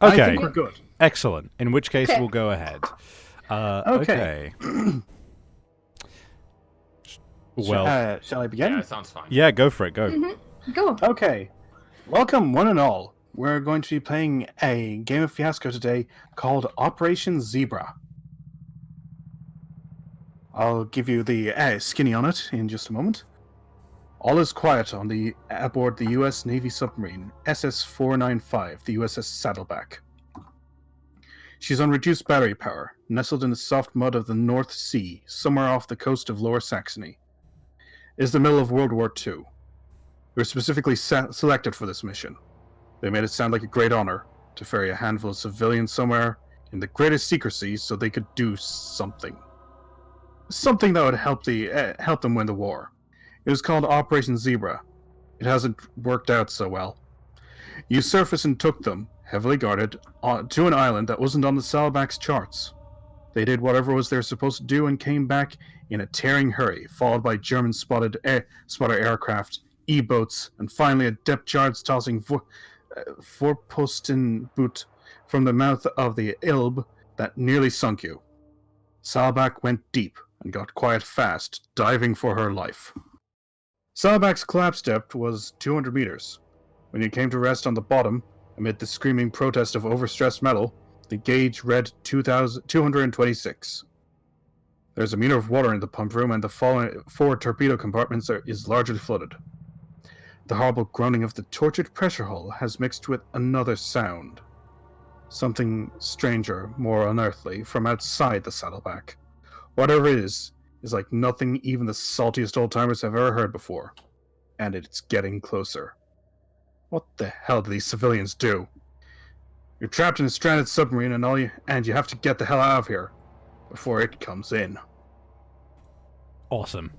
Okay. I think we're good. Excellent. In which case, Okay. we'll go ahead. Okay. Well, Shall I begin? Yeah, it sounds fine. yeah, go for it. Go. Go. Okay. Welcome, one and all. We're going to be playing a game of Fiasco today called Operation Zebra. I'll give you the skinny on it in just a moment. All is quiet aboard the U.S. Navy submarine SS-495, the USS Saddleback. She's on reduced battery power, nestled in the soft mud of the North Sea, somewhere off the coast of Lower Saxony. It is the middle of World War II. We were specifically selected for this mission. They made it sound like a great honor to ferry a handful of civilians somewhere in the greatest secrecy so they could do something. Something that would help them win the war. It was called Operation Zebra. It hasn't worked out so well. You surfaced and took them, heavily guarded, to an island that wasn't on the Saddleback's charts. They did whatever was they're supposed to do and came back in a tearing hurry, followed by German spotter aircraft, E-boats, and finally a depth charge tossing four-posten boot from the mouth of the Elbe that nearly sunk you. Saddleback went deep and got quiet fast, diving for her life. Saddleback's collapse depth was 200 meters. When it came to rest on the bottom, amid the screaming protest of overstressed metal, the gauge read 226. There's a meter of water in the pump room, and the forward torpedo compartments is largely flooded. The horrible groaning of the tortured pressure hull has mixed with another sound. Something stranger, more unearthly, from outside the Saddleback. Whatever it is like nothing even the saltiest old-timers have ever heard before. And it's getting closer. What the hell do these civilians do? You're trapped in a stranded submarine and you have to get the hell out of here before it comes in. Awesome.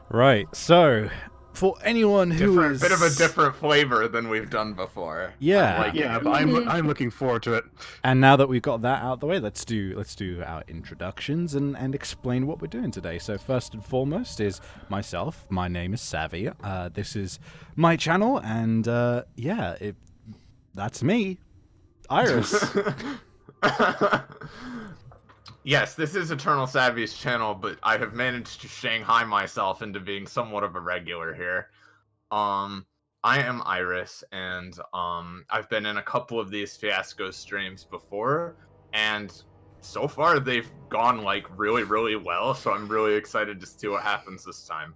Right, so for anyone who is Bit of a different flavor than we've done before. Yeah. I'm liking Yeah, it. but I'm looking forward to it. And now that we've got that out of the way, let's do our introductions and explain what we're doing today. So first and foremost is myself. My name is Savvy. This is my channel, and that's me, Iris. Yes, this is Eternal Savvy's channel, but I have managed to Shanghai myself into being somewhat of a regular here. I am Iris, and I've been in a couple of these Fiasco streams before, and so far they've gone like really, really well, so I'm really excited to see what happens this time.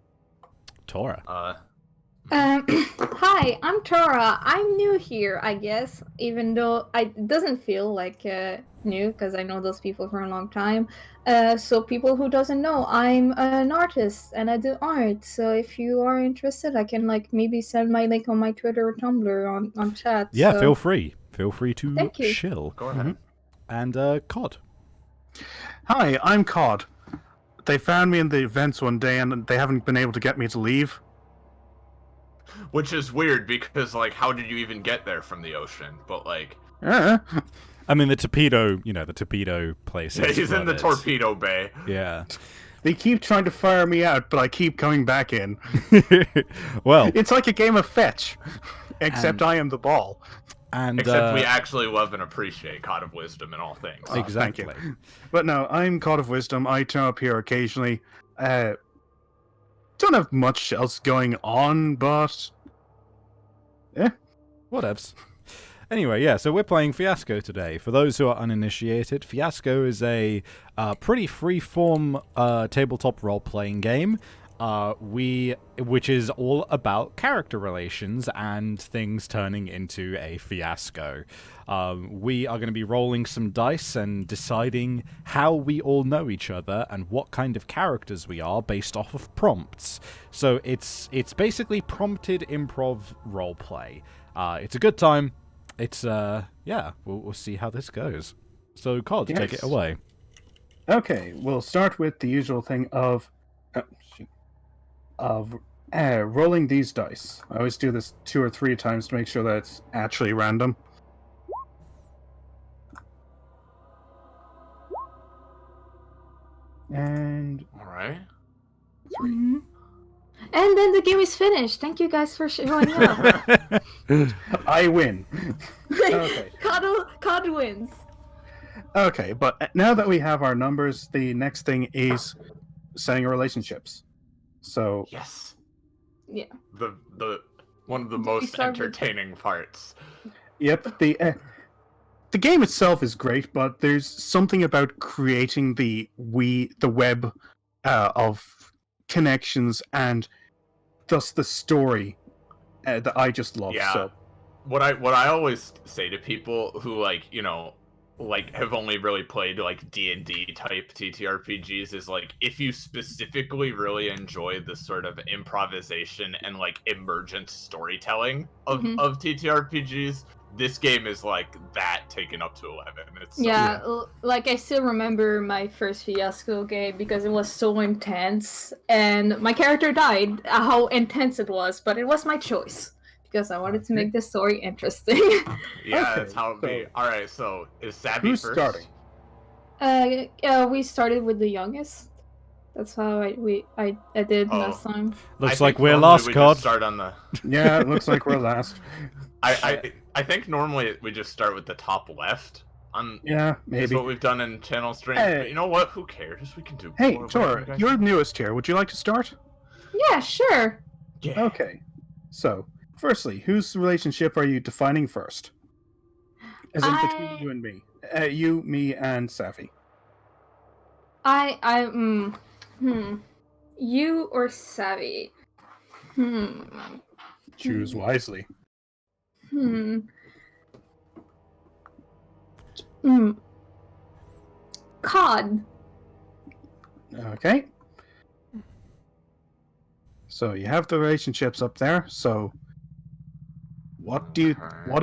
Tora. Hi, I'm Tora. I'm new here, I guess, even though it doesn't feel like new, because I know those people for a long time. So people who doesn't know, I'm an artist and I do art. So if you are interested, I can maybe send my link on my Twitter or Tumblr on chat. Yeah, so. feel free. Feel free to Thank you. chill. Go ahead. And Cod. Hi, I'm Cod. They found me in the vents one day and they haven't been able to get me to leave. Which is weird because, like, how did you even get there from the ocean? But, like... I mean, the torpedo place. Yeah, he's in the flooded. torpedo bay. Yeah. They keep trying to fire me out, but I keep coming back in. Well, It's like a game of fetch, except I am the ball. and Except we actually love and appreciate God of Wisdom in all things. Oh, exactly. thank you. But no, I'm God of Wisdom. I turn up here occasionally. Don't have much else going on, but... Whatevs. Anyway, yeah, so we're playing Fiasco today. For those who are uninitiated, Fiasco is a pretty free-form tabletop role-playing game, which is all about character relations and things turning into a fiasco. We are going to be rolling some dice and deciding how we all know each other and what kind of characters we are based off of prompts. So it's basically prompted improv roleplay. It's a good time. It's we'll see how this goes. So Cod, take it Yes. away. Okay, we'll start with the usual thing of rolling these dice. I always do this 2 or 3 times to make sure that it's actually random. And Alright. Mhm. And then the game is finished. Thank you guys for showing up. I win. Okay. Cod wins. Okay, but now that we have our numbers, the next thing is setting relationships. So, Yes. Yeah. The one of the Do we most start with- entertaining parts. yep, the game itself is great, but there's something about creating the web of connections and thus the story that I just love. Yeah. So, What I always say to people who have only really played like D&D type TTRPGs is like, if you specifically really enjoy the sort of improvisation and like emergent storytelling of Mhm. of TTRPGs, this game is like that taken up to 11. It's so Yeah, good. like I still remember my first Fiasco game because it was so intense, and my character died. How intense it was, but it was my choice because I wanted to Okay. make the story interesting. Yeah, Okay, that's how it be. so- All right, so is Savvy Who's first? starting? We started with the youngest. That's how I did Oh. last time. Looks I like think we're normally lost, we COD. just start on the. Yeah, it looks like we're last. I think normally we just start with the top left. Yeah, Is maybe. what we've done in Channel Strange. Hey. But you know what? Who cares? We can do. Hey, whatever Tor, you guys you're want. newest here. Would you like to start? Yeah, sure. Yeah. Okay. So, firstly, whose relationship are you defining first? As in between I- you and me. You, me, and Safi. You or Savvy? Choose wisely. Hmm. COD. Okay. So you have the relationships up there. So, what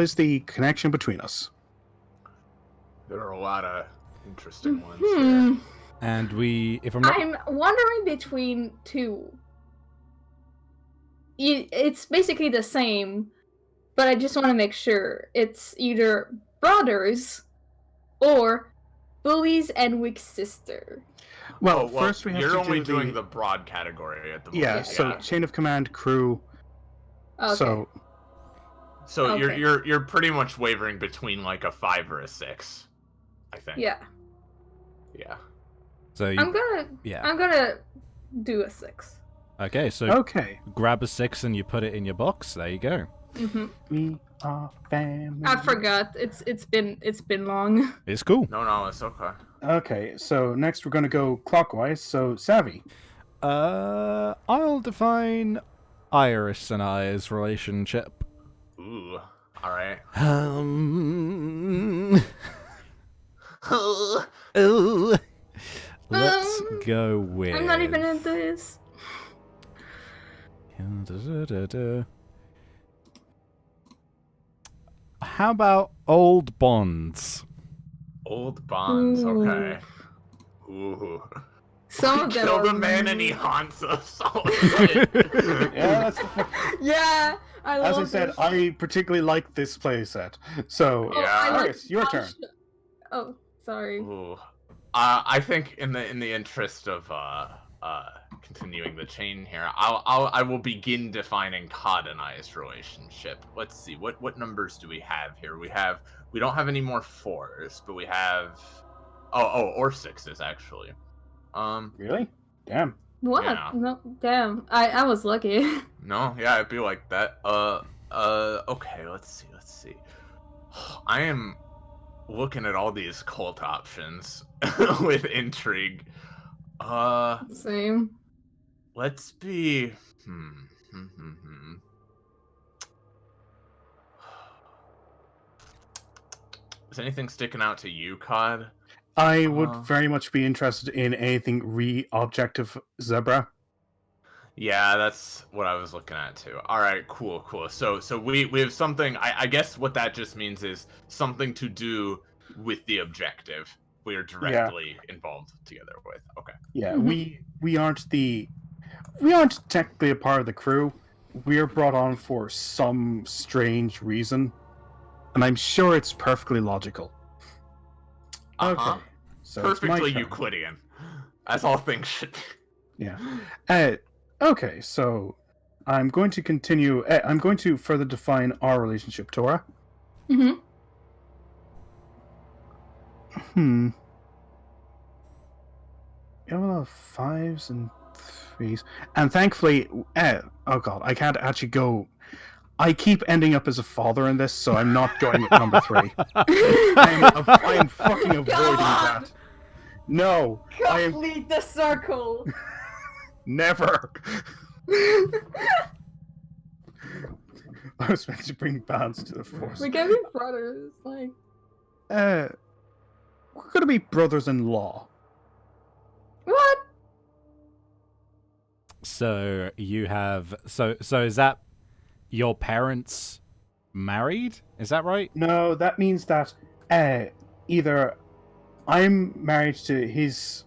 is the connection between us? There are a lot of interesting ones Hmm. here. And if I'm not, I'm wondering between two. It's basically the same, but I just want to make sure it's either brothers or bullies and weak sister. Well, first we have you're to only do doing the broad category at the moment. yeah. Yeah, So yeah. chain of command, crew. Okay. So Okay. you're pretty much wavering between like a 5 or a 6, I think. Yeah. Yeah. so I'm gonna do a 6. okay, so okay. grab a 6 and you put it in your box. There you go. We are family. I forgot. It's been long. It's cool. No, it's okay. Okay, so next we're going to go clockwise. So, Savvy. I'll define Iris and I's relationship. Ooh. All right. Let's go with. I'm not even into this. How about old bonds? Old bonds. Ooh. Okay. Ooh. Some We of them killed are a man and he haunts us. Oh, Yeah, shit. that's Yeah, I love as I said, this. I particularly like this playset. So, Oh, Yeah. I like Iris, your turn. Oh, sorry. Ooh. I think in the interest of continuing the chain here, I will begin defining Cod and I's relationship. Let's see, what numbers do we have here? We don't have any more 4s, but we have or 6s actually. Really? Damn. What? Yeah. No, damn. I was lucky. No, yeah, it'd be like that. Okay, let's see. I am looking at all these cult options with intrigue. Same. Let's be. Is anything sticking out to you, Cod? I would very much be interested in anything re-objective zebra. Yeah, that's what I was looking at too. All right, cool. So we have something. I guess what that just means is something to do with the objective we are directly involved together with. Okay. Yeah, Mhm. we aren't technically a part of the crew. We're brought on for some strange reason, and I'm sure it's perfectly logical. Uh-huh. So it's my Perfectly turn. Euclidean, as all things should be. Yeah. Okay, so I'm going to continue. I'm going to further define our relationship, Tora. Mm-hmm. Hmm. Yeah, well, fives and threes, and thankfully, oh god, I can't actually go. I keep ending up as a father in this, so I'm not going with number 3. I am fucking avoiding Come on! that. No, I am Complete the circle. never. I was meant to bring balance to the force. We can be brothers, like. We're gonna be brothers-in-law. What? So you have so is that your parents married? Is that right? No, that means that either I'm married to his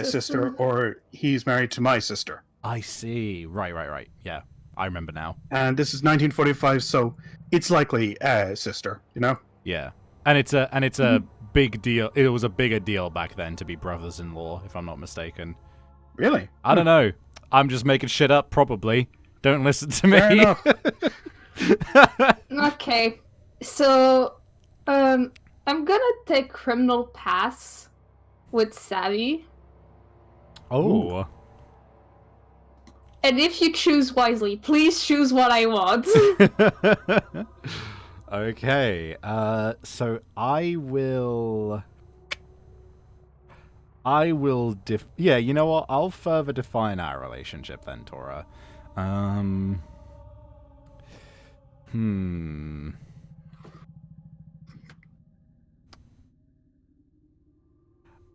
sister, or he's married to my sister. I see. Right. Yeah, I remember now. And this is 1945, so it's likely sister. You know. Yeah, and it's a big deal. It was a bigger deal back then to be brothers-in-law, if I'm not mistaken. Really? I don't know. I'm just making shit up, probably. Don't listen to me. Fair enough. Okay, so I'm gonna take criminal pass with Savvy, Oh. and if you choose wisely, please choose what I want. Okay. So I will. Yeah, you know what? I'll further define our relationship then, Tora.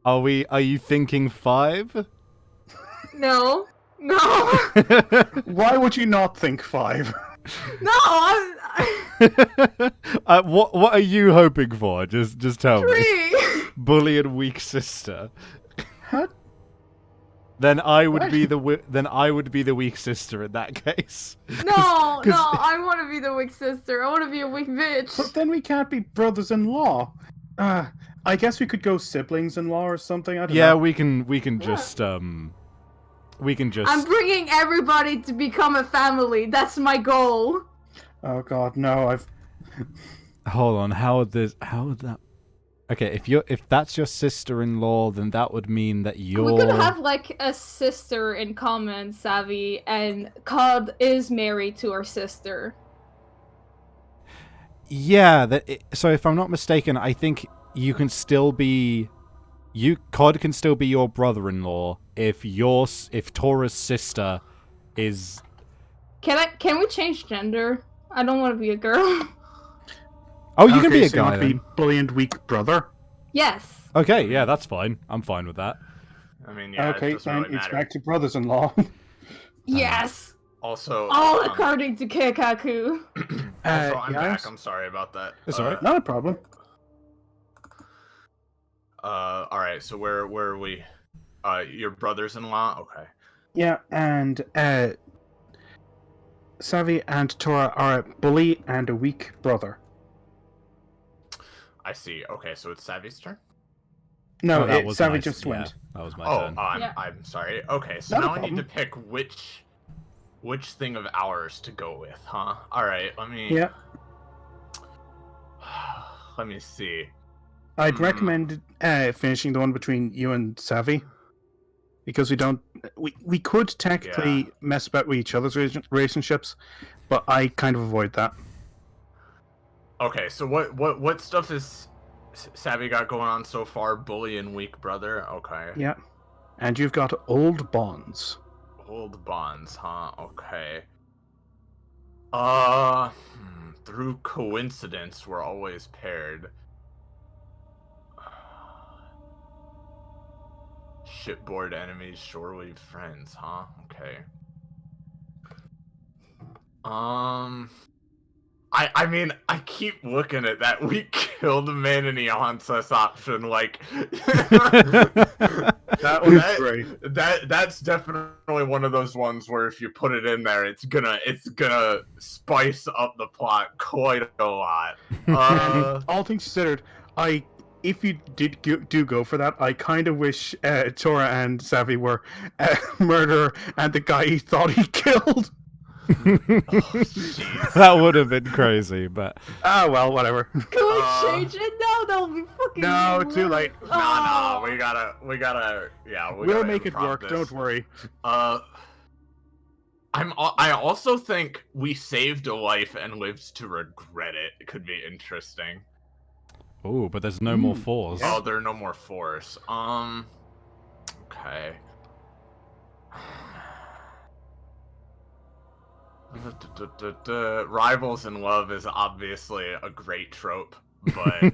Are you thinking 5? No, no, Why would you not think 5? no. What are you hoping for? Just tell me. 3. Bully and weak sister. Huh? Then I would What? be the weak sister in that case. No, I want to be the weak sister. I want to be a weak bitch. But then we can't be brothers-in-law. I guess we could go siblings-in-law or something. I don't Yeah, know. we can just I'm bringing everybody to become a family. That's my goal. Oh god, no! Hold on. How would that? Okay, if that's your sister-in-law, then that would mean that you're. We could have like a sister in common, Savvy, and Cod is married to our sister. Yeah. So if I'm not mistaken, I think you can still be. Cod can still be your brother-in-law if Tora's sister is. Can we change gender? I don't want to be a girl. Oh, you can be a so you guy want to then. be bully and weak brother. Yes. Okay, yeah, that's fine. I'm fine with that. I mean, yeah, it Okay, doesn't then really it's matter. back to brothers-in-law. Yes. Also, All according to Keikaku. also, I'm yes? back. I'm sorry about that. It's alright. Not a problem. All right. So where are we? Your brothers-in-law. Okay. Yeah, and Savvy and Tora are a bully and a weak brother. I see. Okay, so it's Savvy's turn. No, Oh, that was Savvy my- just yeah, went. That was my Oh, turn. I'm sorry. Okay, so Not a now I need to problem. pick which thing of ours to go with, huh? All right. Let me. Yeah, Let me see. I'd recommend finishing the one between you and Savvy, because we could technically mess about with each other's relationships, but I kind of avoid that. Okay, so what stuff is Savvy got going on so far? Bully and weak brother. Okay. Yeah, and you've got old bonds. Old bonds, huh? Okay. Through coincidence, we're always paired. Shipboard enemies, shore-leave friends, huh? Okay. I mean, I keep looking at that we killed a man and he haunts us option, like That was great. that's definitely one of those ones where if you put it in there, it's gonna spice up the plot quite a lot. All things considered, I if you do go for that, I kind of wish Tora and Savvy were murderer and the guy he thought he killed. Jeez. That would have been crazy, but Ah, well, whatever. Can we change it now? That'll be fucking. No, too late. No, we gotta. Yeah, We'll make it improv work. this. Don't worry. I also think we saved a life and lived to regret it. It could be interesting. oh, but there's no more fours. Oh, there are no more fours. Okay. Rivals in love is obviously a great trope, but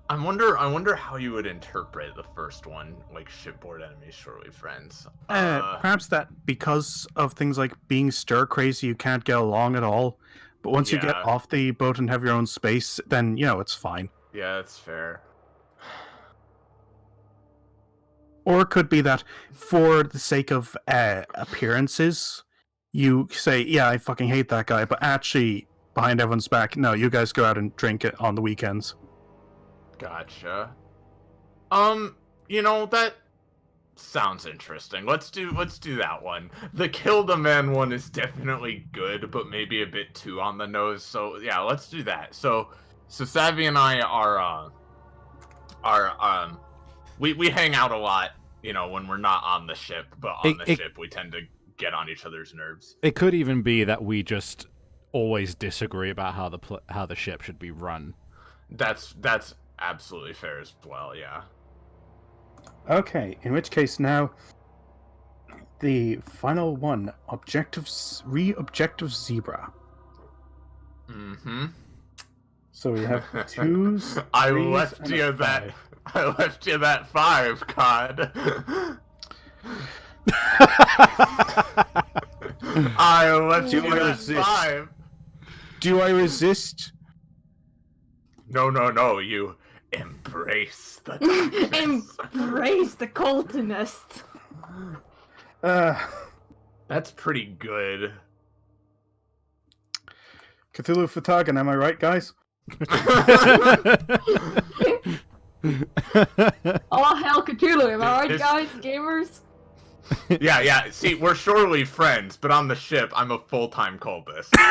I wonder how you would interpret the first one, like shipboard enemies, shortly friends. Perhaps that because of things like being stir crazy, you can't get along at all. But once you get Yeah. off the boat and have your own space, then it's fine. Yeah, that's fair. Or it could be that for the sake of appearances, you say, "Yeah, I fucking hate that guy," but actually, behind everyone's back, no, you guys go out and drink it on the weekends. Gotcha. That sounds interesting. Let's do that one. The kill the man one is definitely good, but maybe a bit too on the nose. So yeah, let's do that. So Savvy and I are we hang out a lot, when we're not on the ship, but on the ship we tend to get on each other's nerves. It could even be that we just always disagree about how the ship should be run. That's absolutely fair as well, yeah. Okay, in which case now, the final one, objective zebra. Mm-hmm. So we have twos. I threes, left and a you that. five. I left you that 5, Cod. I left you that 5. Do I resist? No, you embrace the darkness. Embrace the cultinist. That's pretty good. Cthulhu Fatagan, am I right, guys? Oh, hell, Cthulhu, am I right, This- guys? Gamers? Yeah. See, we're surely friends, but on the ship, I'm a full-time cultist. So.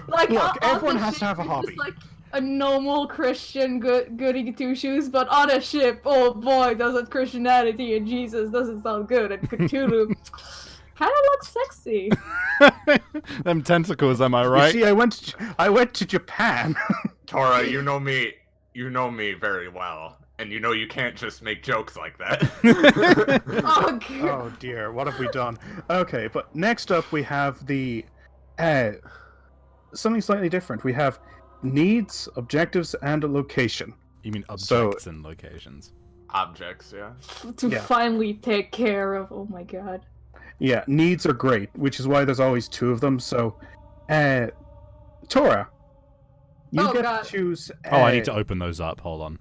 Like, Look, on everyone the has to ship, have a you're hobby. just like a normal Christian goody two shoes, but on a ship, oh boy, doesn't Christianity and Jesus doesn't sound good, and Cthulhu kind of looks sexy. Them tentacles, am I You right? see, I went to Japan. Tora, you know me very well, and you can't just make jokes like that. Oh, God. Oh dear, what have we done? Okay, but next up we have the something slightly different. We have needs, objectives, and a location. You mean So- objects and locations? Objects, yeah. To Yeah. finally take care of, oh my God. Yeah, needs are great, which is why there's always 2 of them. So, Tora, you Oh, get God. to choose. Oh, I need to open those up. Hold on.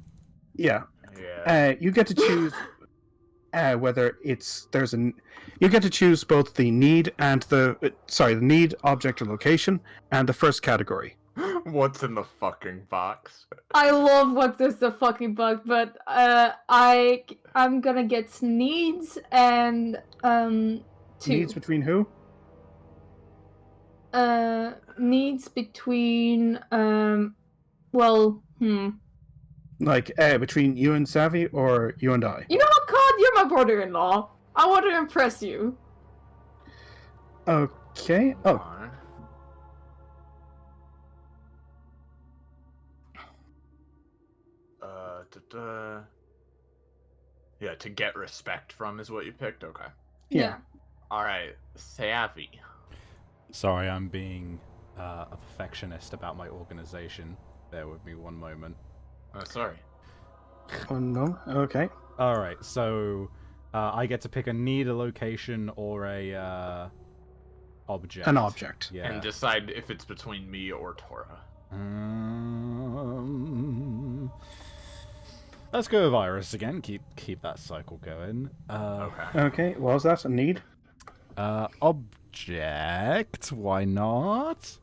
Yeah, Yeah. you get to choose whether you get to choose both the need and the need, object, or location, and the first category. What's in the fucking box? I love what this the fucking bug, but I'm gonna get needs and 2. Needs between who? Needs between Like between you and Savvy, or you and I? You know what, Cod? You're my brother-in-law. I want to impress you. Okay. Oh, Yeah, to get respect from is what you picked. Okay. yeah. All right, Savvy. Sorry, I'm being a perfectionist about my organization. Bear with me one moment. Sorry. Oh no. Okay. All right, so I get to pick a need, a location, or a object. An object. Yeah. And decide if it's between me or Tora. Let's go with Iris again. Keep that cycle going. Okay. Okay. What was that? A need? Object. interject. Why not?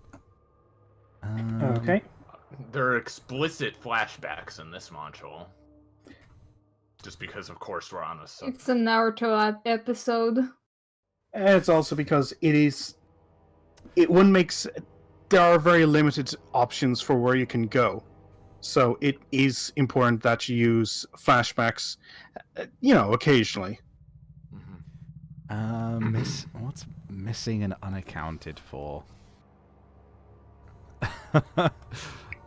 Okay. There are explicit flashbacks in this module. Just because, of course, we're on a It's a Naruto episode. And it's also because there are very limited options for where you can go. So it is important that you use flashbacks, occasionally. What's missing and unaccounted for?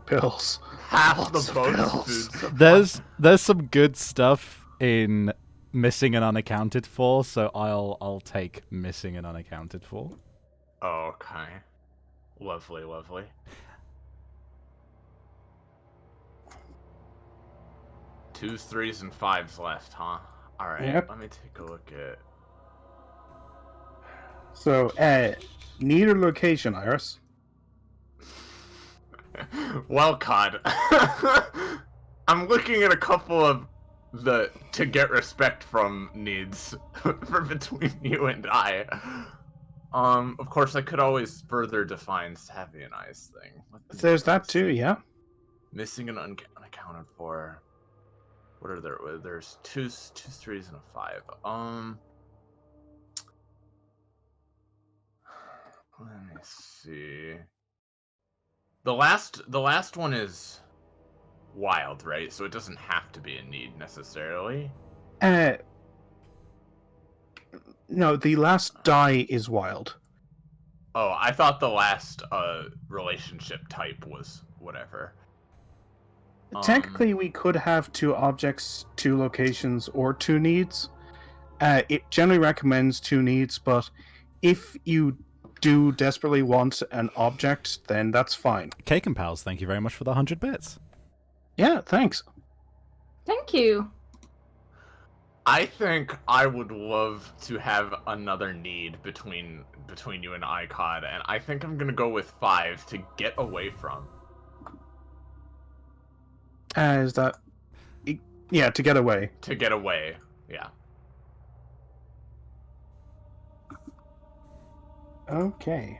Pills. half Lots the of boat's pills. food. There's some good stuff in missing and unaccounted for, so I'll take missing and unaccounted for. Okay. Lovely, lovely. Twos, threes, and fives left, huh? Alright, Yep. let me take a look at... So, need or location, Iris? Well, COD. I'm looking at a couple of the to get respect from needs for between you and I. Of course, I could always further define Savvy and I's thing. There's that too, yeah. Missing and unaccounted for. What are there? There's two threes, and a five. Let me see. The last one is wild, right? So it doesn't have to be a need necessarily. No, the last die is wild. Oh, I thought the last relationship type was whatever. Technically, we could have 2 objects, 2 locations, or 2 needs. It generally recommends 2 needs, but if you do desperately want an object, then that's fine. Cake and Pals, thank you very much for the 100 bits. Yeah, thanks. Thank you. I think I would love to have another need between you and ICOD, and I think I'm gonna go with 5 to get away from. Is that... Yeah, to get away. To get away, yeah. Okay.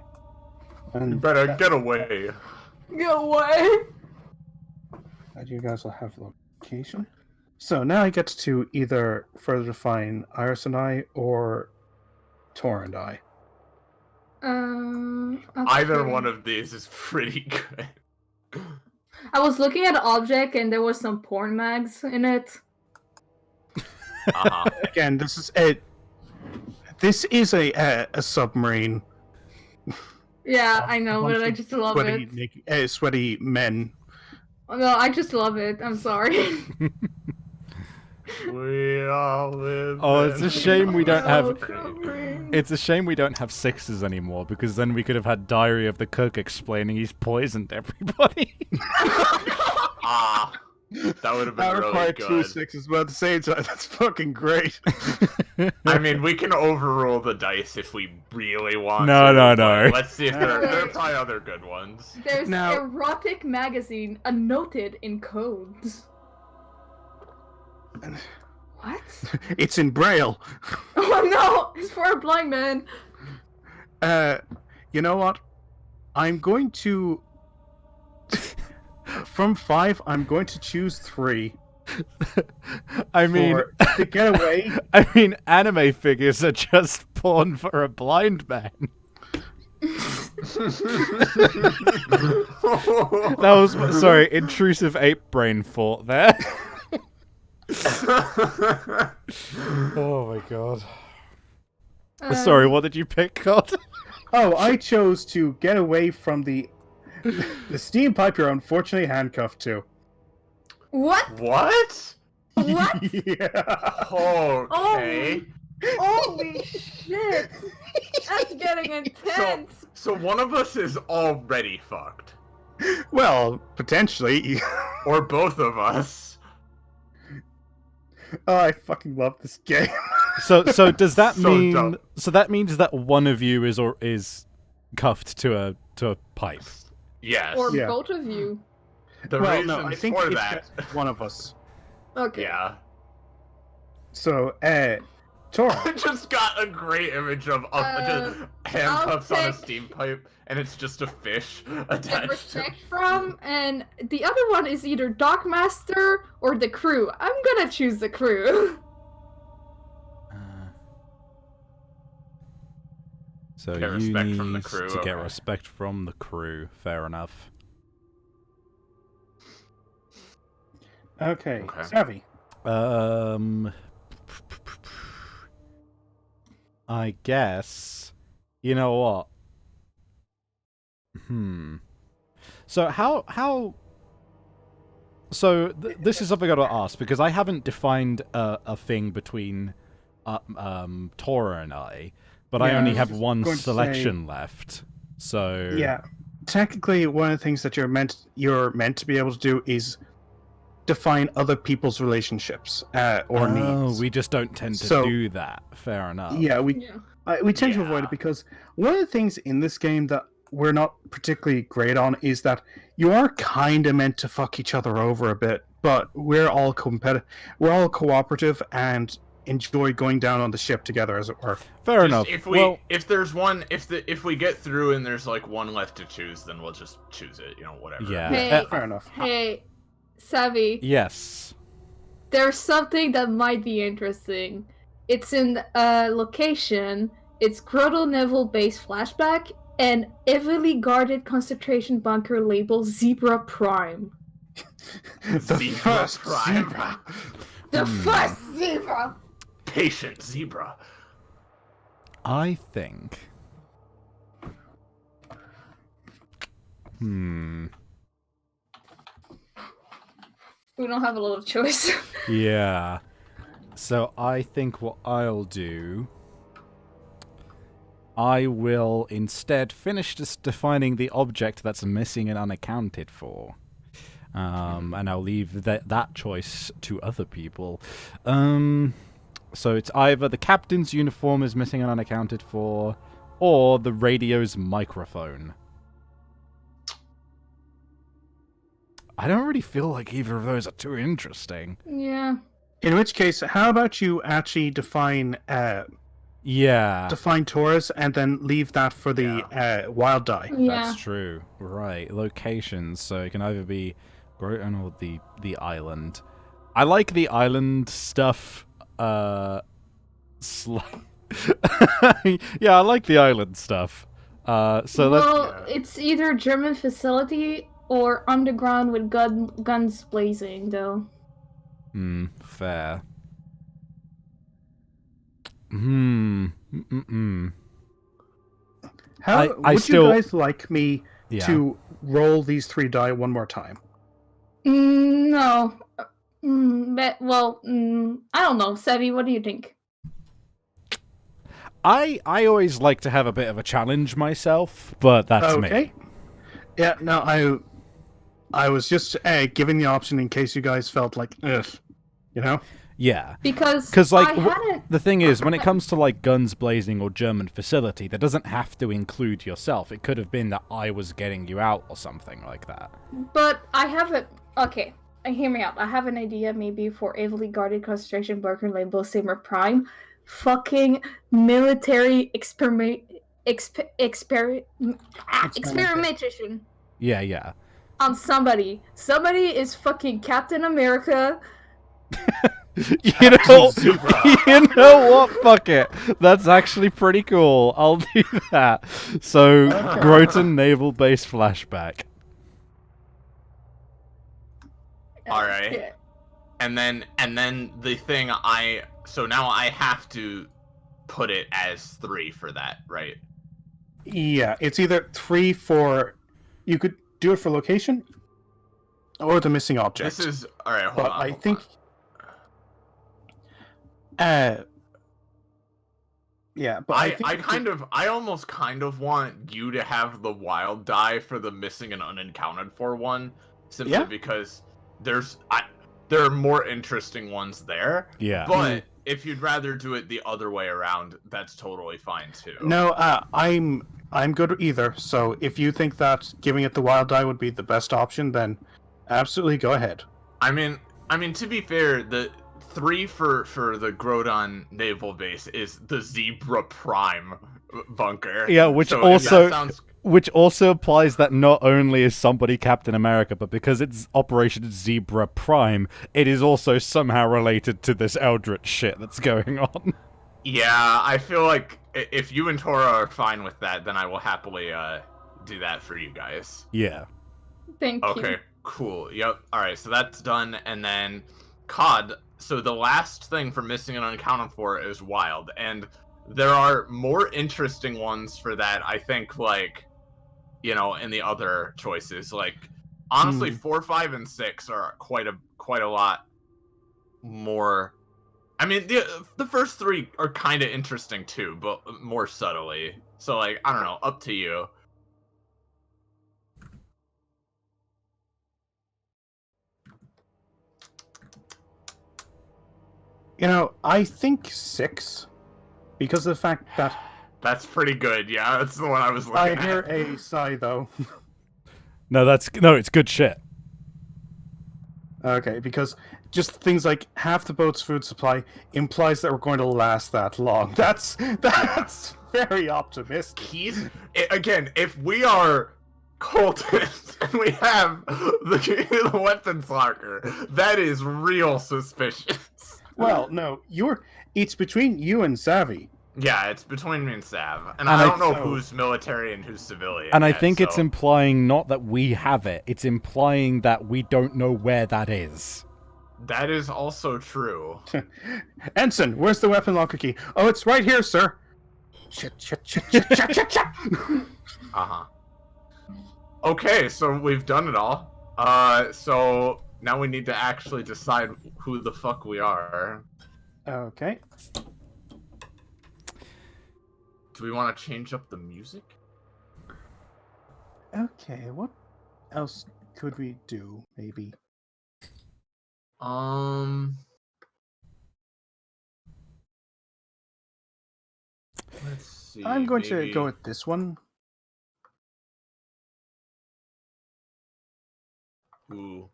You And better get away. Go away. you guys will have location. So now I get to either further define Iris and I or Tor and I. Either Okay. one of these is pretty good. I was looking at the object and there was some porn mags in it. Uh-huh. Again, this is a submarine. Yeah, I know, but I just love it. Sweaty men. No, I just love it. I'm sorry. We all live. Oh, it's a in shame we don't have- Submarine. It's a shame we don't have 6s anymore, because then we could have had Diary of the Cook explaining he's poisoned everybody. Ah, that would have been That really required 2 good. 6s, but at the same time, that's fucking great. I mean, we can overrule the dice if we really want No, to. no, but no. Let's see if there are probably other good ones. There's Now- erotic magazine noted in codes. What? It's in Braille. Oh no! It's for a blind man. You know what? I'm going to... From 5, I'm going to choose 3. I mean, To get away. I mean, anime figures are just porn for a blind man. That was, sorry, intrusive ape brain thought there. Oh my god. Sorry, what did you pick, God? Oh, I chose to get away from the steam pipe you're unfortunately handcuffed to. What? What? What? Yeah. Okay. Holy shit! That's getting intense. So one of us is already fucked, Well, potentially. or both of us. Oh, I fucking love this game. So does that So mean? dumb. So that means that one of you is cuffed to a pipe. Yes. Or Yeah. both of you. The Well, reasons no, I think for it's that. just one of us. Okay. Yeah. So, Tora. I just got a great image of just handcuffs on a steam pipe, and it's just a fish And attached to. respect from, and the other one is either Dockmaster or the crew. I'm gonna choose the crew. So Get you respect need from the crew, to get okay. respect from the crew. Fair enough. Okay, Okay. Savvy. I guess. You know what? So how? So this is something I gotta ask because I haven't defined a thing between Tora and I, but I Yeah, only I was have just one going to selection left. So Yeah, technically, one of the things that you're meant to be able to do is define other people's relationships or needs. we just don't tend to So- do that. Fair enough. Yeah, we tend to Yeah. avoid it because one of the things in this game that we're not particularly great on is that you are kind of meant to fuck each other over a bit, but we're all competitive, we're all cooperative, and enjoy going down on the ship together, as it were. Fair Just enough. If we get through and there's like one left to choose, then we'll just choose it. Whatever. Yeah. Hey, Fair enough. hey, Savvy. Yes. There's something that might be interesting. It's in a location. It's Grotto Neville base flashback and heavily guarded concentration bunker labeled Zebra Prime. The Zebra first Prime. zebra. The first zebra. Patient zebra. I think. We don't have a lot of choice. Yeah. So I think what I'll do, I will instead finish just defining the object that's missing and unaccounted for. And I'll leave that choice to other people. So it's either the captain's uniform is missing and unaccounted for, or the radio's microphone. I don't really feel like either of those are too interesting. Yeah. In which case, how about you actually define Yeah, Taurus and then leave that for the wild die? Yeah. that's true. Right, locations. So it can either be Groton or the island. I like the island stuff. Yeah, I like the island stuff. So Well, it's either German facility or underground with guns blazing, though. Fair. How I would still- you guys like me Yeah. to roll these 3 die one more time? No. I don't know. Sevi, what do you think? I always like to have a bit of a challenge myself, but that's Okay. me. Yeah, no, I was just giving the option in case you guys felt like, ugh, you know? Yeah. Because like, I hadn't. the thing is, when it comes to like guns blazing or German facility, that doesn't have to include yourself. It could have been that I was getting you out or something like that. But I have a. Okay, hear me out. I have an idea maybe for heavily guarded concentration bunker labeled Zebra Prime. Fucking military experimentation Yeah. on somebody. Somebody is fucking Captain America. You know what? Fuck it. That's actually pretty cool. I'll do that. So, Groton Naval Base flashback. All right. Yeah. And then the thing so now I have to put it as 3 for that, right? Yeah, it's either 3 for... You could do it for location or the missing object. This is all right. Hold But on. I hold think... yeah, but I think I almost kind of want you to have the wild die for the missing and unaccounted for one, simply Yeah. because there are more interesting ones there. Yeah. But if you'd rather do it the other way around, that's totally fine too. No, I'm good with either. So if you think that giving it the wild die would be the best option, then absolutely go ahead. I mean, to be fair, the 3 for the Grodon naval base is the Zebra Prime bunker. Yeah, which So also that sounds... which also implies that not only is somebody Captain America, but because it's Operation Zebra Prime, it is also somehow related to this Eldritch shit that's going on. Yeah, I feel like if you and Tora are fine with that, then I will happily do that for you guys. Yeah. Thank you. Okay, cool. Yep. All right, so that's done, and then COD. So the last thing for missing and unaccounted for is wild, and there are more interesting ones for that. I think, like, you know, in the other choices, like honestly, 4, 5, and 6 are quite a lot more. I mean, the first 3 are kind of interesting too, but more subtly. So, like, I don't know, up to you. You know, I think 6, because of the fact that That's pretty good. Yeah, that's the one I was looking I at. hear a sigh though. No, it's good shit. Okay, because just things like half the boat's food supply implies that we're going to last that long. That's very optimistic. Again, if we are cultists and we have the weapons locker, that is real suspicious. Well, no, it's between you and Savvy. Yeah, it's between me and Sav, and And I I- don't know so- who's military and who's civilian. And I yet, think it's so- implying not that we have it, it's implying that we don't know where that is. that is also true. Ensign, where's the weapon locker key? Oh, it's right here, sir. Shit. Uh-huh. Okay, so we've done it all. So now we need to actually decide who the fuck we are. Okay. Do we want to change up the music? Okay, what else could we do, maybe? Let's see. I'm going to maybe- go with this one. Ooh.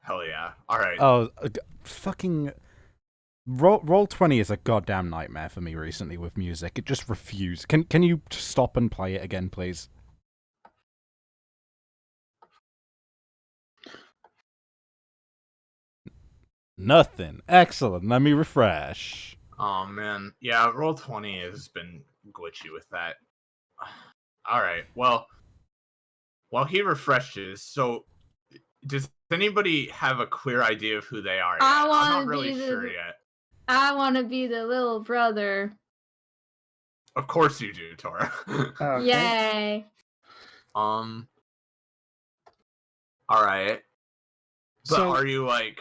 Hell yeah. Alright. Oh, fucking... Roll20 is a goddamn nightmare for me recently with music. It just refuses. Can you stop and play it again, please? Nothing. Excellent. Let me refresh. Oh man. Yeah, Roll20 has been glitchy with that. Alright, well, while he refreshes, so does anybody have a clear idea of who they are yet? I I'm wanna not really be the- sure yet. I want to be the little brother. Of course you do, Tora. Okay. Yay! Alright. But So- are you like,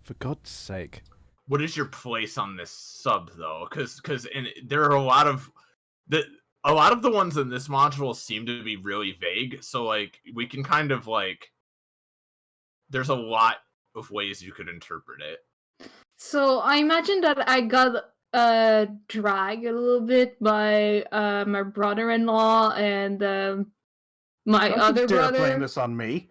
For God's sake. what is your place on this sub though? Because there are a lot of the ones in this module seem to be really vague. So like we can kind of like, there's a lot of ways you could interpret it. So I imagine that I got dragged a little bit by my brother-in-law and my Don't other you dare brother. blame this on me.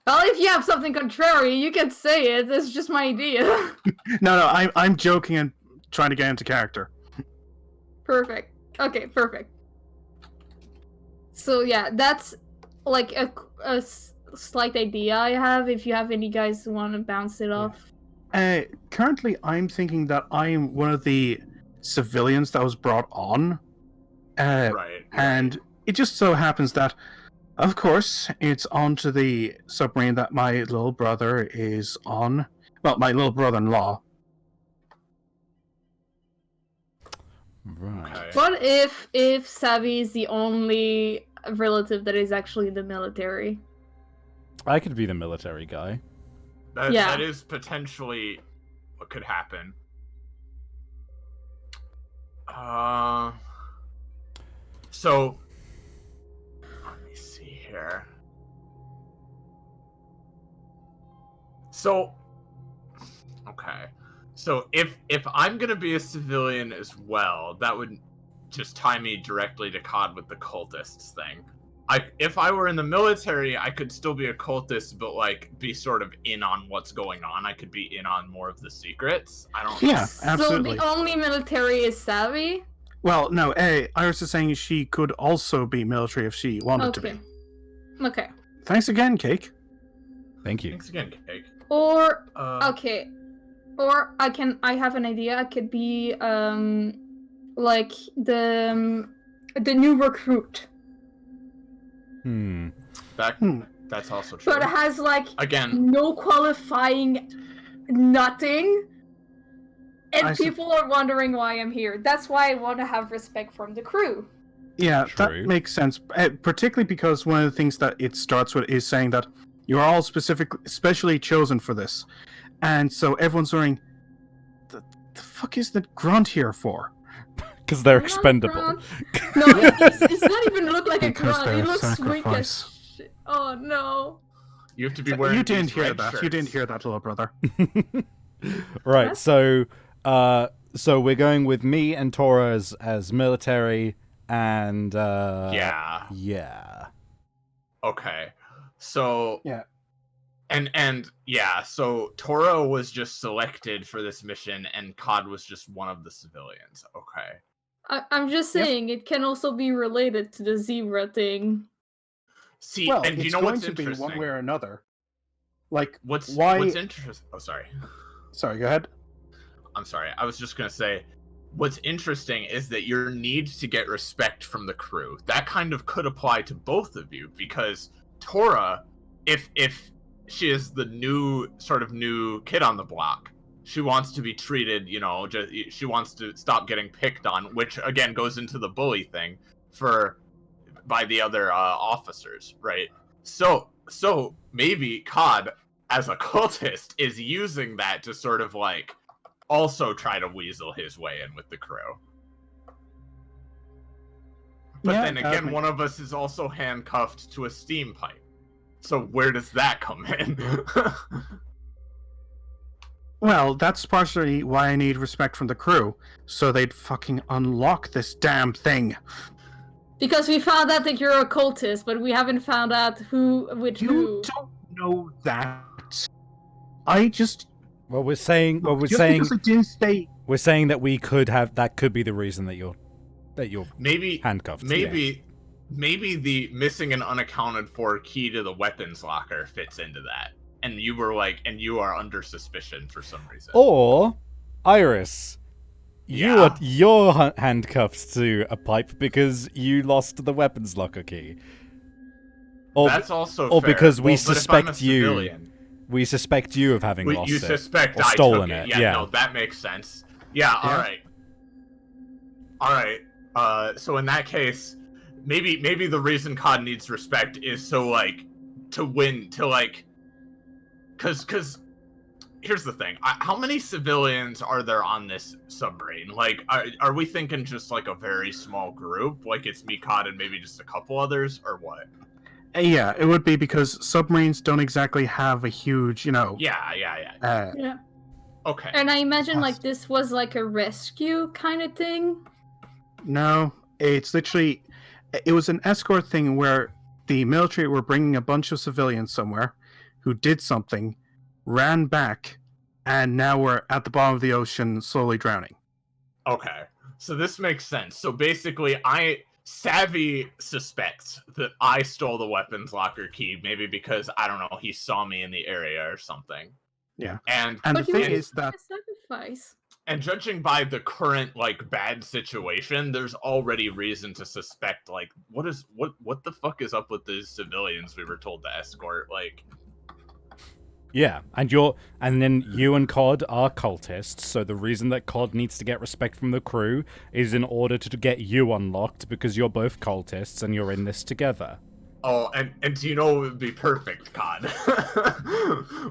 Well, if you have something contrary, you can say it. It's just my idea. No, I'm joking and trying to get into character. Perfect. Okay, perfect. So yeah, that's like a slight idea I have. If you have any guys who want to bounce it off. Currently, I'm thinking that I'm one of the civilians that was brought on. Right. And it just so happens that, of course, it's onto the submarine that my little brother is on. Well, my little brother-in-law. Right. Okay. What if Savvy is the only relative that is actually in the military? I could be the military guy. Yeah. That is potentially what could happen. So let me see here. So okay. So if I'm gonna be a civilian as well, that would just tie me directly to COD with the cultists thing. if I were in the military, I could still be a cultist, but like be sort of in on what's going on. I could be in on more of the secrets. I don't. Yeah, absolutely. So the only military is savvy? Well, no, Iris is saying she could also be military if she wanted to be. Okay. Thanks again, Cake. Thank you. Thanks again, Cake. Or Uh, or I have an idea. I could be like the new recruit. That's also true. But it has like Again, no qualifying nothing. And people are wondering why I'm here. That's why I want to have respect from the crew. Yeah, True. that makes sense. Particularly because one of the things that it starts with is saying that you're all specially chosen for this. And so everyone's wondering, the fuck is the grunt here for? Because they're Not a expendable. grunt. No, it's not even look like Because a grunt. they're It looks weak as sacrifice. shit. Oh no. you have to be wearing. You didn't these hear red that. You didn't shirts. hear that, little brother. Right, What? so we're going with me and Tora as military, and yeah. Okay. So Yeah. And yeah, so Toro was just selected for this mission, and Cod was just one of the civilians. Okay. I'm just Yep. saying it can also be related to the zebra thing. See, Well, and it's you know going what's to be interesting? one way or another. Like, What's why? interesting? Oh, sorry. Sorry, go ahead. I'm sorry. I was just gonna say, what's interesting is that your need to get respect from the crew. That kind of could apply to both of you, because Tora, if she is the new kid on the block, she wants to be treated, she wants to stop getting picked on, which again goes into the bully thing by the other officers, right? So maybe Cod, as a cultist, is using that to sort of like also try to weasel his way in with the crew. But Yeah, then again, one of us is also handcuffed to a steam pipe. So where does that come in? Well, that's partially why I need respect from the crew, so they'd fucking unlock this damn thing. Because we found out that you're a cultist, but we haven't found out who. You don't know that. I just. Well, we're saying Just because I didn't stay. we're saying that we could have that could be the reason that you're maybe handcuffed. Maybe the missing and unaccounted for key to the weapons locker fits into that. And you are under suspicion for some reason. Or Iris, Yeah. you're handcuffed to a pipe because you lost the weapons locker key. Or, That's also or fair. because we Well, but if I'm a suspect you. civilian, We suspect you of having lost you it suspect or I stolen took it. it. Yeah, no, that makes sense. Yeah, all right. So in that case, maybe the reason Cod needs respect is so like to win to like, cause here's the thing: how many civilians are there on this submarine? Like, are we thinking just like a very small group? Like it's me, Cod, and maybe just a couple others, or what? Yeah, it would be because submarines don't exactly have a huge, Yeah. Yeah. Okay. And I imagine Yes. like this was like a rescue kind of thing. No, it's literally. It was an escort thing where the military were bringing a bunch of civilians somewhere who did something, ran back, and now we're at the bottom of the ocean slowly drowning. Okay, so this makes sense. So basically, Savvy suspects that I stole the weapons locker key, maybe because, I don't know, he saw me in the area or something. Yeah. And And But the you thing were is that a sacrifice. judging by the current, like, bad situation, there's already reason to suspect, like, what the fuck is up with these civilians we were told to escort? Like, Yeah, and then you and Cod are cultists, so the reason that Cod needs to get respect from the crew is in order to get you unlocked because you're both cultists and you're in this together. Oh, and do you know what would be perfect, COD?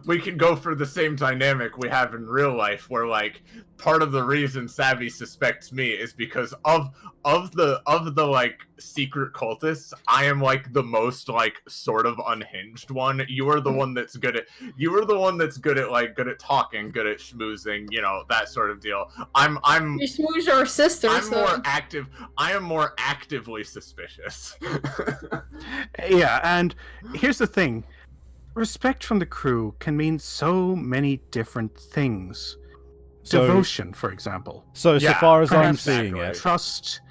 We can go for the same dynamic we have in real life, where like part of the reason Savvy suspects me is because of the like secret cultists, I am like the most like sort of unhinged one. You are the one that's good at like good at talking, good at schmoozing, you know, that sort of deal. You smooze your sister, I'm so... more active. I am more actively suspicious. Yeah, and here's the thing. Respect from the crew can mean so many different things. So- Devotion, for example. So Yeah, far as I'm perhaps seeing exactly. it, Trust.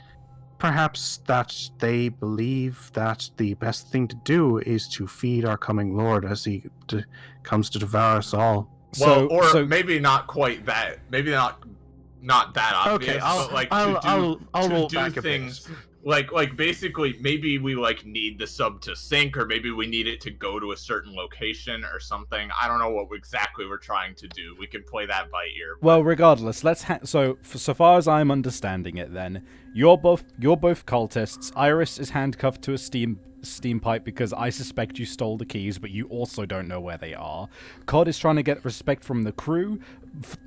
Perhaps that they believe that the best thing to do is to feed our coming Lord as he comes to devour us all. so maybe not quite that. Maybe not that obvious. Okay, I'll but like I'll roll do back a things. bit. Like basically maybe we like need the sub to sync, or maybe we need it to go to a certain location or something. I don't know what exactly we're trying to do. We can play that by ear. well, regardless, let's so far as I'm understanding it, then you're both cultists. Iris is handcuffed to a steam pipe because I suspect you stole the keys, but you also don't know where they are. COD is trying to get respect from the crew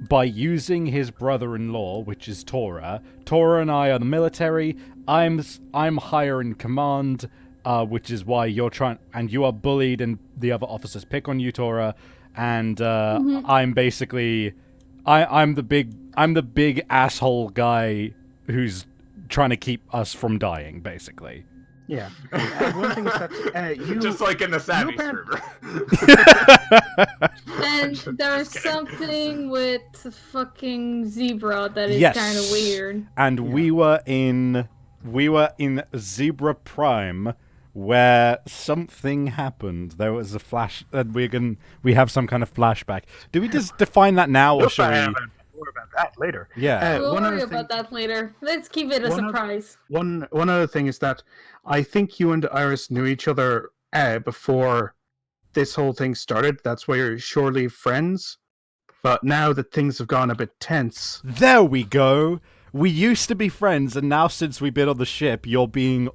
by using his brother-in-law, which is Tora. Tora and I are the military. I'm higher in command, which is why you're trying, and you are bullied, and the other officers pick on you, Tora. And I'm basically, I'm the big asshole guy who's trying to keep us from dying, basically. Yeah. One thing is that you Just like in the Savvy apparently- server. And there's Just kidding. something with fucking Zebra that is Yes. kind of weird. And we were in Zebra Prime where something happened. There was a flash, and we have some kind of flashback. Do we just define that now, or shall we? More about that later. Yeah. We'll one worry other about that later. Let's keep it a one other- surprise. One other thing is that I think you and Iris knew each other before this whole thing started. That's why you're surely friends. But now that things have gone a bit tense, There we go. We used to be friends, and now since we've been on the ship, you're being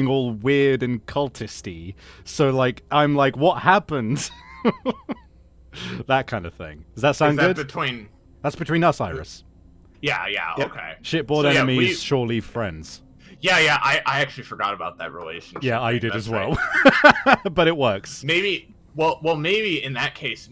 all weird and cultisty. So like, I'm like, what happened? That kind of thing. Does that sound Is that good? between? That's between us, Iris. Yeah, Yep. okay. Shipboard So, yeah, enemies, we- surely friends. Yeah, I actually forgot about that relationship. Yeah, I thing, did that's as right. well. But it works. Maybe, maybe in that case,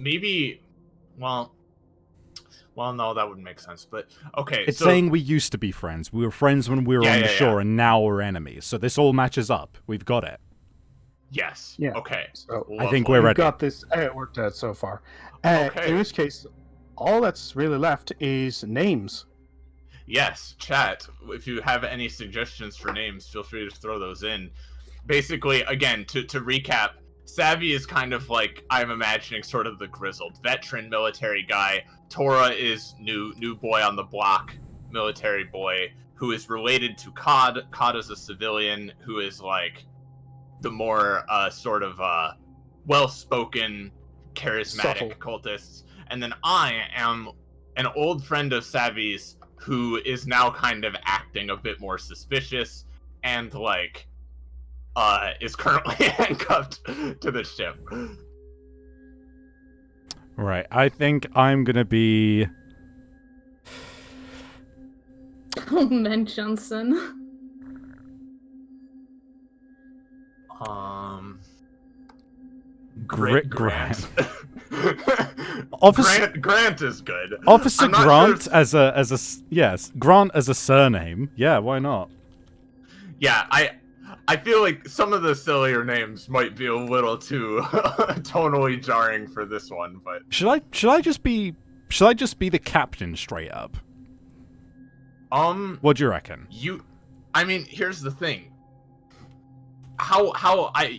well, no, that wouldn't make sense. But okay, It's so saying we used to be friends. We were friends when we were Yeah, on the yeah, shore, yeah. and now we're enemies. So this all matches up. We've got it. yes, Yeah. okay. so I think Lovely. we're we've ready. got this worked out so far. Okay. In which case, all that's really left is names. Yes, chat. If you have any suggestions for names, feel free to throw those in. Basically, again, to recap, Savvy is kind of like, I'm imagining sort of the grizzled veteran military guy. Tora is new boy on the block, military boy, who is related to COD. COD is a civilian who is like the more sort of well-spoken, charismatic cultists. And then I am an old friend of Savvy's who is now kind of acting a bit more suspicious and like is currently handcuffed to the ship. Right. I think I'm gonna be. Oh, man, Johnson. Grant. Officer Grant is good. Officer I'm not Grant sure as a yes, Grant as a surname. Yeah, why not? Yeah, I feel like some of the sillier names might be a little too tonally jarring for this one, but Should I just be the captain straight up? What do you reckon? I mean, here's the thing.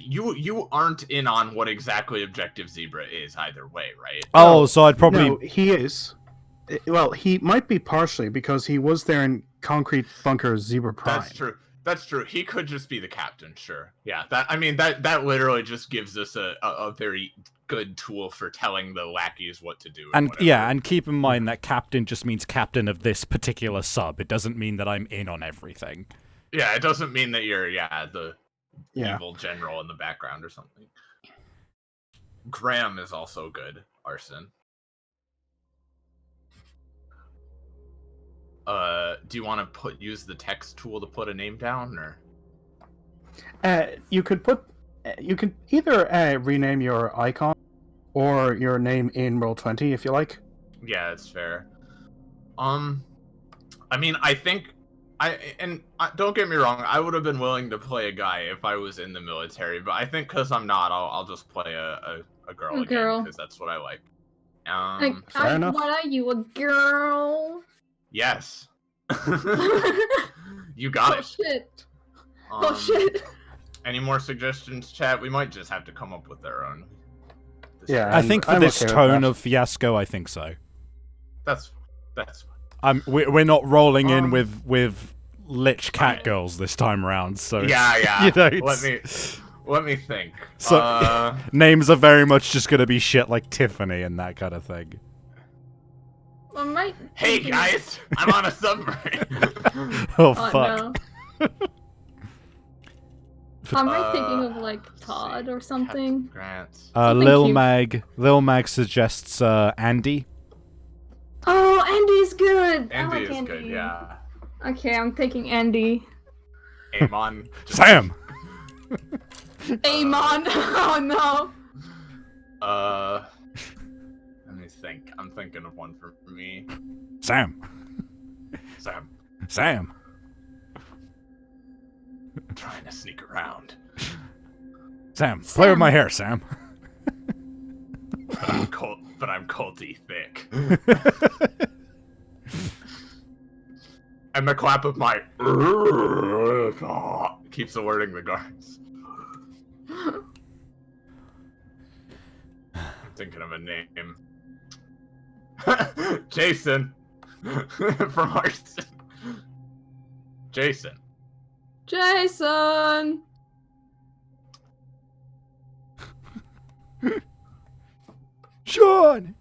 You aren't in on what exactly Objective Zebra is either way, right? Oh, so I'd probably No, he is. Well, he might be partially because he was there in Concrete Bunker Zebra Prime. That's true. He could just be the captain, sure. Yeah, that literally just gives us a very good tool for telling the lackeys what to do. and whatever. yeah, and keep in mind that captain just means captain of this particular sub. It doesn't mean that I'm in on everything. Yeah, it doesn't mean that you're Yeah. evil general in the background or something. Graham is also good. Arson. Do you want to use the text tool to put a name down, or? You could either rename your icon or your name in Roll20 if you like. Yeah, it's fair. I mean, I think don't get me wrong, I would have been willing to play a guy if I was in the military, but I think because I'm not, I'll just play a girl A again girl. because that's what I like. Fair enough. What are you, a girl? Yes. You got Oh it. shit! Oh shit! Any more suggestions, chat? We might just have to come up with our own. Yeah. I think for I'm this okay with tone that. of Fiasco, I think so. That's We're not rolling in Um, with lich cat girls this time around, so it's- yeah. you know, Let me think. So names are very much just gonna be shit like Tiffany and that kind of thing. I might Hey thinking- guys, I'm on a submarine. Oh Oh fuck! no! I might thinking of like Todd or something. Grants. Something Lil Mag suggests Andy. Oh, Andy's good. I Andy like is Andy. good, yeah. Okay, I'm taking Andy. Amon. Sam. Amon. Oh no. Let me think. I'm thinking of one for me. Sam. Sam. I'm trying to sneak around. Sam. Play with my hair, Sam. But I'm culty thick. And the clap of my keeps alerting the guards. I'm thinking of a name. Jason from Arson. Jason. Jason. Sean.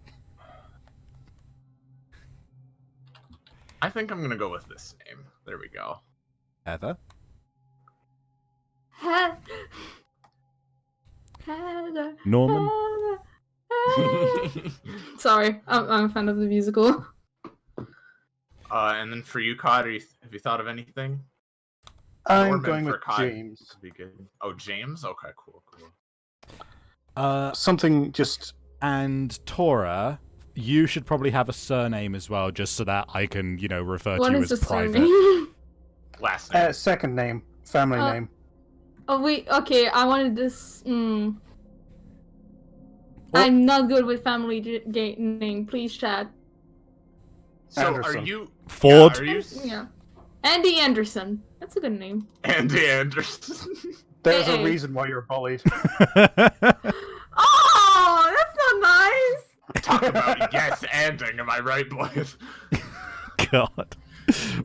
I think I'm gonna go with this name. There we go. Heather. Heather. Norman. Sorry, I'm a fan of the musical. And then for you, Cod, have you thought of anything? I'm Norman going for with Cod James. could be good. Oh, James? Okay, cool. Something just And Tora, you should probably have a surname as well, just so that I can, refer What to you is as the private. surname? Last name. second name, family name. Oh wait, okay, I wanted this. Oh. I'm not good with family name. Please, chat. So Anderson. are you Ford. Yeah, are you Yeah, Andy Anderson. That's a good name. Andy Anderson? There's Hey. a reason why you're bullied. Oh, that's not nice. Talk about yes anding, am I right, boys? God.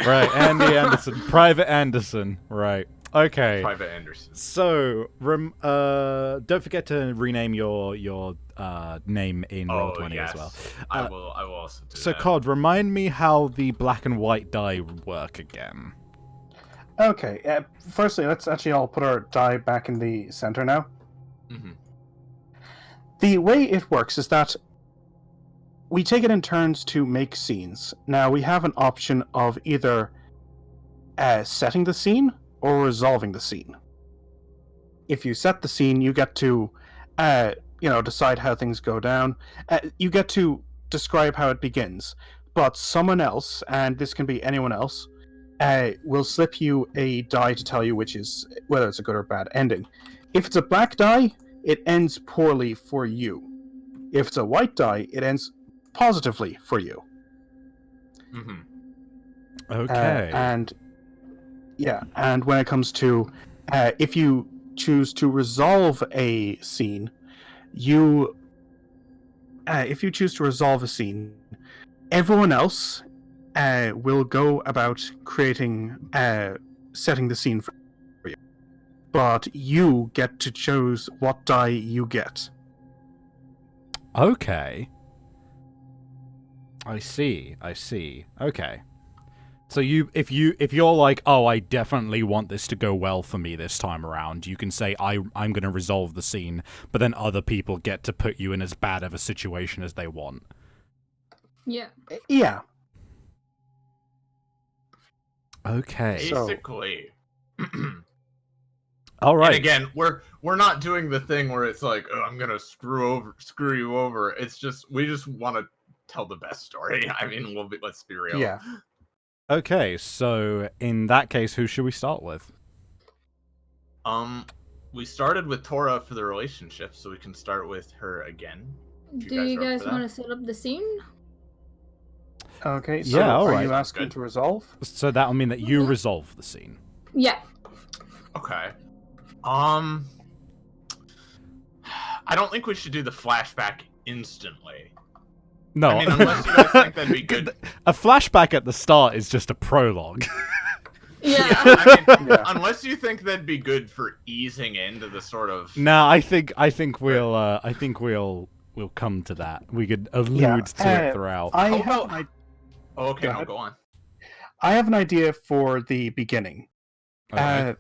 Right, Andy Anderson. Private Anderson. Right. Okay. Private Anderson. So, don't forget to rename your name in Roll20 yes. as well. I will also do So, that. Cod, remind me how the black and white die work again. Okay, firstly, let's actually all put our die back in the center now. Mm-hmm. The way it works is that we take it in turns to make scenes. Now, we have an option of either setting the scene or resolving the scene. If you set the scene, you get to, decide how things go down. You get to describe how it begins. But someone else, and this can be anyone else, will slip you a die to tell you whether it's a good or bad ending. If it's a black die, it ends poorly for you. If it's a white die, it ends positively for you. Mm-hmm. Okay. And when it comes to if you choose to resolve a scene, everyone else will go about setting the scene for you, but you get to choose what die you get. Okay. I see. Okay. So if you're like, oh, I definitely want this to go well for me this time around, you can say I'm going to resolve the scene, but then other people get to put you in as bad of a situation as they want. Yeah. Yeah. Okay. Basically. All right. And again, we're not doing the thing where it's like, oh, I'm gonna screw you over. It's just we just want to tell the best story. I mean, let's be real. Yeah. Okay, so in that case, who should we start with? We started with Tora for the relationship, so we can start with her again. Do you guys want to set up the scene? Okay, so Yeah, all are right. you asking to resolve? So that will mean that you resolve the scene. Yeah. Okay. I don't think we should do the flashback instantly. No, I mean, unless you guys think that'd be good. A flashback at the start is just a prologue. Yeah. I mean, unless you think that'd be good for easing into the sort of. No, I think we'll come to that. We could allude to it throughout. Go on. I have an idea for the beginning. Okay.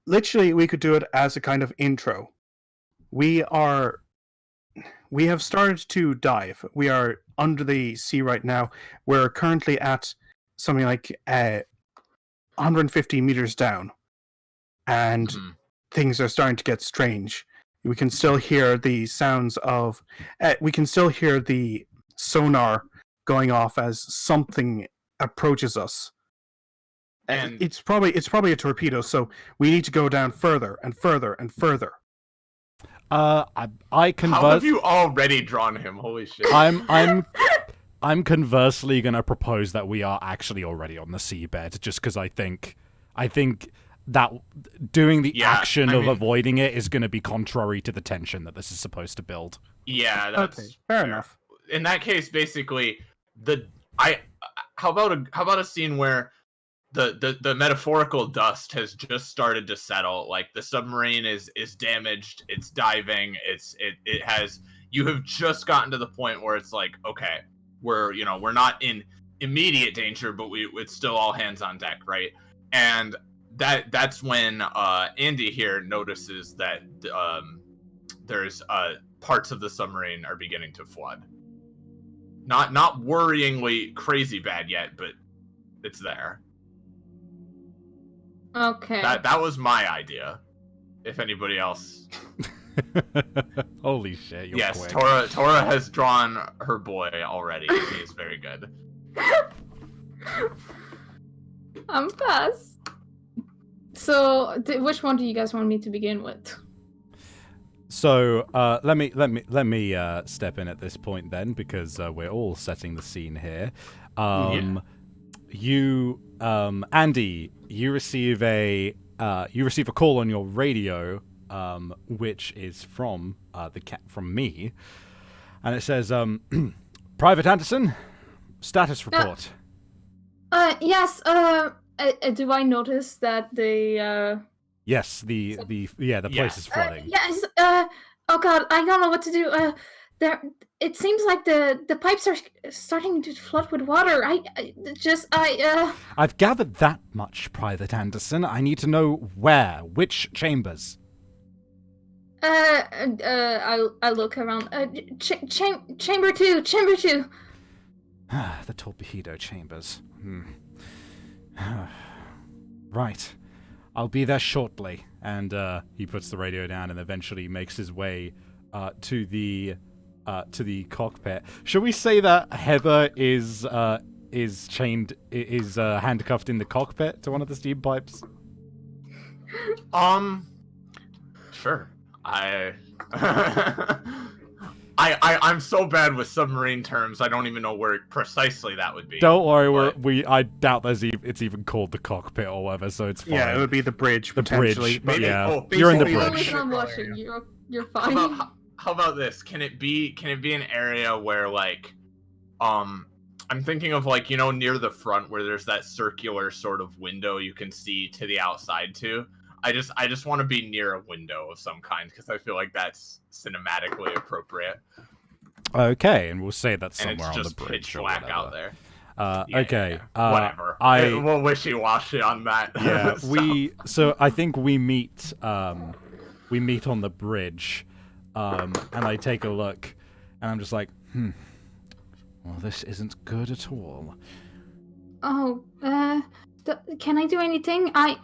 Literally, we could do it as a kind of intro. We have started to dive. We are under the sea right now. We're currently at something like 150 meters down, and things are starting to get strange. We can still hear the sounds of. We can still hear the sonar going off as something approaches us. And it's probably a torpedo. So we need to go down further and further and further. I converse. How have you already drawn him? Holy shit! I'm conversely gonna propose that we are actually already on the seabed, just because I think that doing the action of avoiding it is gonna be contrary to the tension that this is supposed to build. Yeah, that's okay. Fair enough. In that case, basically, how about a scene where the metaphorical dust has just started to settle. Like the submarine is damaged. It's diving. You have just gotten to the point where it's like, okay, we're not in immediate danger, but it's still all hands on deck, right? And that's when Andy here notices that there's parts of the submarine are beginning to flood. Not worryingly crazy bad yet, but it's there. Okay. That was my idea. If anybody else. Holy shit! You're yes, quick. Tora has drawn her boy already. He is very good. I'm fast. So, which one do you guys want me to begin with? So let me step in at this point then, because we're all setting the scene here. You, Andy, you receive a call on your radio, which is from from me, and it says, "Private Anderson, status report." Yes. Do I notice that the Yes, the place is flooding. yes. Oh God, I don't know what to do. It seems like the pipes are starting to flood with water. I've gathered that much, Private Anderson. I need to know which chambers. I look around. Chamber 2. The torpedo chambers. Right. I'll be there shortly. And he puts the radio down and eventually makes his way to the cockpit. Shall we say that Heather is handcuffed in the cockpit to one of the steam pipes? Sure. I'm so bad with submarine terms. I don't even know where precisely that would be. Don't worry, I doubt it's even called the cockpit or whatever, so it's fine. Yeah, it would be the bridge, the potentially. bridge. Maybe, You're in the As bridge. long as I'm watching, you're fine. How about this? Can it be an area where like, I'm thinking of like, near the front where there's that circular sort of window you can see to the outside too. I just want to be near a window of some kind because I feel like that's cinematically appropriate. Okay, and we'll say that's and somewhere it's on just the bridge pitch or black whatever. out there. Okay. Whatever. We'll wishy-washy on that. Yeah, stuff. so I think we meet on the bridge, and I take a look, and I'm just like, well, this isn't good at all. Oh, can I do anything? I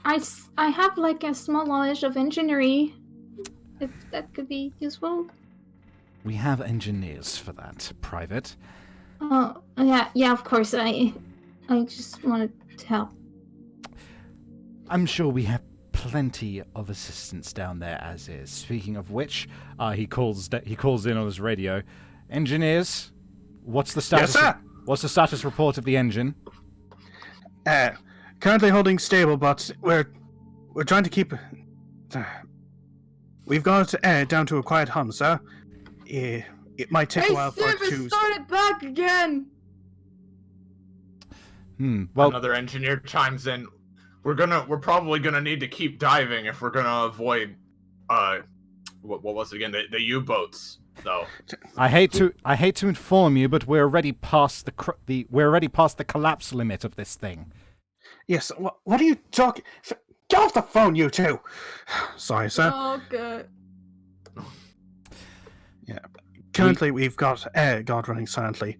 have like a small knowledge of engineering. If that could be useful. We have engineers for that, Private. Oh, yeah, of course. I just wanted to help. I'm sure we have plenty of assistance down there as is. Speaking of which, he calls in on his radio. Engineers, what's the status? Yes, sir. What's the status report of the engine? Currently holding stable, but we're trying to keep. We've got down to a quiet hum, sir. It might take a while for it to. Started back again. Well, another engineer chimes in. We're probably gonna need to keep diving if we're gonna avoid what was it again? The U-boats, though. I hate to inform you, but we're already past the collapse limit of this thing. Yes. What are you talking? Get off the phone, you two. Sorry, sir. Oh, good. Yeah. Currently, we've got God running silently.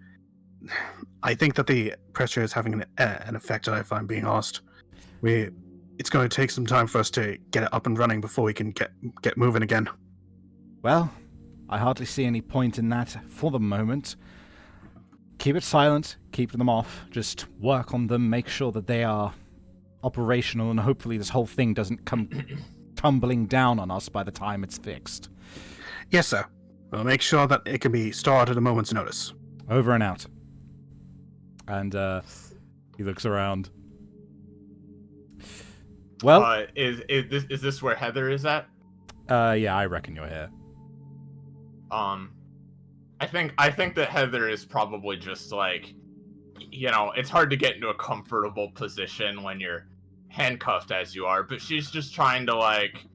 I think that the pressure is having an effect, if I'm being honest. It's going to take some time for us to get it up and running before we can get moving again. Well, I hardly see any point in that for the moment. Keep it silent, keep them off, just work on them, make sure that they are operational, and hopefully this whole thing doesn't come tumbling down on us by the time it's fixed. Yes, sir. We'll make sure that it can be started at a moment's notice. Over and out. And he looks around. Well, is this where Heather is at? Yeah, I reckon you're here. I think that Heather is probably just like, it's hard to get into a comfortable position when you're handcuffed as you are, but she's just trying to like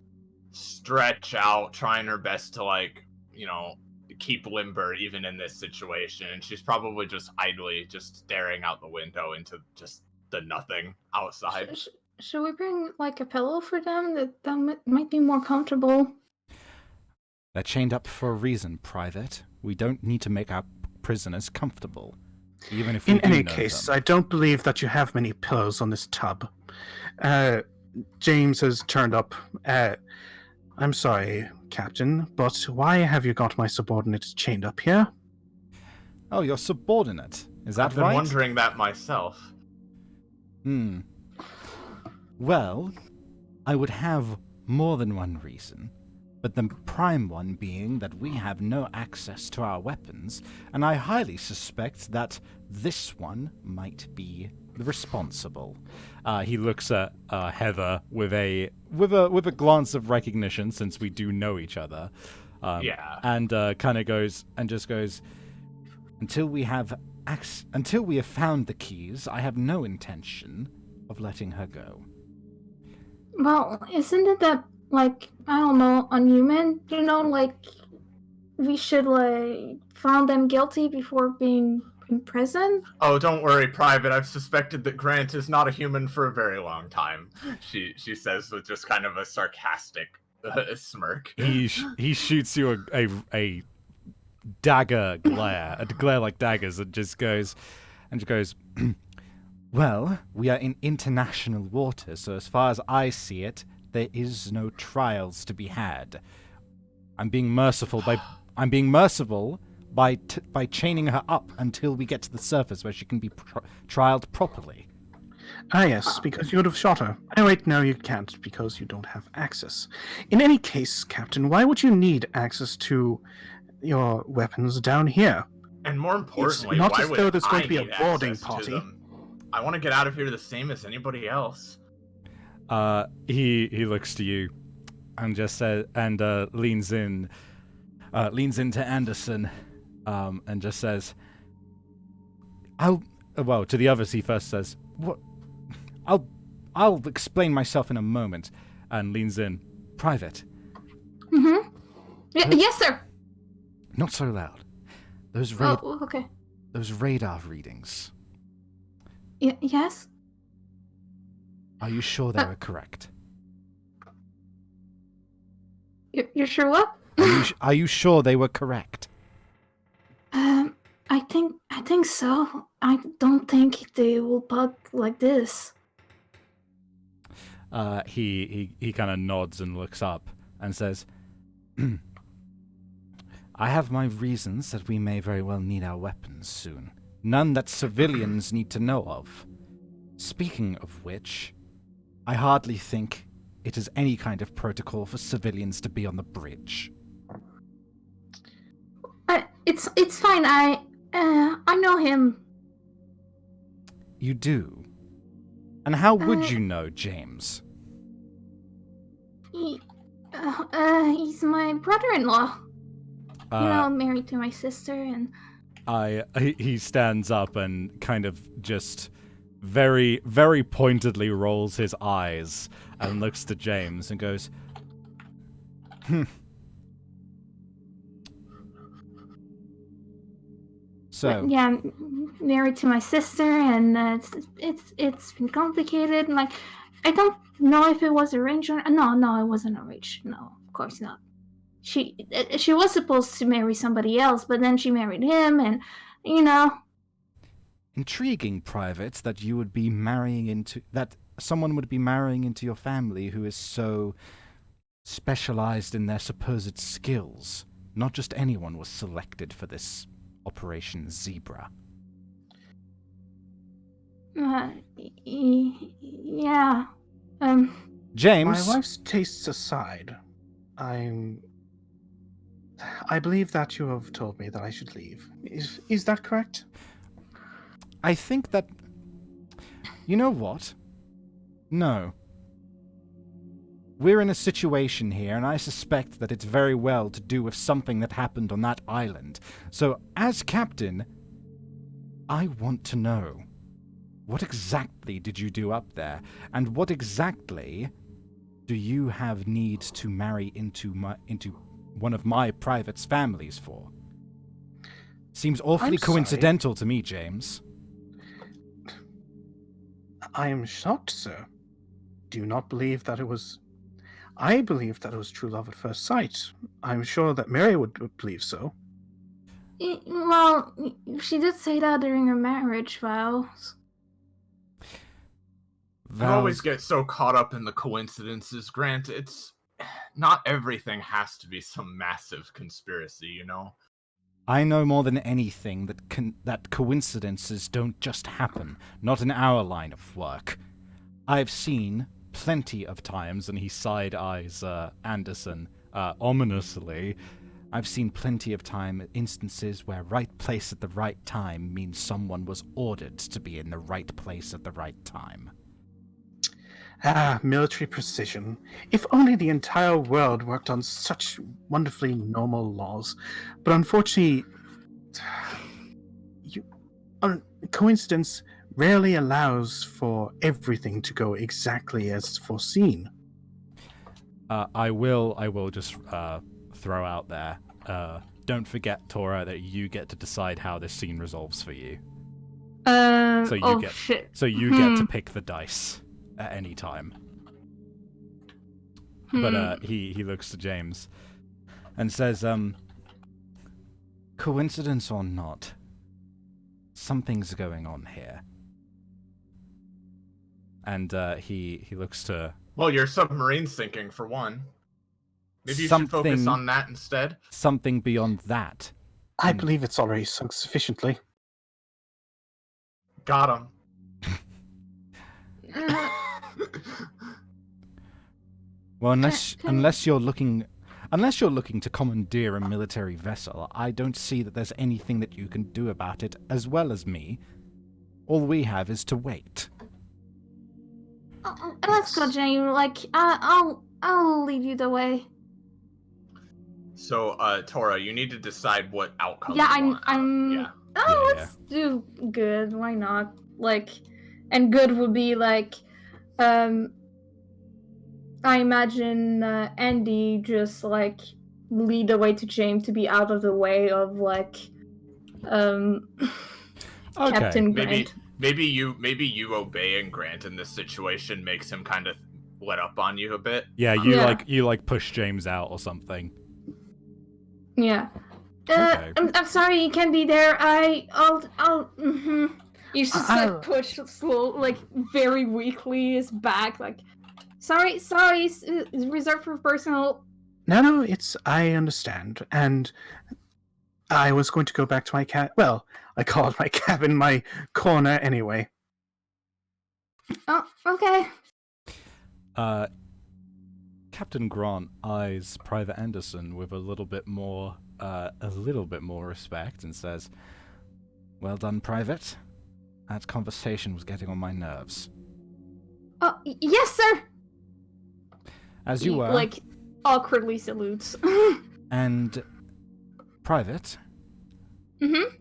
stretch out, trying her best to like, keep limber even in this situation. And she's probably just idly just staring out the window into just the nothing outside. Should we bring like a pillow for them? That might be more comfortable. They're chained up for a reason, Private. We don't need to make our prisoners comfortable, even if we In do any know case, them. I don't believe that you have many pillows on this tub. James has turned up. I'm sorry, Captain, but why have you got my subordinates chained up here? Oh, your subordinate. Is that I've been right? wondering that myself. Well, I would have more than one reason, but the prime one being that we have no access to our weapons, and I highly suspect that this one might be responsible. He looks at Heather with a glance of recognition, since we do know each other. And kind of goes, until we have found the keys, I have no intention of letting her go. Well, isn't it that, like, I don't know, unhuman? Like, we should, like, find them guilty before being in prison? Oh, don't worry, Private. I've suspected that Grant is not a human for a very long time. She says with just kind of a sarcastic smirk. He shoots you a dagger glare, a glare like daggers, and just goes, well, we are in international waters, so as far as I see it, there is no trials to be had. I'm being merciful by chaining her up until we get to the surface where she can be trialed properly. Ah, yes, because you would have shot her. Oh, wait, no, you can't, because you don't have access. In any case, Captain, why would you need access to your weapons down here? And more importantly, it's not why as would though there's going to be need a boarding access to party. them? I want to get out of here the same as anybody else. He looks to you and just says, and leans into Anderson, and just says, to the others he first says, "What? I'll explain myself in a moment," and leans in. Private. Mm-hmm. Yes, sir. Not so loud. Those okay. Those radar readings. Yes? Are you sure they were correct? You're sure what? Are you sure they were correct? I think so. I don't think they will bug like this. He kind of nods and looks up and says, I have my reasons that we may very well need our weapons soon. None that civilians need to know of. Speaking of which, I hardly think it is any kind of protocol for civilians to be on the bridge. It's fine. I know him. You do? And how would you know, James? He's my brother-in-law. Married to my sister, and he stands up and kind of just very, very pointedly rolls his eyes and looks to James and goes, So yeah, I'm married to my sister, and it's been complicated. Like, I don't know if it was arranged or no, it wasn't arranged. No, of course not. She was supposed to marry somebody else, but then she married him, and intriguing, Private, that you would be that someone would be marrying into your family who is so specialized in their supposed skills. Not just anyone was selected for this Operation Zebra. Yeah. James. My wife's tastes aside, I believe that you have told me that I should leave. Is that correct? I think that... You know what? No. We're in a situation here, and I suspect that it's very well to do with something that happened on that island. So, as captain, I want to know, what exactly did you do up there? And what exactly do you have need to marry into one of my private's families for? Seems awfully coincidental to me, James. I am shocked, sir. Do you not believe that it was... I believe that it was true love at first sight. I'm sure that Mary would believe so. Well, she did say that during her marriage vows. I always get so caught up in the coincidences, Grant. It's... Not everything has to be some massive conspiracy, you know? I know more than anything that coincidences don't just happen, not in our line of work. I've seen plenty of times, and he side-eyes Anderson ominously. I've seen plenty of instances where right place at the right time means someone was ordered to be in the right place at the right time. Military precision. If only the entire world worked on such wonderfully normal laws. But unfortunately, coincidence rarely allows for everything to go exactly as foreseen. I will just throw out there. Don't forget, Tora, that you get to decide how this scene resolves for you. So you get to pick the dice at any time. But he looks to James and says, coincidence or not, something's going on here. And he looks to... Well, your submarine's sinking, for one. Maybe you should focus on that instead. Something beyond that. I believe it's already sunk sufficiently. Got him. Well, unless you're looking to commandeer a military vessel, I don't see that there's anything that you can do about it as well as me. All we have is to wait. Let's go, Jane. Like, I'll lead you the way. So, Tora, you need to decide what outcome. Yeah, you want. Let's do good. Why not? Like, and good would be like, I imagine Andy just like lead the way to James to be out of the way of like Captain Grant. maybe you obeying Grant in this situation makes him kind of let up on you a bit. Yeah, you push James out or something. Yeah. Okay. I'm sorry you can't be there. I'll. You just like push slow, like very weakly his back, like. Sorry, it's reserved for personal. No, I understand, and I was going to go back to my cat. Well, I called my cabin my corner anyway. Oh, okay. Captain Grant eyes Private Anderson with a little bit more respect and says, "Well done, Private. That conversation was getting on my nerves." Oh, yes, sir. As you He, were. like, awkwardly salutes. And, Private. Mm-hmm.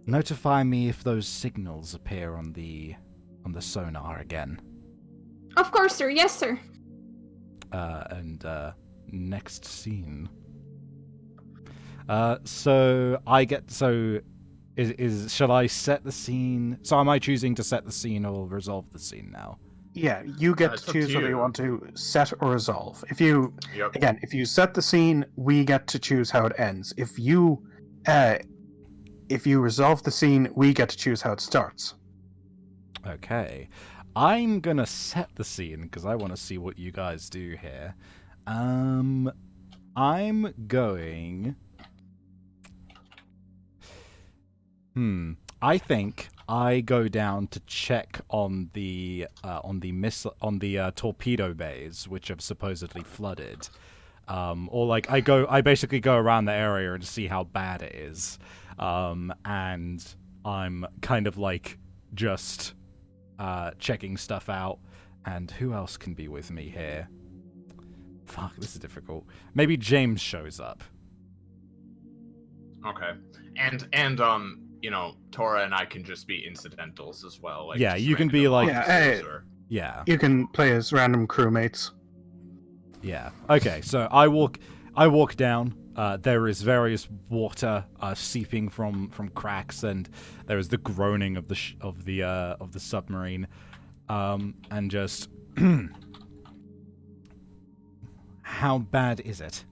Notify me if those signals appear on the sonar again. Of course, sir. Yes, sir. Next scene. Shall I set the scene? So am I choosing to set the scene or resolve the scene now? Yeah, you get It's to up to choose whether you you. want to set or resolve. If you Yep. if you set the scene, we get to choose how it ends. If you resolve the scene, we get to choose how it starts. Okay. I'm gonna set the scene because I want to see what you guys do here. I'm going. I think I go down to check on the torpedo bays, which have supposedly flooded. I basically go around the area and see how bad it is. And I'm kind of like just checking stuff out. And who else can be with me here? Fuck, this is difficult. Maybe James shows up. Okay. And Tora and I can just be incidentals as well. Like, Yeah, just you can be random like- officers or- Yeah. You can play as random crewmates. Yeah. Okay. So I walk down. There is various water seeping from cracks, and there is the groaning of the submarine, and just how bad is it?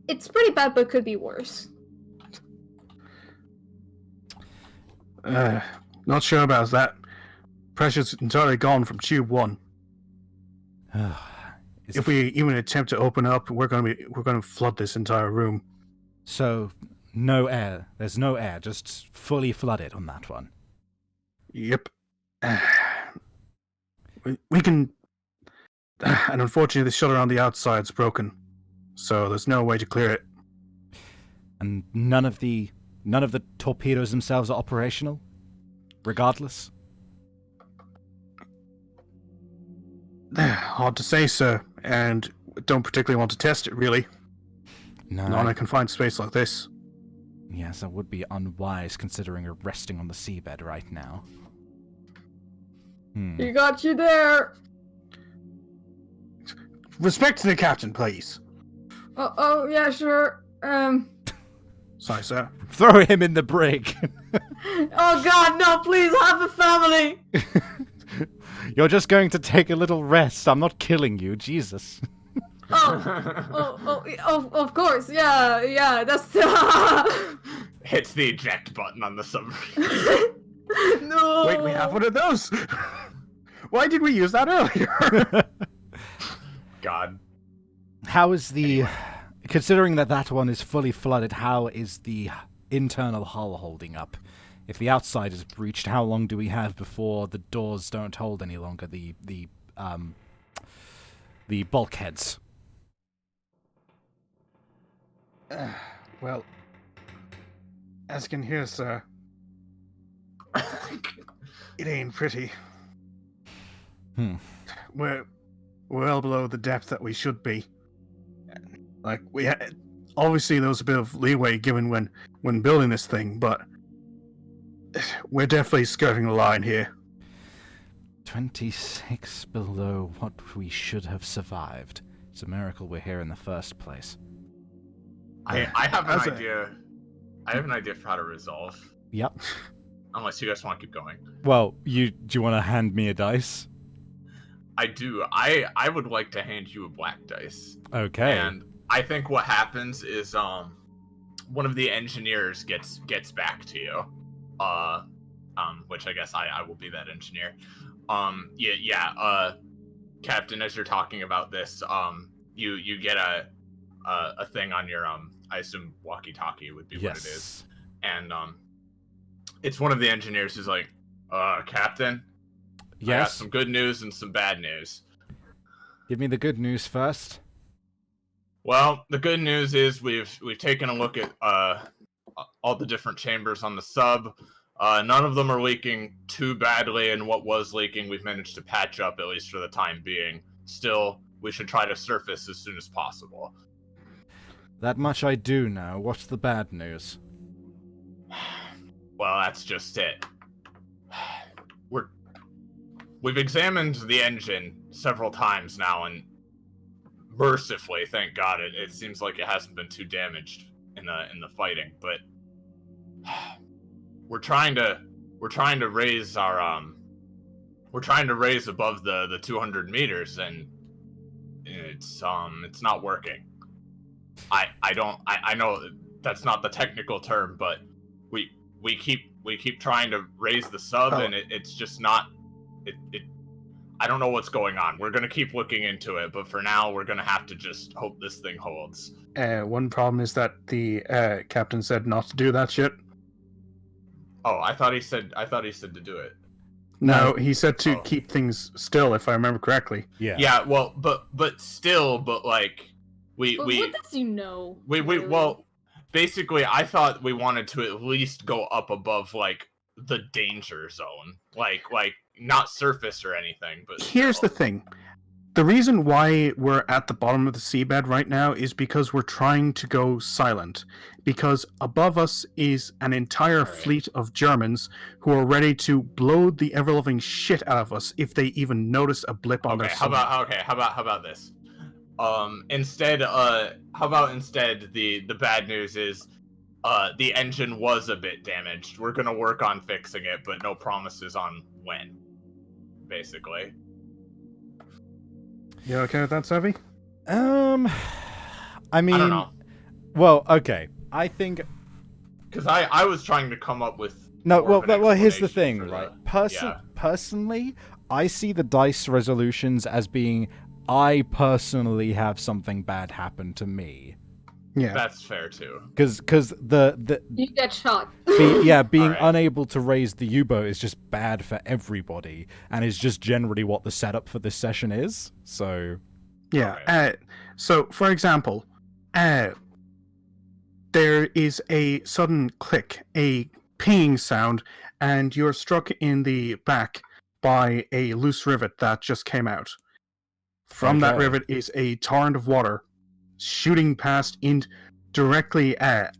It's pretty bad, but could be worse. Not sure about that. Pressure's entirely gone from Tube 1. If we even attempt to open up, we're going to flood this entire room. So no air. There's no air. Just fully flooded on that one. Yep. We can... And unfortunately, the shutter on the outside's broken. So there's no way to clear it. And none of the torpedoes themselves are operational? Regardless? Hard to say, sir. And don't particularly want to test it, really. No. Not in a confined space like this. Yes, that would be unwise considering you're resting on the seabed right now. He got you there. Respect to the captain, please. Oh, yeah, sure. Sorry, sir. Throw him in the brig! Oh god, no, please have a family! You're just going to take a little rest. I'm not killing you, Jesus. Of course, yeah, that's... Hits the eject button on the submarine. No! Wait, we have one of those! Why did we use that earlier? God. How is the... Considering that one is fully flooded, how is the internal hull holding up? If the outside is breached, how long do we have before the doors don't hold any longer? The bulkheads. Well, as you can hear, sir, it ain't pretty. We're well below the depth that we should be. Like, obviously there was a bit of leeway given when building this thing, but we're definitely skirting the line here. 26 below what we should have survived. It's a miracle we're here in the first place. I have an As a- idea. I have an idea for how to resolve. Yep. Unless you guys want to keep going. Well, do you want to hand me a dice? I do. I would like to hand you a black dice. Okay. And I think what happens is one of the engineers gets back to you. Which I guess I will be that engineer. Captain, as you're talking about this, you get a thing on your I assume walkie-talkie would be what it is. And it's one of the engineers who's like, Captain, I got Yes. some good news and some bad news. Give me the good news first. Well, the good news is we've taken a look at all the different chambers on the sub. None of them are leaking too badly, and what was leaking we've managed to patch up, at least for the time being. Still, we should try to surface as soon as possible. That much I do know. What's the bad news? Well, that's just it. We've examined the engine several times now, and mercifully, thank God, it seems like it hasn't been too damaged in the fighting. But we're trying to raise our we're trying to raise above the 200 meters, and it's not working. I know that's not the technical term, but we keep trying to raise the sub, and it's just not. I don't know what's going on. We're gonna keep looking into it, but for now, we're gonna have to just hope this thing holds. One problem is that the captain said not to do that shit. Oh, I thought he said to do it. No, he said to keep things still, if I remember correctly. Yeah. Yeah. Well, but like we But what does you know? we really? well, basically, I thought we wanted to at least go up above like the danger zone, like not surface or anything. But Here's the thing. The reason why we're at the bottom of the seabed right now is because we're trying to go silent. Because above us is an entire fleet of Germans who are ready to blow the ever-loving shit out of us if they even notice a blip on their how about this? Instead, how about instead the bad news is the engine was a bit damaged. We're gonna work on fixing it, but no promises on when. Basically. You okay with that, Savvy? I mean, I don't know. Well, okay. I think Because I was trying to come up with no. more of an Well, here's the explanation thing, for right? Personally, I see the dice resolutions as being I personally have something bad happen to me. Yeah. That's fair too. Because the You get shot. being Alright. unable to raise the U-boat is just bad for everybody, and is just generally what the setup for this session is. So Yeah. Okay. So, for example, there is a sudden click, a pinging sound, and you're struck in the back by a loose rivet that just came out. From that Okay. rivet is a torrent of water shooting past in directly at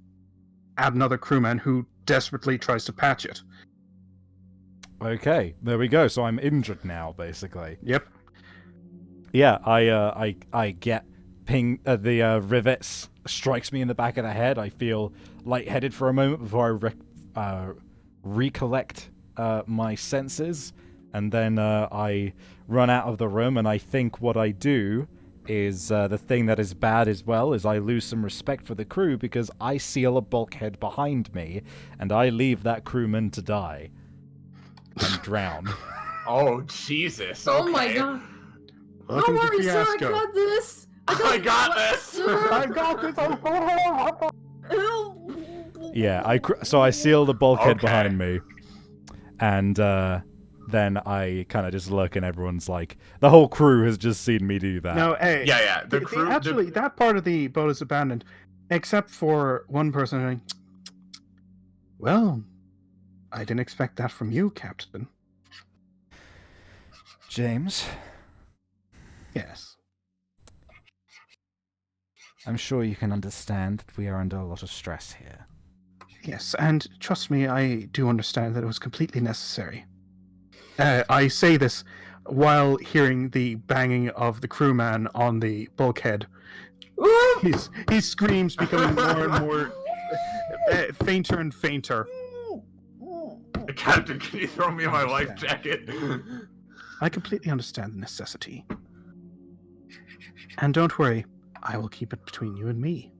another crewman who desperately tries to patch it. okay, there we go. So I'm injured now, basically. Yep. Yeah, I get ping. The rivets strikes me in the back of the head. I feel lightheaded for a moment before I recollect my senses, and then I run out of the room. And I think what I do is the thing that is bad as well is I lose some respect for the crew because I seal a bulkhead behind me, and I leave that crewman to die and drown. Oh Jesus! Oh my okay. god. Welcome Don't to worry, sir, I Fiasco. got this. I got this. I got this. Yeah, so I seal the bulkhead Okay. behind me, and then I kind of just look, and everyone's like, the whole crew has just seen me do that. No, hey. Yeah. The The- crew. actually, that part of the boat is abandoned, except for one person going, well, I didn't expect that from you, Captain. James, Yes. I'm sure you can understand that we are under a lot of stress here. Yes, and trust me, I do understand that it was completely necessary. I say this while hearing the banging of the crewman on the bulkhead. He screams, becoming more and more fainter and fainter. Captain, can you throw me my life jacket? I completely understand the necessity. And don't worry, I will keep it between you and me.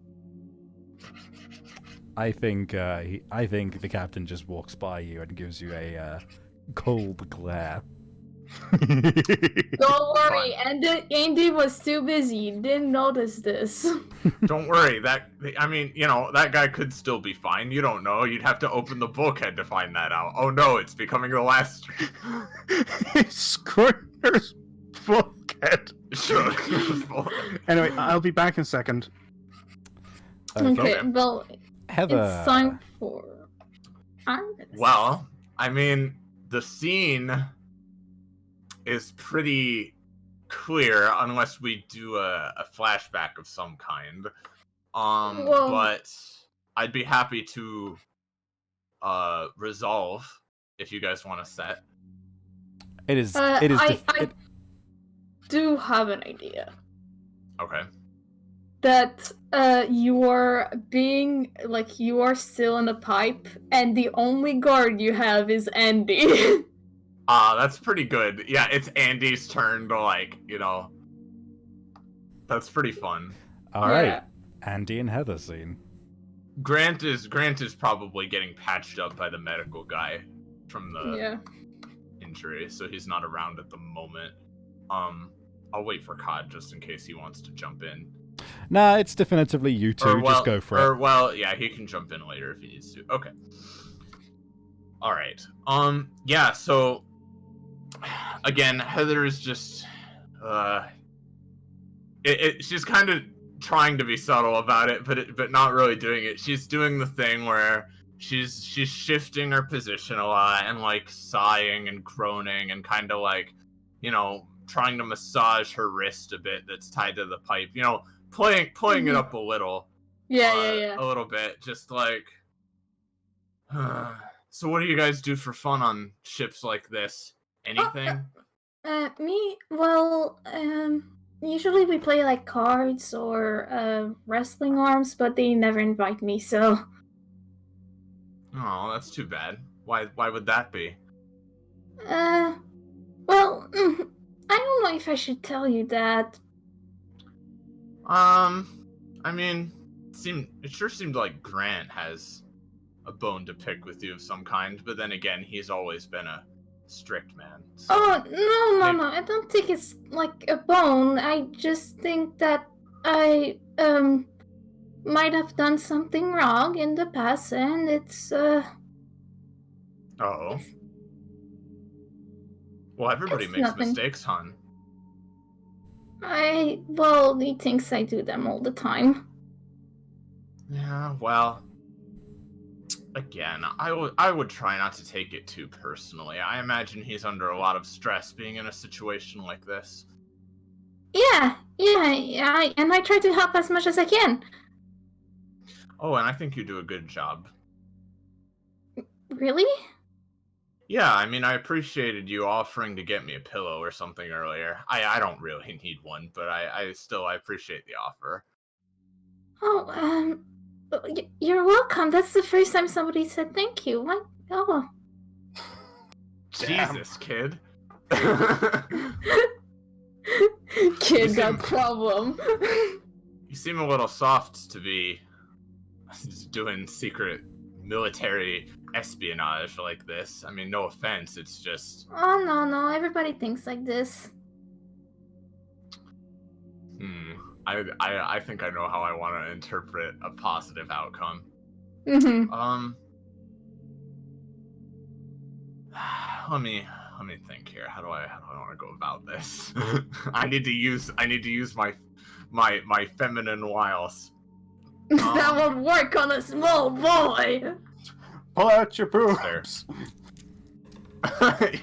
I think the captain just walks by you and gives you a cold glare. Don't worry, Andy was too busy. Didn't notice this. Don't worry, that guy could still be fine. You don't know. You'd have to open the bulkhead to find that out. Oh no, it's becoming the last. Squirter's bulkhead. Sure. Anyway, I'll be back in a second. Okay, well, Heather. it's time for Iris. Well, I mean, the scene is pretty clear unless we do a flashback of some kind. Well- But I'd be happy to resolve if you guys want to set. It is. I do have an idea. Okay. That you are still in the pipe, and the only guard you have is Andy. That's pretty good. Yeah, it's Andy's turn to that's pretty fun. All right, Yeah. Andy and Heather scene. Grant is probably getting patched up by the medical guy from the injury, so he's not around at the moment. I'll wait for Cod just in case he wants to jump in. Nah, it's definitively you two. Just go for it. Well, yeah, he can jump in later if he needs to. Okay. All right. Yeah. So, again, Heather is just, she's kind of trying to be subtle about it, but not really doing it. She's doing the thing where she's shifting her position a lot and sighing and groaning and kind of trying to massage her wrist a bit that's tied to the pipe. Playing it up a little. Yeah. A little bit, just so what do you guys do for fun on ships like this? Anything? Me? Well, usually we play cards or wrestling arms, but they never invite me, so. Oh, that's too bad. Why would that be? Well, I don't know if I should tell you that. I mean, it sure seemed like Grant has a bone to pick with you of some kind, but then again, he's always been a strict man. So Oh, no, I don't think it's like a bone. I just think that I, might have done something wrong in the past, and it's, Oh. Well, everybody It's makes nothing. mistakes, hon. well, he thinks I do them all the time. Yeah, well, again, I would try not to take it too personally. I imagine he's under a lot of stress being in a situation like this. Yeah, and I try to help as much as I can. Oh, and I think you do a good job. Really? Yeah, I mean, I appreciated you offering to get me a pillow or something earlier. I don't really need one, but I appreciate the offer. Oh, you're welcome. That's the first time somebody said thank you. What? Oh. Damn. Jesus, kid. Kid got problem. You seem a little soft to be doing secret military espionage like this. I mean, no offense, it's just... Oh, no, everybody thinks like this. I think I know how I want to interpret a positive outcome. Mm-hmm. Let me think here. How do I want to go about this? I need to use my feminine wiles. That won't work on a small boy. Pull out your boobs. Put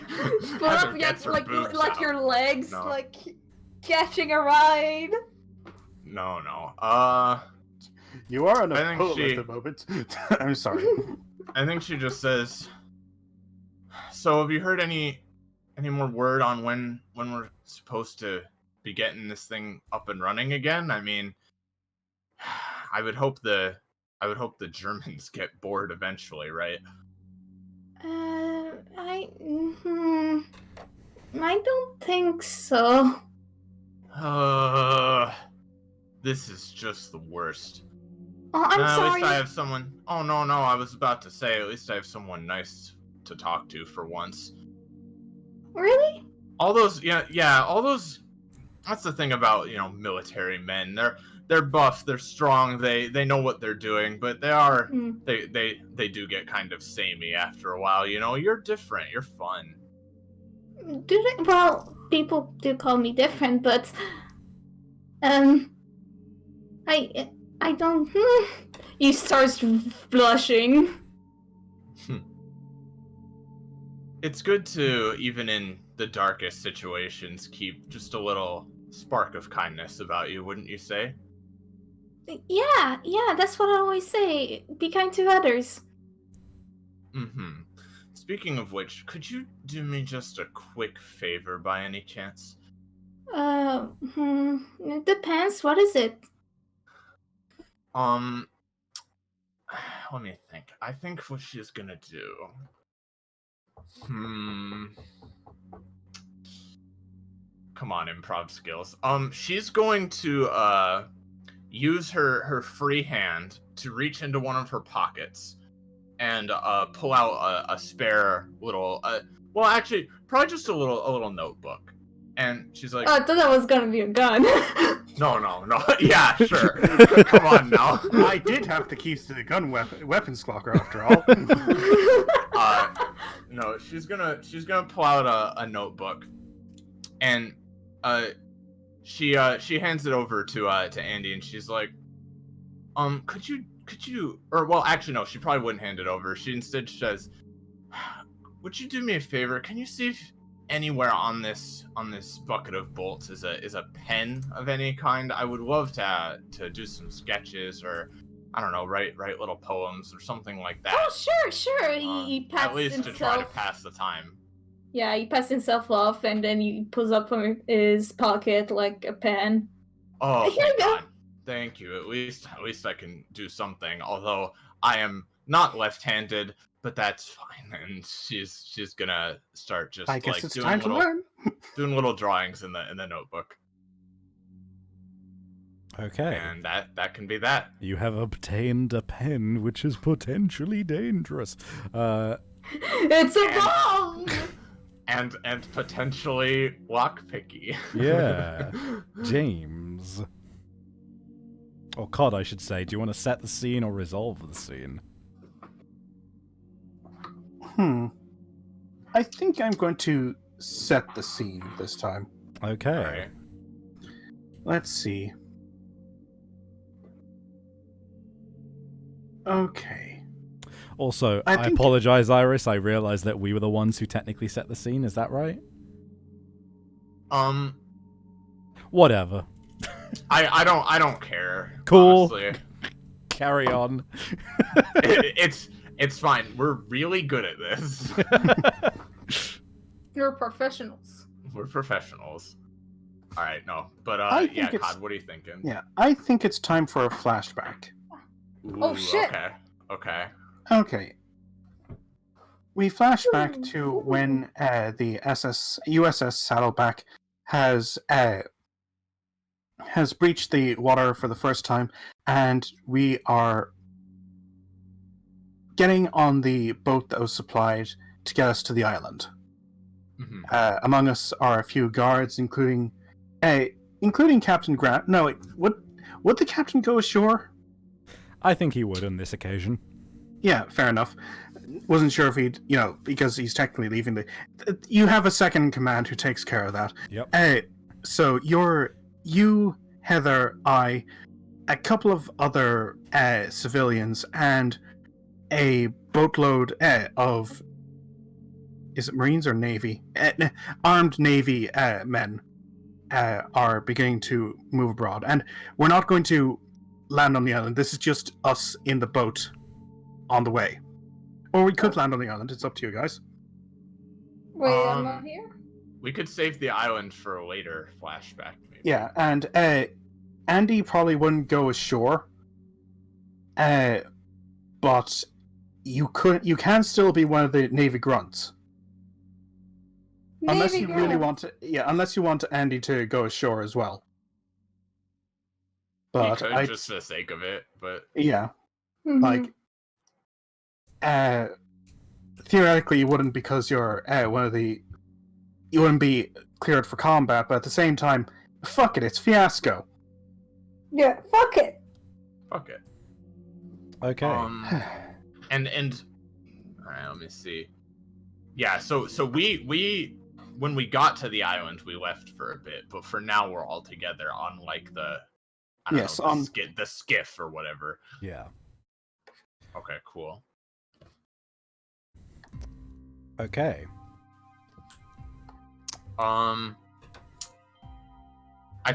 up like your legs, No. like catching a ride. No. You are on I a think pull she- at the moment. I'm sorry. I think she just says, so have you heard any more word on when we're supposed to be getting this thing up and running again? I mean, I would hope the Germans get bored eventually, right? I don't think so. This is just the worst. Oh, I'm At sorry. least I have someone. Oh no, I was about to say, at least I have someone nice to talk to for once. Really? All those, all those. That's the thing about military men. They're buff, they're strong, they know what they're doing, but they do get kind of samey after a while. You're different, you're fun. Do they? Well, people do call me different, but I don't. He starts blushing. It's good to, even in the darkest situations, keep just a little spark of kindness about you, wouldn't you say? Yeah, that's what I always say. Be kind to others. Mm-hmm. Speaking of which, could you do me just a quick favor by any chance? It depends. What is it? Let me think. I think what she's gonna do. Come on, improv skills. She's going to use her free hand to reach into one of her pockets and pull out a spare little well, actually, probably just a little notebook. And she's like, Oh, I thought that was gonna be a gun. no. Yeah, sure. Come on now. I did have the keys to the gun weapons locker after all. No, she's gonna pull out a notebook, and she hands it over to Andy, and she's like, could you, or well, actually no, she probably wouldn't hand it over. She instead says, would you do me a favor? Can you see if anywhere on this bucket of bolts is a pen of any kind? I would love to do some sketches, or I don't know, write little poems or something like that. Oh, sure. He pats at least himself. to try to pass the time. Yeah, he pats himself off, and then he pulls up from his pocket like a pen. Oh, Here thank you go. God. Thank you. At least I can do something. Although I am not left-handed, but that's fine. And she's gonna start just I guess it's doing time to learn. doing little drawings in the notebook. Okay. And that can be that. You have obtained a pen which is potentially dangerous. It's a bomb! And potentially lockpicky. Yeah. James. Or COD, I should say. Do you want to set the scene or resolve the scene? I think I'm going to set the scene this time. Okay. All right. Let's see. Okay. Also, I I think- apologize, Iris. I realized that we were the ones who technically set the scene. Is that right? Whatever. I don't care. Cool. Honestly. Carry on. It's fine. We're really good at this. You're professionals. We're professionals. All right, no, but I think yeah, it's- Cod, what are you thinking? Yeah, I think it's time for a flashback. Oh, shit. Okay. Okay. We flash back to when the USS Saddleback has breached the water for the first time, and we are getting on the boat that was supplied to get us to the island. Mm-hmm. Among us are a few guards, including Captain Grant. No, wait, would the captain go ashore? I think he would on this occasion. Yeah, fair enough. Wasn't sure if he'd, because he's technically leaving the. You have a second in command who takes care of that. Yep. So you, Heather, I, a couple of other civilians, and a boatload of. Is it Marines or Navy? Armed Navy men are beginning to move abroad, and we're not going to land on the island. This is just us in the boat on the way. Or we could land on the island. It's up to you guys. Wait, I'm not here? We could save the island for a later flashback, maybe. Yeah, and Andy probably wouldn't go ashore But you can still be one of the Navy grunts. Unless Navy you really girl. want to, unless you want Andy to go ashore as well. He But could I, just for the sake of it, but yeah, Mhm. like, theoretically you wouldn't because you're you wouldn't be cleared for combat. But at the same time, fuck it, it's Fiasco. Yeah, fuck it. fuck it. Okay. And all right, let me see. Yeah, so we when we got to the island, we left for a bit, but for now we're all together on like the I don't Yes, know, on the skiff or whatever. Yeah. Okay, cool. Okay. I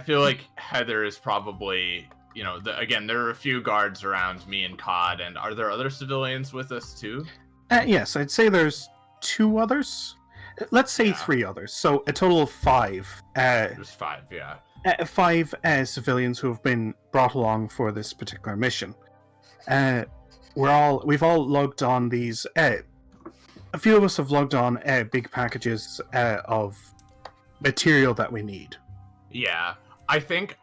feel like Heather is probably, again, there are a few guards around me and Cod, and are there other civilians with us too? yes, I'd say there's 2 others. Let's say Yeah. 3 others. So a total of 5. There's 5, yeah. 5 civilians who have been brought along for this particular mission. We've all logged on these. A few of us have logged on big packages of material that we need. Yeah, I think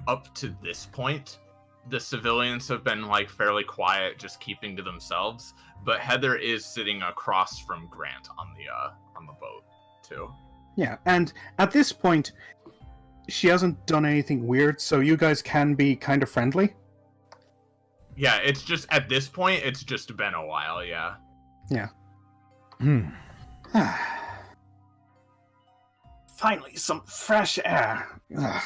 up to this point, the civilians have been like fairly quiet, just keeping to themselves. But Heather is sitting across from Grant on the boat too. Yeah, and at this point, she hasn't done anything weird, so you guys can be kind of friendly. Yeah, it's just at this point, it's just been a while. Yeah. Yeah. Finally, some fresh air. Ugh.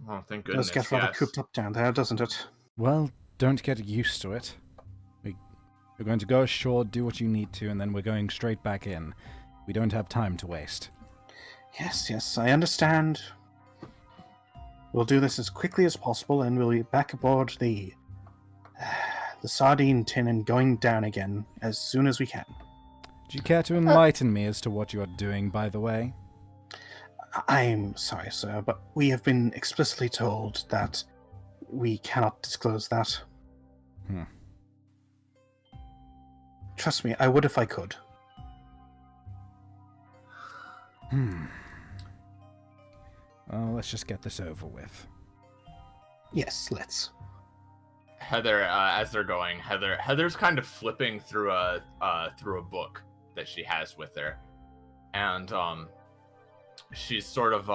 Oh, thank Does goodness. get rather Yes. cooped up down there, doesn't it? Well, don't get used to it. We're going to go ashore, do what you need to, and then we're going straight back in. We don't have time to waste. Yes, I understand. We'll do this as quickly as possible, and we'll be back aboard the sardine tin and going down again as soon as we can. Do you care to enlighten me as to what you are doing, by the way? I'm sorry, sir, but we have been explicitly told that we cannot disclose that. Trust me, I would if I could. Well, let's just get this over with. Yes, let's. Heather, as they're going, Heather's kind of flipping through a book that she has with her, and she's sort of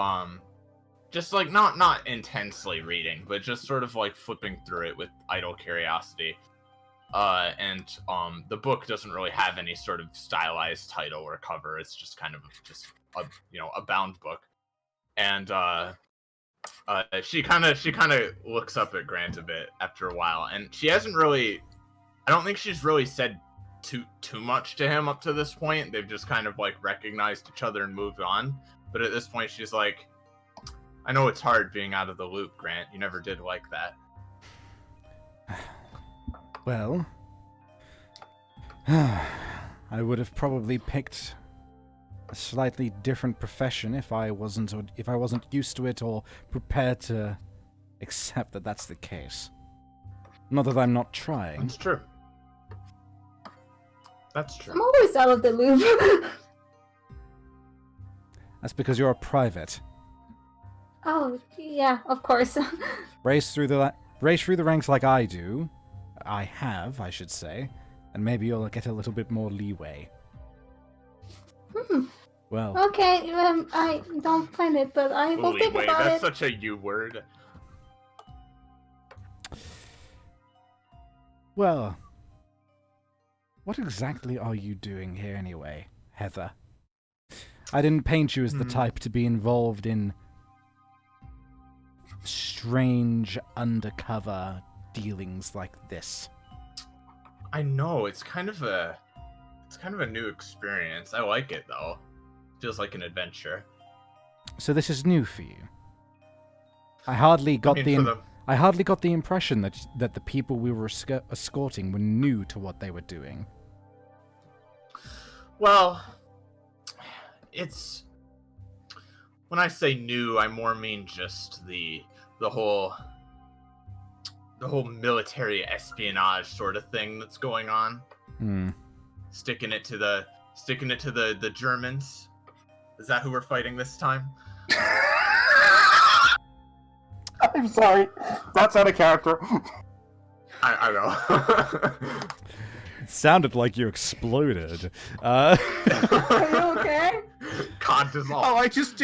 just like not intensely reading, but just sort of like flipping through it with idle curiosity. And the book doesn't really have any sort of stylized title or cover. It's just kind of just a bound book, and she kind of looks up at Grant a bit after a while, and she hasn't really. I don't think she's really said too much to him up to this point. They've just kind of like recognized each other and moved on. But at this point, she's like, "I know it's hard being out of the loop, Grant. You never did like that." Well, I would have probably picked a slightly different profession if I wasn't used to it or prepared to accept that that's the case. Not that I'm not trying. That's true. That's true. I'm always out of the loop. That's because you're a private. Oh, yeah, of course. Race through the ranks like I do. I should say. And maybe you'll get a little bit more leeway. Well. Okay, I don't plan it, but I will think Leeway, about that's it. such a you word. Well, what exactly are you doing here anyway, Heather? I didn't paint you as the type to be involved in strange undercover dealings like this. I know, it's kind of a new experience. I like it though. Feels like an adventure. So this is new for you. I hardly got the impression that the people we were escorting were new to what they were doing. Well, it's when I say new, I more mean just the whole whole military espionage sort of thing that's going on. Hmm. Sticking it to the Germans. Is that who we're fighting this time? I'm sorry. That's out of character. I know. It sounded like you exploded. Are you okay? God dissolved. Oh, I just...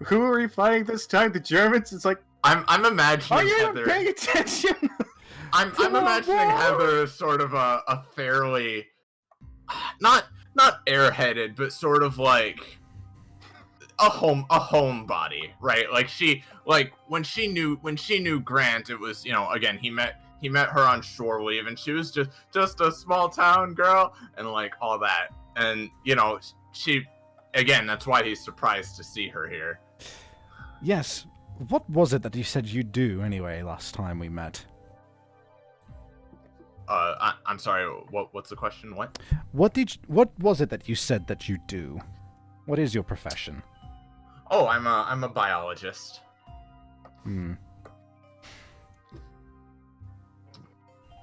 Who are we fighting this time? The Germans? It's like, I'm imagining are you even Heather. paying attention? I'm imagining Heather as sort of a fairly not airheaded, but sort of like a homebody, right? Like when she knew Grant, it was, again, he met her on shore leave, and she was just a small town girl and like all that. And she, again, that's why he's surprised to see her here. Yes. What was it that you said you'd do anyway last time we met? I'm sorry. What's the question? What? What was it that you said that you do? What is your profession? Oh, I'm a biologist. Hmm.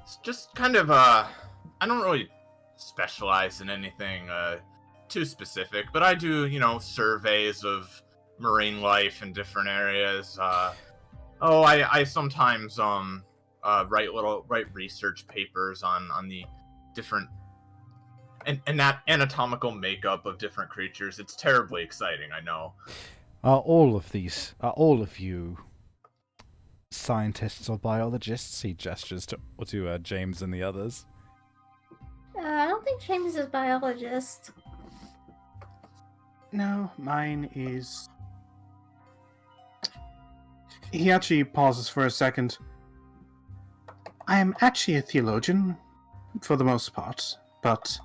It's just kind of I don't really specialize in anything too specific, but I do surveys of marine life in different areas. I sometimes write research papers on the different and that anatomical makeup of different creatures. It's terribly exciting, I know. Are all of you scientists or biologists? He gestures to James and the others. I don't think James is a biologist. No, mine is... He actually pauses for a second. I am actually a theologian, for the most part, but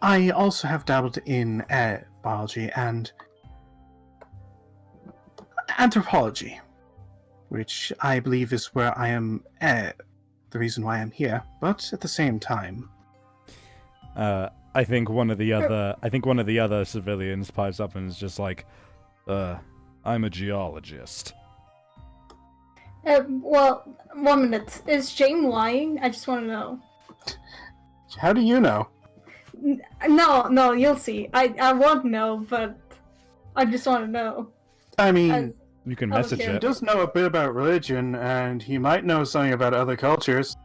I also have dabbled in biology and anthropology, which I believe is where I am, the reason why I'm here, but at the same time... I think one of the other civilians pipes up and is just like, I'm a geologist. Well, 1 minute. Is James lying? I just want to know. How do you know? No, you'll see. I won't know, but I just want to know. I mean, You can message Okay. he it. does know a bit about religion, and he might know something about other cultures.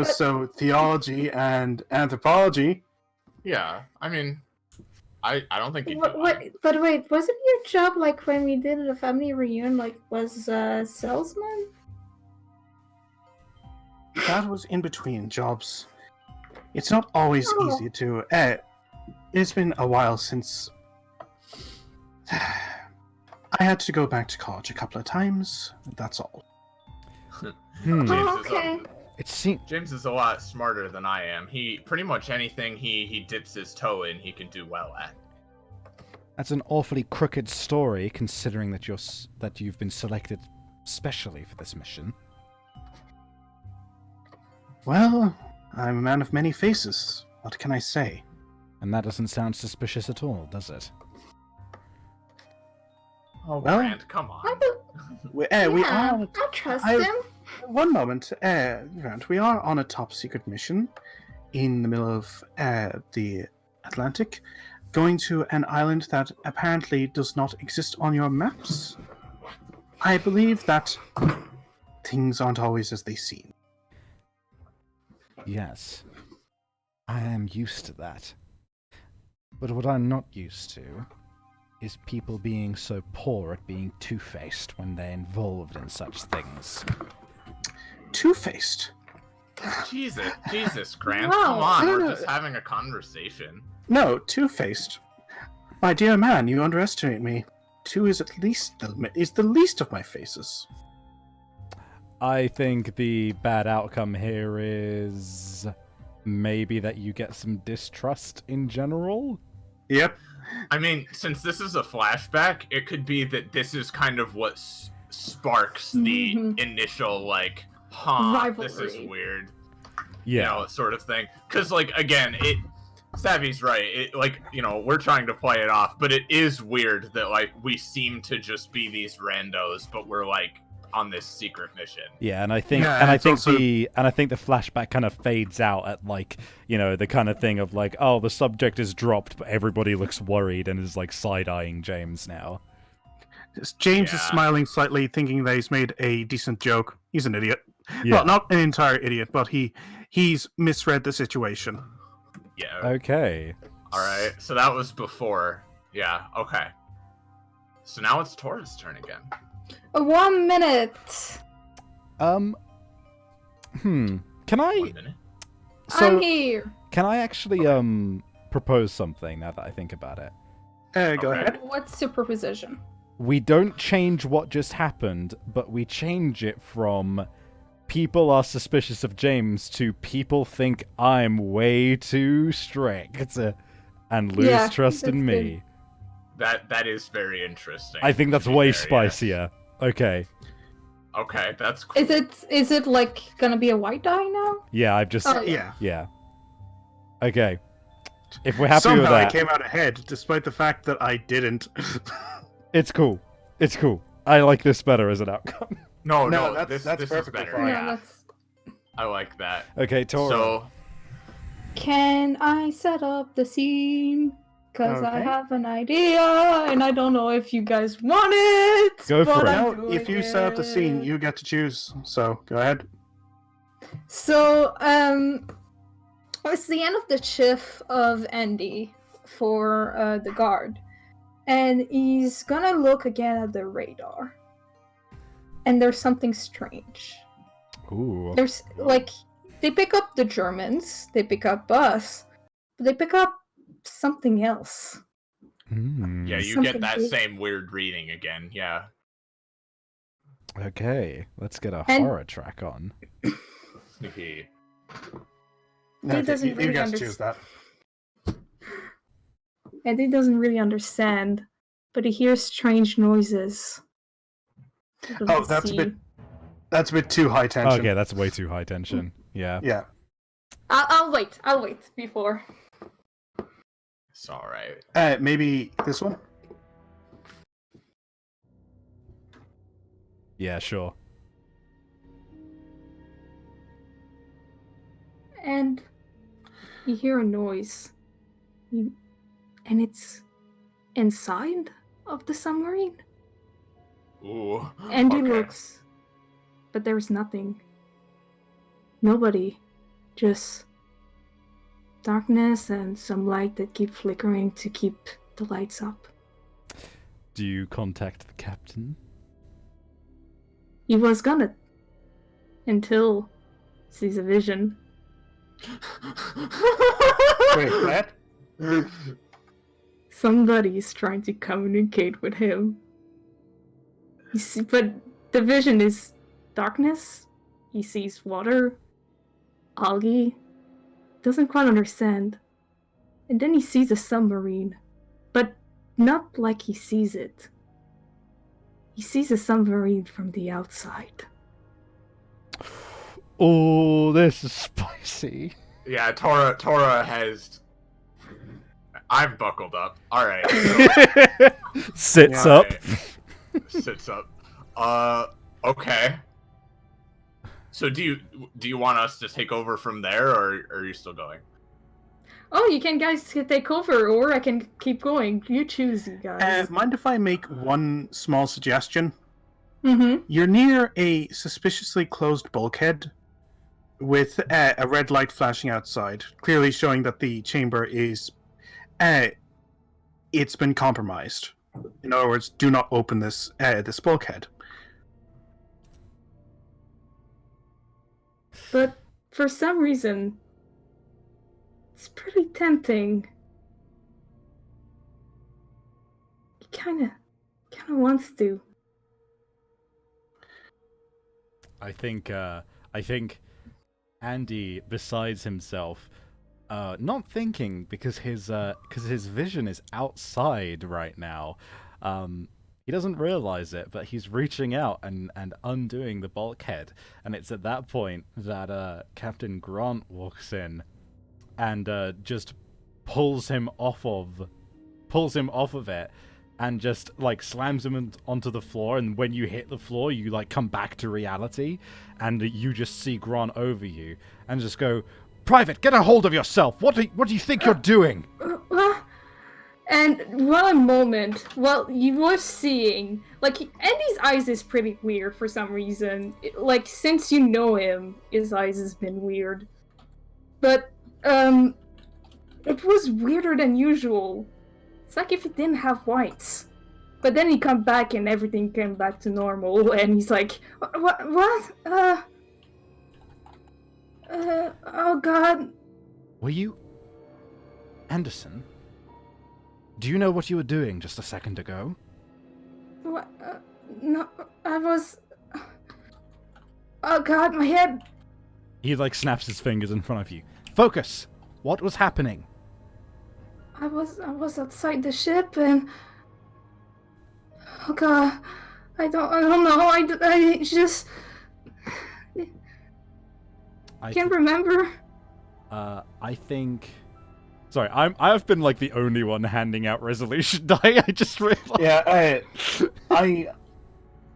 So theology and anthropology. Yeah, I mean, I don't think What? But wait, wasn't your job like when we did a family reunion? Like, was salesman? That was in between jobs. It's not always Oh. easy to... it's been a while since... I had to go back to college a couple of times, that's all. Hmm. Oh, okay. It seems. James is a lot smarter than I am. He pretty much anything he dips his toe in, he can do well at. That's an awfully crooked story, considering that you've been selected specially for this mission. Well, I'm a man of many faces. What can I say? And that doesn't sound suspicious at all, does it? Oh, Well, Grant, come on. We Yeah, are... I trust I- him. One moment, Grant. We are on a top secret mission in the middle of the Atlantic, going to an island that apparently does not exist on your maps. I believe that things aren't always as they seem. Yes. I am used to that. But what I'm not used to is people being so poor at being two-faced when they're involved in such things. Two-faced? Jesus, Grant, Wow. come on. No, We're no. just having a conversation. No, two-faced. My dear man, you underestimate me. Two is at least the least of my faces. I think the bad outcome here is maybe that you get some distrust in general. Yep. I mean, since this is a flashback, it could be that this is kind of what sparks the Mhm. initial, like, this is Rivalry. weird, Yeah. sort of thing. Because, like, again, Savvy's right. It, like, we're trying to play it off, but it is weird that, like, we seem to just be these randos, but we're, like, on this secret mission. Yeah, and I think Yeah, and I it's think also- the flashback kind of fades out at like, you know, the kind of thing of like, oh, the subject is dropped, but everybody looks worried and is like side-eyeing James now. James is Yeah. smiling slightly, thinking that he's made a decent joke. He's an idiot. Yeah. Well, not an entire idiot, but he's misread the situation. Yeah. Okay. All right. So that was before. Yeah. Okay. So now it's Tora's turn again. 1 minute. Can I 1 minute. so I'm here. can I actually propose something now that I think about it? Go Okay. ahead. What's your proposition? We don't change what just happened, but we change it from people are suspicious of James to people think I'm way too strict and lose Yeah, trust in that's me. That is very interesting. I think that's to be way fair, spicier. Okay. yes. Okay, that's cool. Is it like gonna be a white die now? Yeah, I've just... Oh, Yeah. Yeah. Okay. If we're happy Somehow with I that, came out ahead, despite the fact that I didn't. it's cool. It's cool. I like this better as an outcome. No, No, this that's is perfectly better. fine. Yeah, that's... I like that. Okay, Tora. So Can I set up the scene? Because I Okay. have an idea, and I don't know if you guys want it. Go for but it. I'm No, if doing you set up the scene, it. you get to choose. So go ahead. So, it's the end of the shift of Andy for the guard. And he's gonna look again at the radar. And there's something strange. Ooh. There's, like, they pick up the Germans, they pick up us, but they pick up something else. Hmm. yeah, you Something get that big. same weird reading again. Yeah. Okay, let's get a And- horror track on. Sneaky. No, He doesn't you really get to choose that. And he doesn't really understand, but he hears strange noises. out of Oh, the that's a sea. bit- That's a bit too high tension. Okay, that's way too high tension. Yeah. Yeah. I'll wait before. It's all right. Maybe this one. Yeah, sure. And you hear a noise. And it's inside of the submarine. Ooh. And he okay. looks, but there's nothing. Nobody. Just darkness and some light that keep flickering to keep the lights up. Do you contact the captain? He was gonna. Until sees a vision. Wait, what? Somebody's trying to communicate with him. You see, but the vision is darkness. He sees water, algae. Doesn't quite understand. And then he sees a submarine, but not like he sees it. He sees a submarine from the outside. Oh, this is spicy. Yeah, Tora has. I'm buckled up. All right. So, Sits Yeah. up. sits up. Okay. So do you want us to take over from there, or are you still going? Oh, you can guys take over, or I can keep going. You choose, you guys. Mind if I make one small suggestion? Mm-hmm. You're near a suspiciously closed bulkhead with a red light flashing outside, clearly showing that the chamber is it's been compromised. In other words, do not open this bulkhead. But for some reason, it's pretty tempting. He kind of wants to. I think Andy, besides himself, not thinking because his vision is outside right now. He doesn't realize it, but he's reaching out and undoing the bulkhead, and it's at that point that Captain Grant walks in and just pulls him off of it, and just like slams him onto the floor. And when you hit the floor, you like come back to reality, and you just see Gron over you, and just go, "Private, get a hold of yourself. What do you think you're doing?" And one moment, well, you were seeing, like, Andy's eyes is pretty weird for some reason. Like, since you know him, his eyes has been weird. But, it was weirder than usual. It's like if he didn't have whites. But then he come back and everything came back to normal, and he's like, what? Oh god. Were you... Anderson? Do you know what you were doing just a second ago? What? No, I was... Oh god, my head. He like snaps his fingers in front of you. Focus! What was happening? I was outside the ship and... Oh god, I don't know, I just... Can't remember. I think... Sorry, I've been like the only one handing out resolution die. I just realized. Yeah,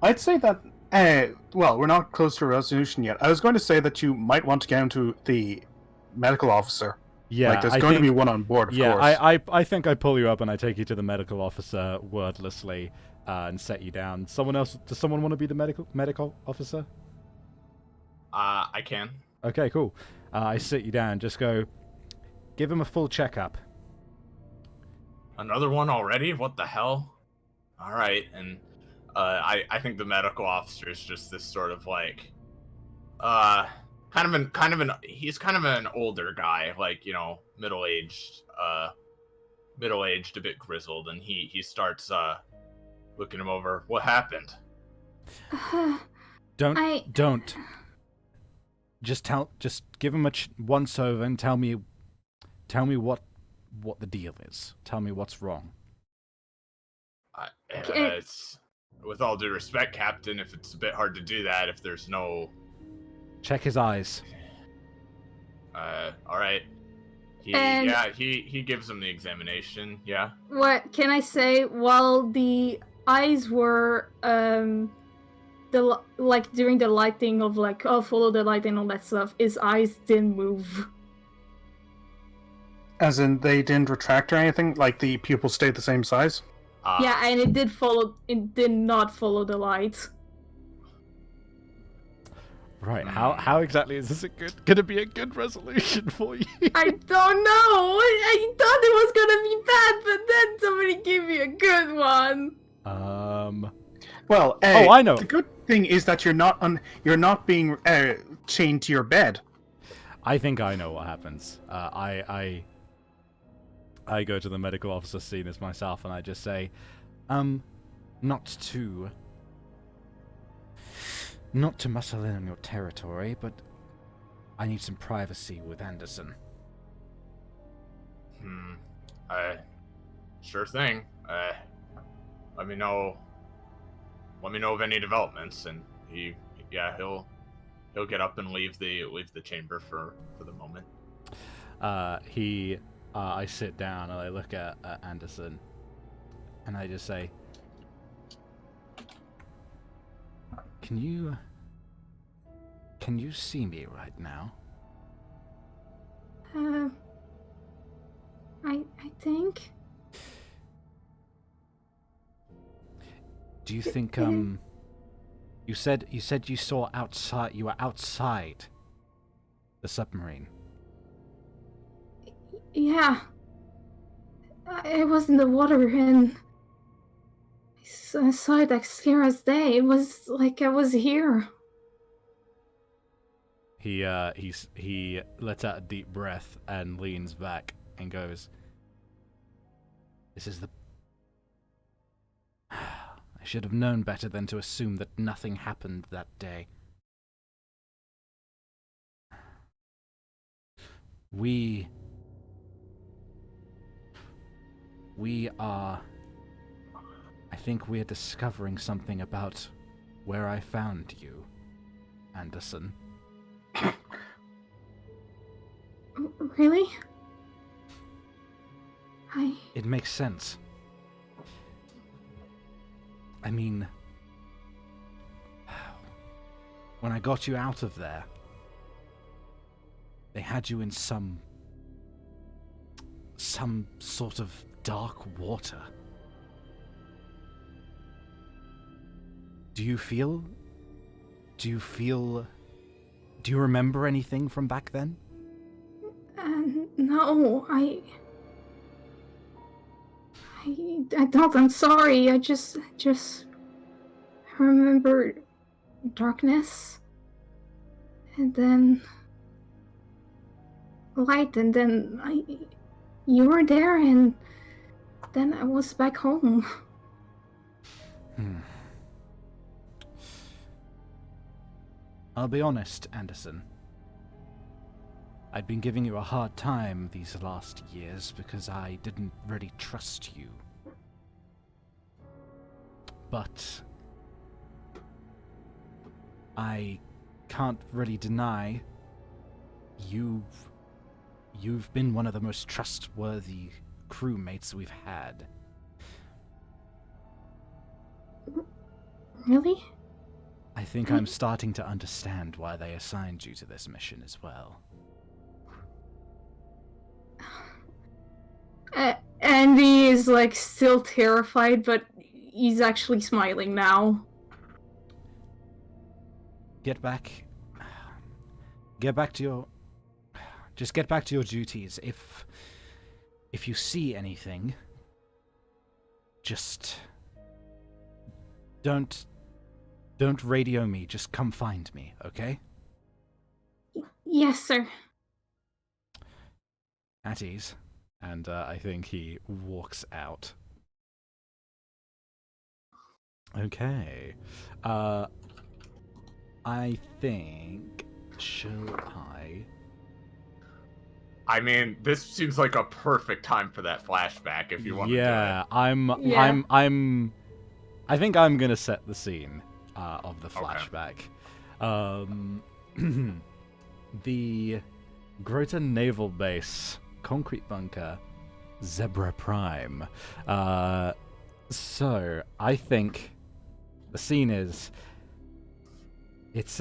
I'd say that. Well, we're not close to a resolution yet. I was going to say that you might want to get into the medical officer. Yeah, like there's going to be one on board. Of course. I think I pull you up and I take you to the medical officer wordlessly and set you down. Someone else? Does someone want to be the medical officer? I can. Okay, cool. I sit you down. Just go. Give him a full checkup. Another one already? What the hell? All right, and I think the medical officer is just this sort of like, he's kind of an older guy, like, you know, middle aged, a bit grizzled, and he starts looking him over. What happened? Don't. Just give him a once over and tell me what the deal is. Tell me what's wrong. It's, with all due respect, Captain, if it's a bit hard to do that, if there's no... Check his eyes. All right. He gives him the examination. Yeah. What can I say? While the eyes were during the lighting of like, oh, follow the light and all that stuff, his eyes didn't move. As in, they didn't retract or anything? Like, the pupils stayed the same size? Yeah, and it did not follow the light. Right, how exactly is this gonna be a good resolution for you? I don't know! I thought it was gonna be bad, but then somebody gave me a good one! Well, I know. The good thing is that you're not being chained to your bed. I think I know what happens. I go to the medical officer seeing this myself, and I just say, not to muscle in on your territory, but I need some privacy with Anderson. Sure thing. Let me know of any developments, and he'll get up and leave the chamber for the moment. I sit down and I look at Anderson, and I just say, Can you see me right now? I think. Do you think you said you saw outside, you were outside the submarine? Yeah. I was in the water and I saw it as clear as day. It was like I was here. He lets out a deep breath and leans back and goes, "This is the... I should have known better than to assume that nothing happened that day. We are... I think we're discovering something about where I found you, Anderson." Really? It makes sense. I mean, when I got you out of there, they had you in some sort of dark water. Do you remember anything from back then? No, I don't. I'm sorry. I just remember darkness, and then light, and then you were there, and then I was back home. I'll be honest, Anderson. I'd been giving you a hard time these last years because I didn't really trust you. But I can't really deny you've been one of the most trustworthy crewmates we've had. Really? I think I'm starting to understand why they assigned you to this mission as well. Andy is like still terrified, but he's actually smiling now. Get back to your duties. If you see anything, just don't radio me, just come find me, okay? Yes, sir. At ease. And I think he walks out. Okay. I think... I mean, this seems like a perfect time for that flashback if you want to do it. I think I'm gonna set the scene of the flashback. Okay. The Grota Naval Base, Concrete Bunker, Zebra Prime. So I think the scene is it's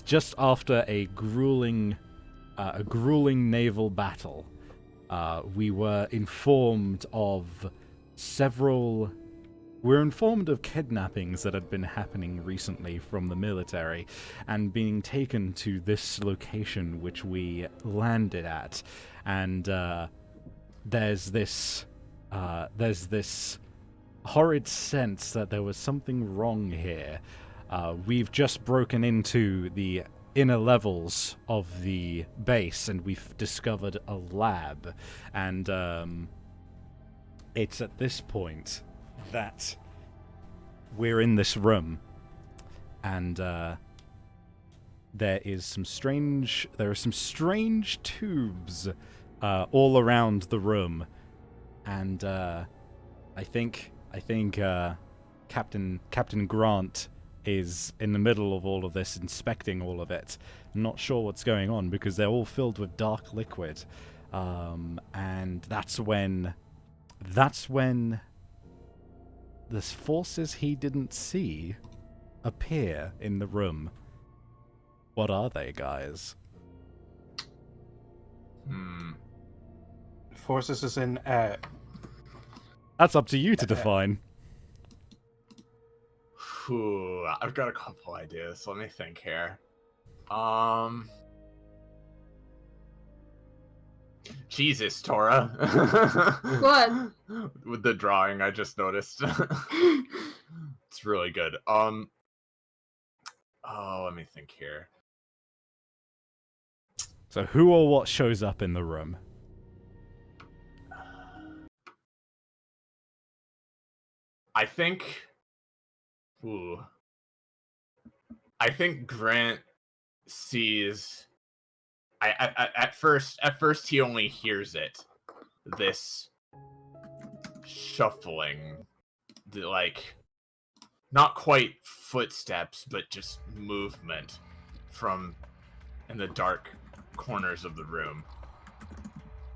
just after a grueling naval battle. We were informed of kidnappings that had been happening recently from the military and being taken to this location which we landed at. And there's this horrid sense that there was something wrong here. We've just broken into the inner levels of the base and we've discovered a lab. And it's at this point that we're in this room, and there are some strange tubes all around the room, and I think Captain Grant is in the middle of all of this, inspecting all of it. Not sure what's going on because they're all filled with dark liquid, and that's when the forces he didn't see appear in the room. What are they, guys? Forces is in That's up to you to define. I've got a couple ideas. Let me think here. Jesus, Tora. What? With the drawing, I just noticed. It's really good. Let me think here. So who or what shows up in the room? I think Grant sees. At first he only hears it. This shuffling, like not quite footsteps, but just movement from in the dark corners of the room.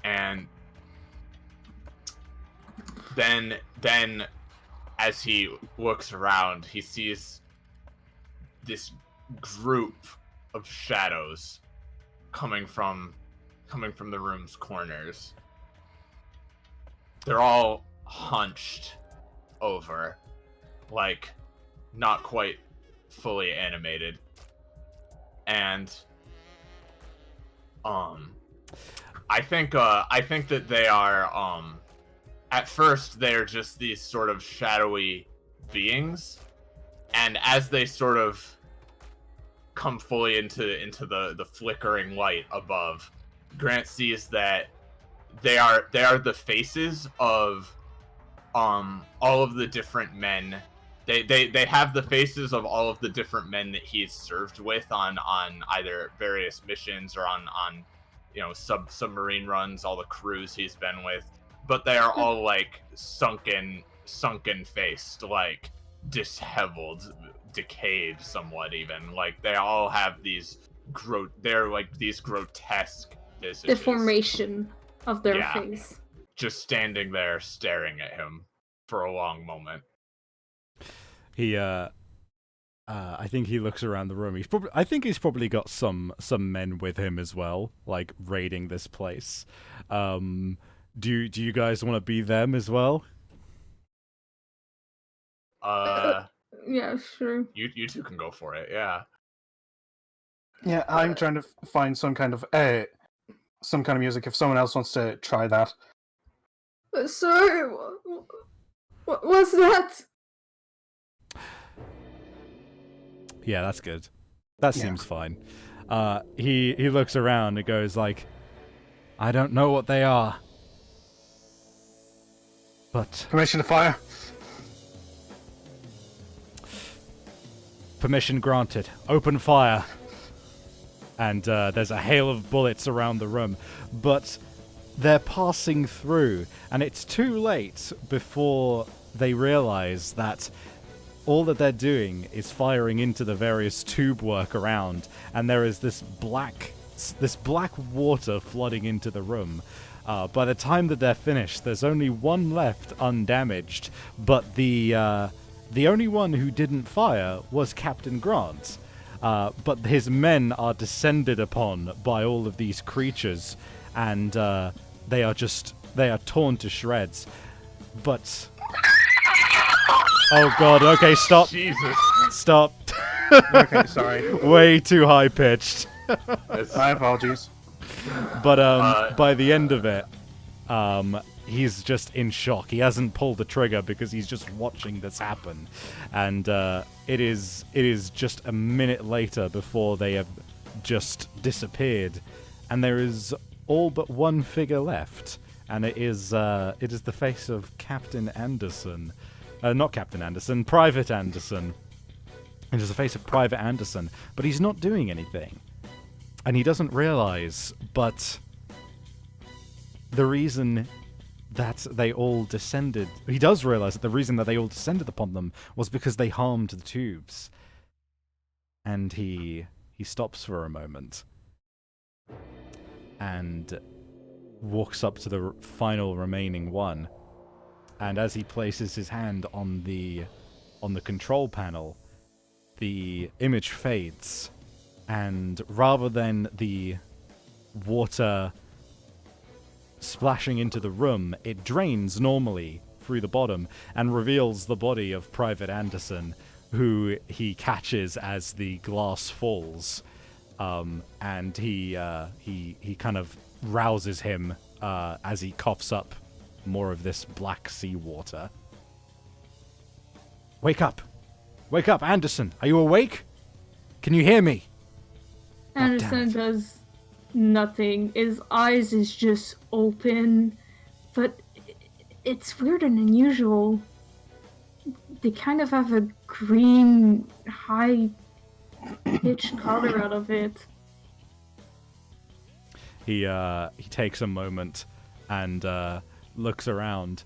And then as he looks around, he sees this group of shadows coming from the room's corners. They're all hunched over, like not quite fully animated. And I think that they are at first they're just these sort of shadowy beings, and as they sort of come fully into the flickering light above, Grant sees that they are the faces of all of the different men. They have the faces of all of the different men that he's served with on either various missions or on submarine runs, all the crews he's been with, but they are all like sunken faced, like disheveled, decayed somewhat, even like they all have these these grotesque visages. Deformation of their face. Just standing there staring at him for a long moment. He I think he looks around the room. I think he's probably got some men with him as well, like raiding this place. Do you guys want to be them as well? Yeah, sure. You two can go for it. Yeah. Yeah, I'm trying to find some kind of music. If someone else wants to try that. Sorry, what was that? Yeah, that's good. That seems fine. He looks around and goes like, I don't know what they are, but Permission to fire. Permission granted. Open fire. And there's a hail of bullets around the room, but they're passing through, and it's too late before they realize that all that they're doing is firing into the various tube work around, and there is this black water flooding into the room. By the time that they're finished, there's only one left undamaged, but the only one who didn't fire was Captain Grant. But his men are descended upon by all of these creatures, and they are torn to shreds. But oh god, okay, stop. Jesus. Stop. Okay, sorry. Way too high pitched. My apologies. But by the end of it, he's just in shock. He hasn't pulled the trigger because he's just watching this happen. And it is just a minute later before they have just disappeared. And there is all but one figure left. And it is the face of Captain Anderson. Not Captain Anderson, Private Anderson. It is the face of Private Anderson. But he's not doing anything. And he doesn't realize, but the reason that they all descended... He does realize that the reason that they all descended upon them was because they harmed the tubes. And he stops for a moment and walks up to the final remaining one. And as he places his hand on the control panel, the image fades. And rather than the water splashing into the room, it drains normally through the bottom and reveals the body of Private Anderson, who he catches as the glass falls. And he kind of rouses him as he coughs up more of this black seawater. Wake up! Wake up, Anderson! Are you awake? Can you hear me? Anderson does nothing. His eyes is just open, but it's weird and unusual. They kind of have a green, high-pitched color out of it. He takes a moment and looks around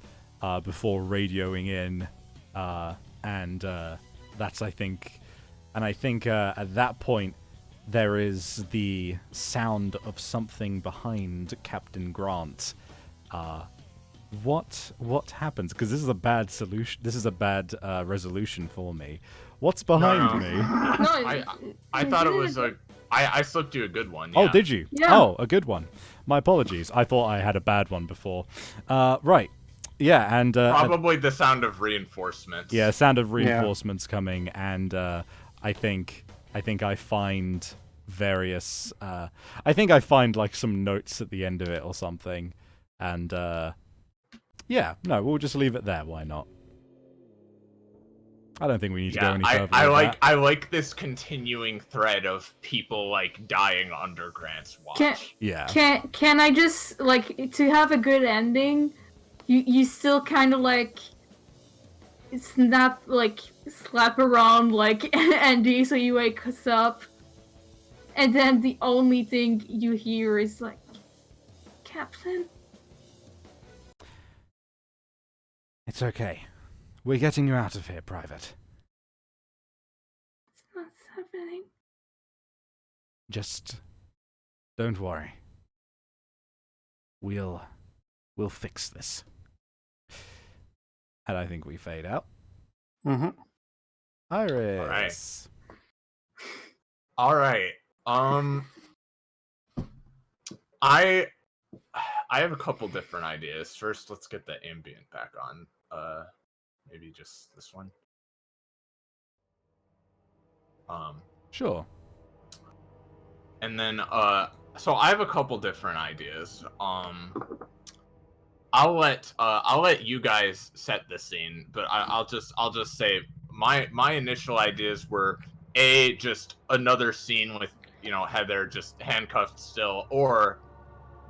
before radioing in, and that's I think at that point there is the sound of something behind Captain Grant, what happens? Because this is a bad solution. This is a bad resolution for me. What's behind me? No, I thought it was I slipped you a good one. Oh, Yeah. did you? Yeah. Oh, a good one. My apologies. I thought I had a bad one before. Right. Yeah, and Probably the sound of reinforcements. yeah, sound of reinforcements coming, and I think I find various. I think I find like some notes at the end of it or something, and yeah, no, we'll just leave it there. Why not? I don't think we need to go any further. I like this continuing thread of people like dying under Grant's watch. Yeah. Can I just like to have a good ending? You still kind of like slap around like Andy so you wakes up, and then the only thing you hear is like, Captain. It's okay. We're getting you out of here, Private. It's not happening. Just don't worry. We'll fix this. And I think we fade out. Mm-hmm. Iris. All right. I have a couple different ideas. First, let's get the ambient back on. Maybe just this one. Sure. And then so I have a couple different ideas. I'll let you guys set the scene, but I'll just say my initial ideas were just another scene with Heather just handcuffed still, or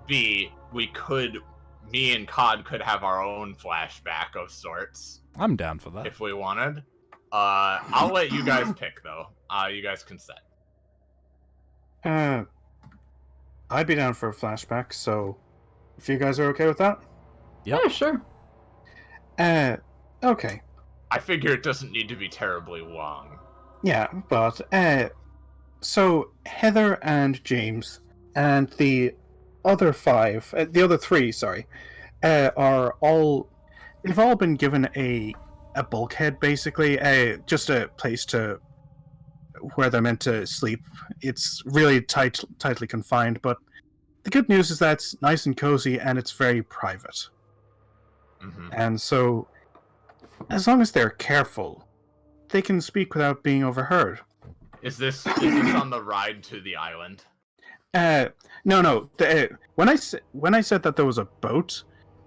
B, me and Cod could have our own flashback of sorts. I'm down for that. If we wanted. I'll let you guys pick though. You guys can set. I'd be down for a flashback, so if you guys are okay with that. Yep. Yeah, sure. Okay. I figure it doesn't need to be terribly long. Yeah, but so Heather and James and the other three, are all they've all been given a bulkhead, basically, just a place to where they're meant to sleep. It's really tightly confined, but the good news is that it's nice and cozy and it's very private. Mm-hmm. And so, as long as they're careful, they can speak without being overheard. Is this on the ride to the island? No. When I said that there was a boat,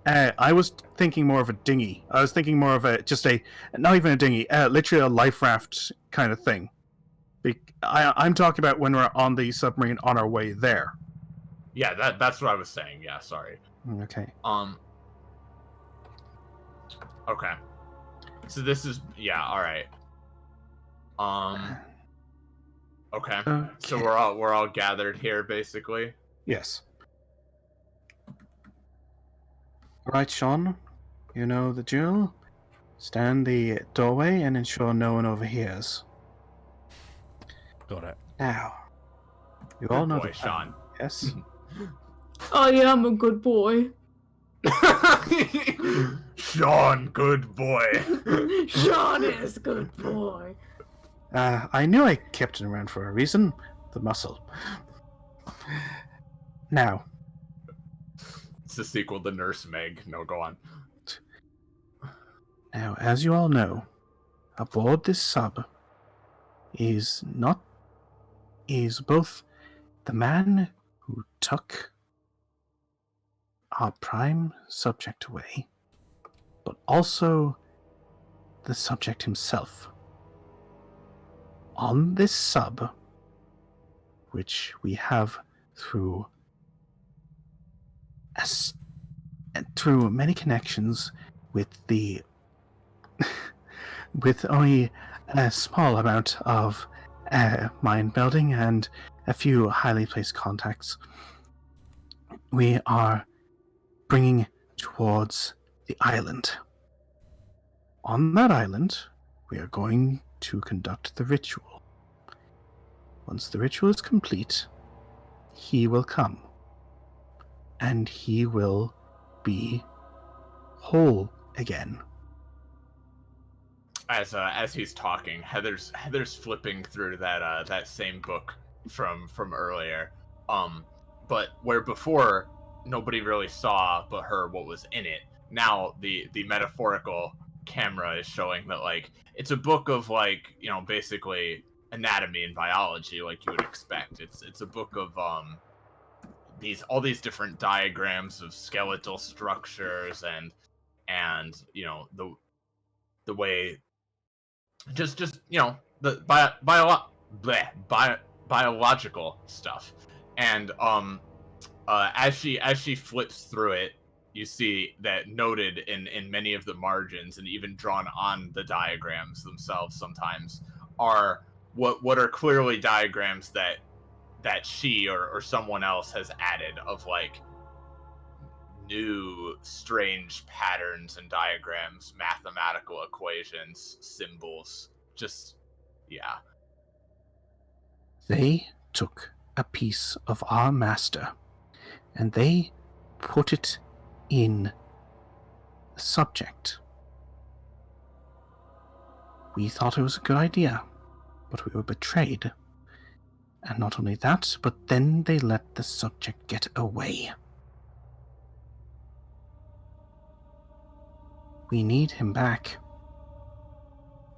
I was thinking more of a dinghy. I was thinking more of not even a dinghy, literally a life raft kind of thing. I'm talking about when we're on the submarine on our way there. Yeah, that's what I was saying. Yeah, sorry. Okay. Okay. So this is all right. Okay. So we're all gathered here, basically. Yes. All right, Sean. You know the drill. Stand the doorway and ensure no one overhears. Got it. Now, you all know boy, the plan, Sean. yes? I am a good boy. Sean, good boy. Sean is good boy. I knew I kept it around for a reason. The muscle. Now. It's the sequel to Nurse Meg. No, go on. Now, as you all know, aboard this sub is both the man who took our prime subject away, but also the subject himself. On this sub, which we have through many connections with with only a small amount of mind building and a few highly placed contacts, we are bringing towards the island. On that island, we are going to conduct the ritual. Once the ritual is complete, he will come. And he will be whole again. As he's talking, Heather's flipping through that same book from earlier. But where before nobody really saw but her what was in it. Now the metaphorical camera is showing that, like, it's a book of, like, you know, basically anatomy and biology, like you would expect. It's a book of all these different diagrams of skeletal structures and you know the way just you know the biological stuff. And as she flips through it, you see that noted in many of the margins and even drawn on the diagrams themselves sometimes are what are clearly diagrams that she or someone else has added, of like new strange patterns and diagrams, mathematical equations, symbols. Just, yeah. They took a piece of our master and they put it in the subject. We thought it was a good idea, but we were betrayed. And not only that, but then they let the subject get away. We need him back.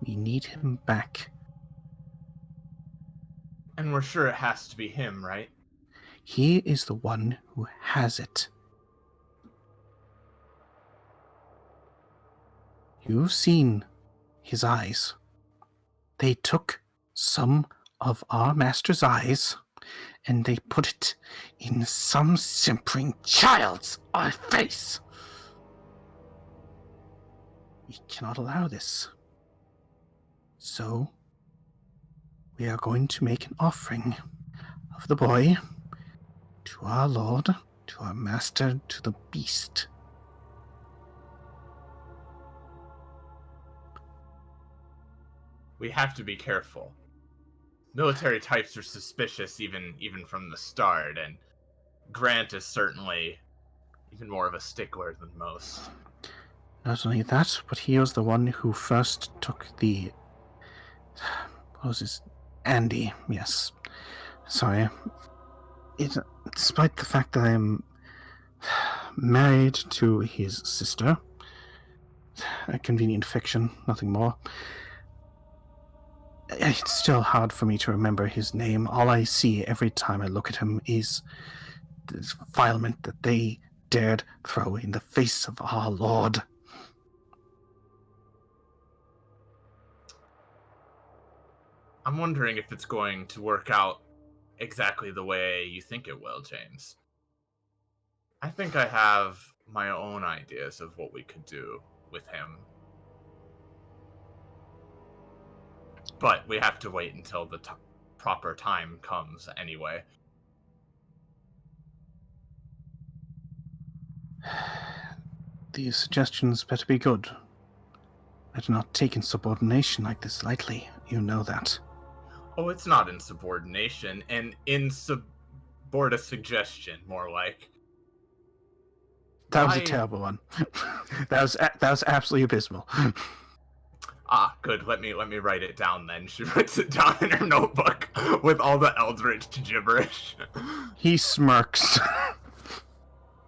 We need him back. And we're sure it has to be him, right? He is the one who has it. You've seen his eyes. They took some of our master's eyes and they put it in some simpering child's face. We cannot allow this. So, we are going to make an offering of the boy to our Lord, to our master, to the beast. We have to be careful. Military types are suspicious even from the start, and Grant is certainly even more of a stickler than most. Not only that, but he was the one who first took the... What was his... Andy, yes. Sorry. Despite the fact that I am married to his sister, a convenient fiction, nothing more, it's still hard for me to remember his name. All I see every time I look at him is the defilement that they dared throw in the face of our Lord. I'm wondering if it's going to work out exactly the way you think it will, James. I think I have my own ideas of what we could do with him. But we have to wait until the proper time comes anyway. These suggestions better be good. I do not take insubordination like this lightly. You know that. Oh, it's not insubordination, and a suggestion, more like. That was a terrible one. that was absolutely abysmal. Ah, good. Let me write it down then. She writes it down in her notebook with all the eldritch gibberish. He smirks.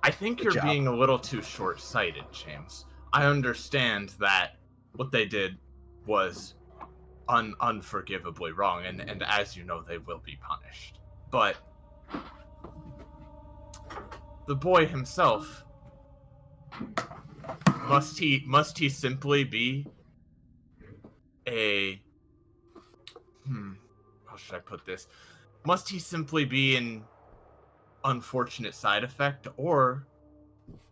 I think you're being a little too short-sighted, James. I understand that what they did was unforgivably wrong, and as you know, they will be punished. But the boy himself, must he simply be a how should I put this? Must he simply be an unfortunate side effect, or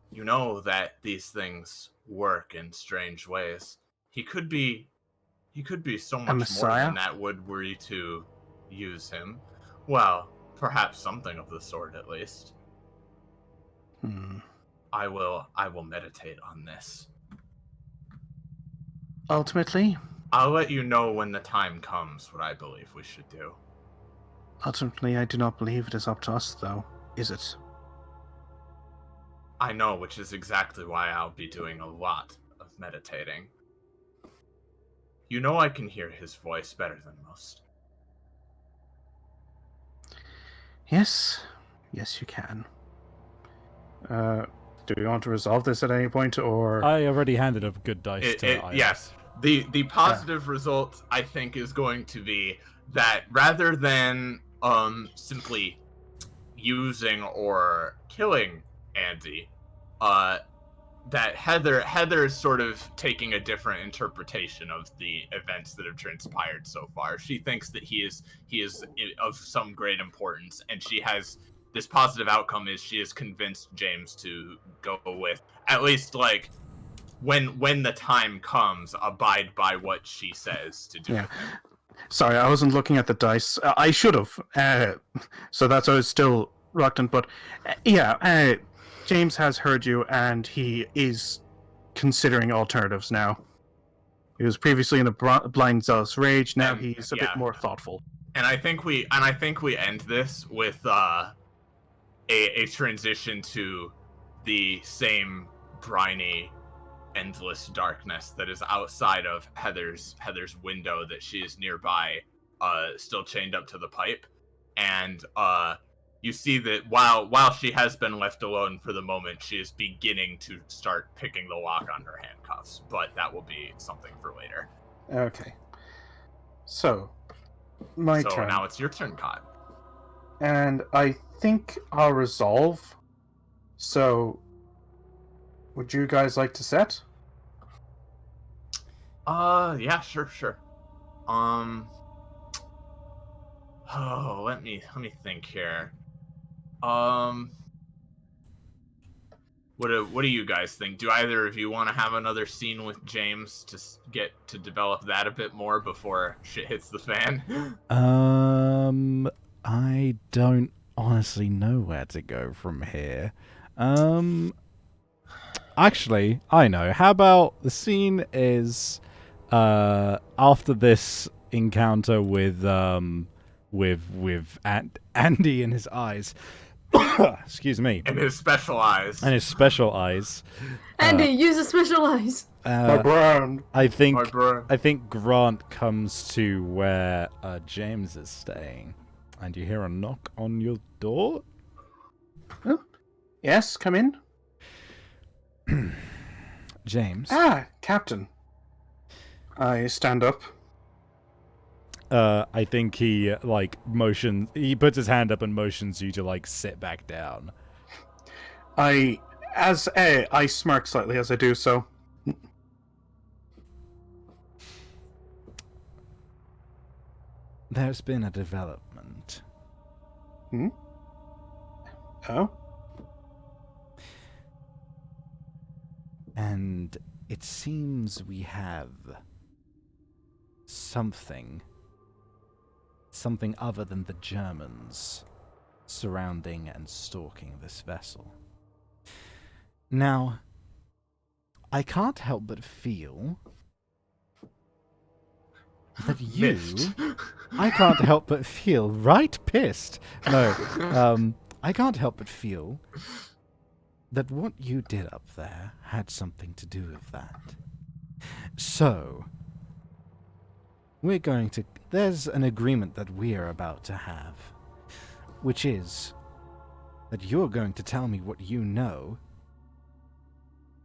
you know that these things work in strange ways? He could be so much more than that were you to use him. Well, perhaps something of the sort at least. I will meditate on this. Ultimately, I'll let you know when the time comes what I believe we should do. Ultimately, I do not believe it is up to us, though, is it? I know, which is exactly why I'll be doing a lot of meditating. You know I can hear his voice better than most. Yes. Yes, you can. Do we want to resolve this at any point, or... I already handed a good dice to Iris. Yes. The positive result, I think, is going to be that rather than simply using or killing Andy, that Heather is sort of taking a different interpretation of the events that have transpired so far. She thinks that he is of some great importance, and she has this positive outcome is she has convinced James to go with, at least like when the time comes, abide by what she says to do. Yeah. Sorry, I wasn't looking at the dice. I should have. So that's why I was still reluctant. But James has heard you, and he is considering alternatives now. He was previously in a blind, zealous rage. Now he's a bit more thoughtful. And I think we end this with a transition to the same briny, endless darkness that is outside of Heather's window that she is nearby, still chained up to the pipe. And you see that while she has been left alone for the moment, she is beginning to start picking the lock on her handcuffs. But that will be something for later. Okay. So, my turn. So now it's your turn, Cod. And I think I'll resolve. So, would you guys like to set? Yeah, sure. Oh, let me think here. What do you guys think? Do either of you want to have another scene with James to get to develop that a bit more before shit hits the fan? I don't honestly know where to go from here. Actually, I know. How about the scene is after this encounter with Andy and his eyes. Excuse me. And his special eyes. Andy, use a special eyes. My brand. I think Grant comes to where James is staying, and you hear a knock on your door. Oh. Yes, come in. James. Captain. I stand up. I think he he puts his hand up and motions you to sit back down. I smirk slightly as I do so. There's been a development. Oh? And it seems we have something other than the Germans surrounding and stalking this vessel. Now, I can't help but feel that you... I can't help but feel right pissed. No, I can't help but feel that what you did up there had something to do with that. So, there's an agreement that we're about to have, which is that you're going to tell me what you know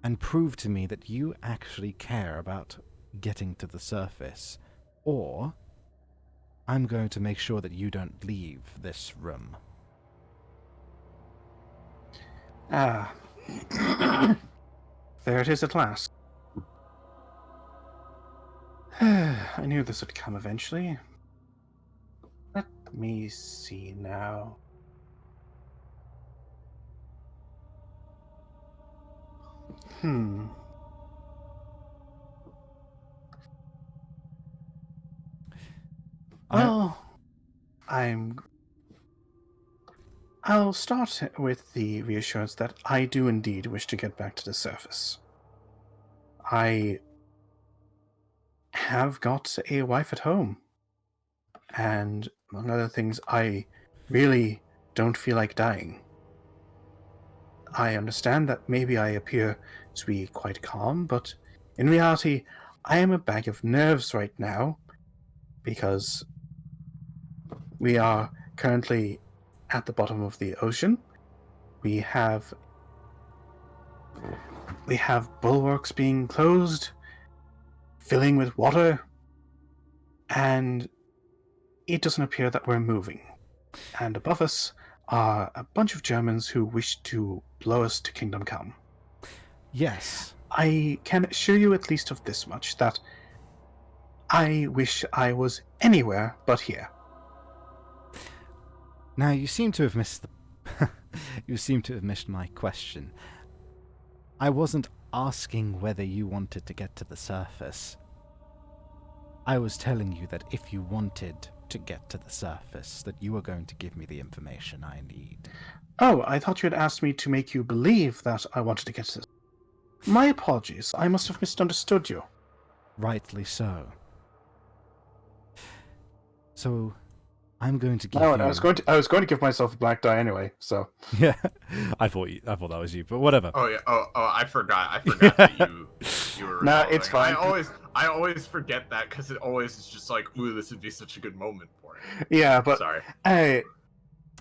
and prove to me that you actually care about getting to the surface, or I'm going to make sure that you don't leave this room. There it is at last. I knew this would come eventually. Let me see now. Well, I'll start with the reassurance that I do indeed wish to get back to the surface. I have got a wife at home. And among other things, I really don't feel like dying. I understand that maybe I appear to be quite calm, but in reality, I am a bag of nerves right now because we are currently at the bottom of the ocean. We have bulwarks being closed, filling with water, and it doesn't appear that we're moving. And above us are a bunch of Germans who wish to blow us to Kingdom Come. Yes. I can assure you at least of this much, that I wish I was anywhere but here. Now, you seem to have missed the... you seem to have missed my question. I wasn't asking whether you wanted to get to the surface. I was telling you that if you wanted to get to the surface, that you were going to give me the information I need. Oh, I thought you had asked me to make you believe that I wanted to get to this. My apologies. I must have misunderstood you. Rightly so. So, I'm going to give No, you... I was going to give myself a black die anyway. So Yeah, I thought that was you, but whatever. Oh yeah. Oh, I forgot that you were. Nah, recording. it's fine. I always forget that because it always is just like, ooh, this would be such a good moment for it. yeah, but Sorry.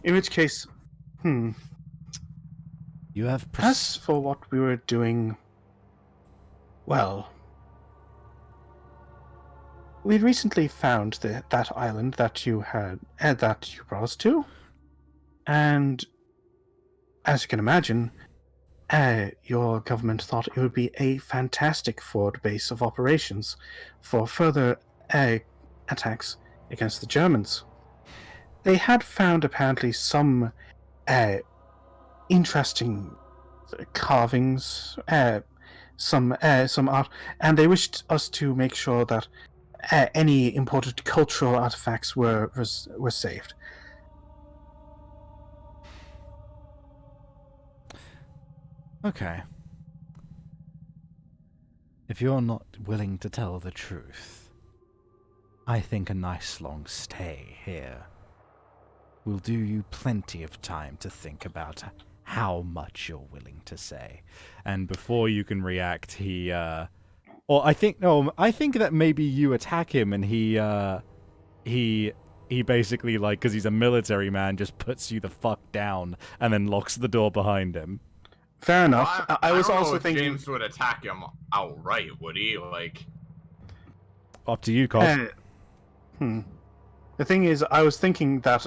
in which case, You have... as for what we were doing, well, we recently found that island that you had that you brought us to, and as you can imagine, your government thought it would be a fantastic forward base of operations for further attacks against the Germans. They had found apparently some interesting carvings, some art, and they wished us to make sure that any imported cultural artifacts were saved. Okay. If you're not willing to tell the truth, I think a nice long stay here will do you plenty of time to think about how much you're willing to say. And before you can react, I think that maybe you attack him and he basically, like, because he's a military man, just puts you the fuck down and then locks the door behind him. Fair enough. Well, I was don't know also if thinking James would attack him outright, would he? Like, Up to you, Cos. The thing is, I was thinking that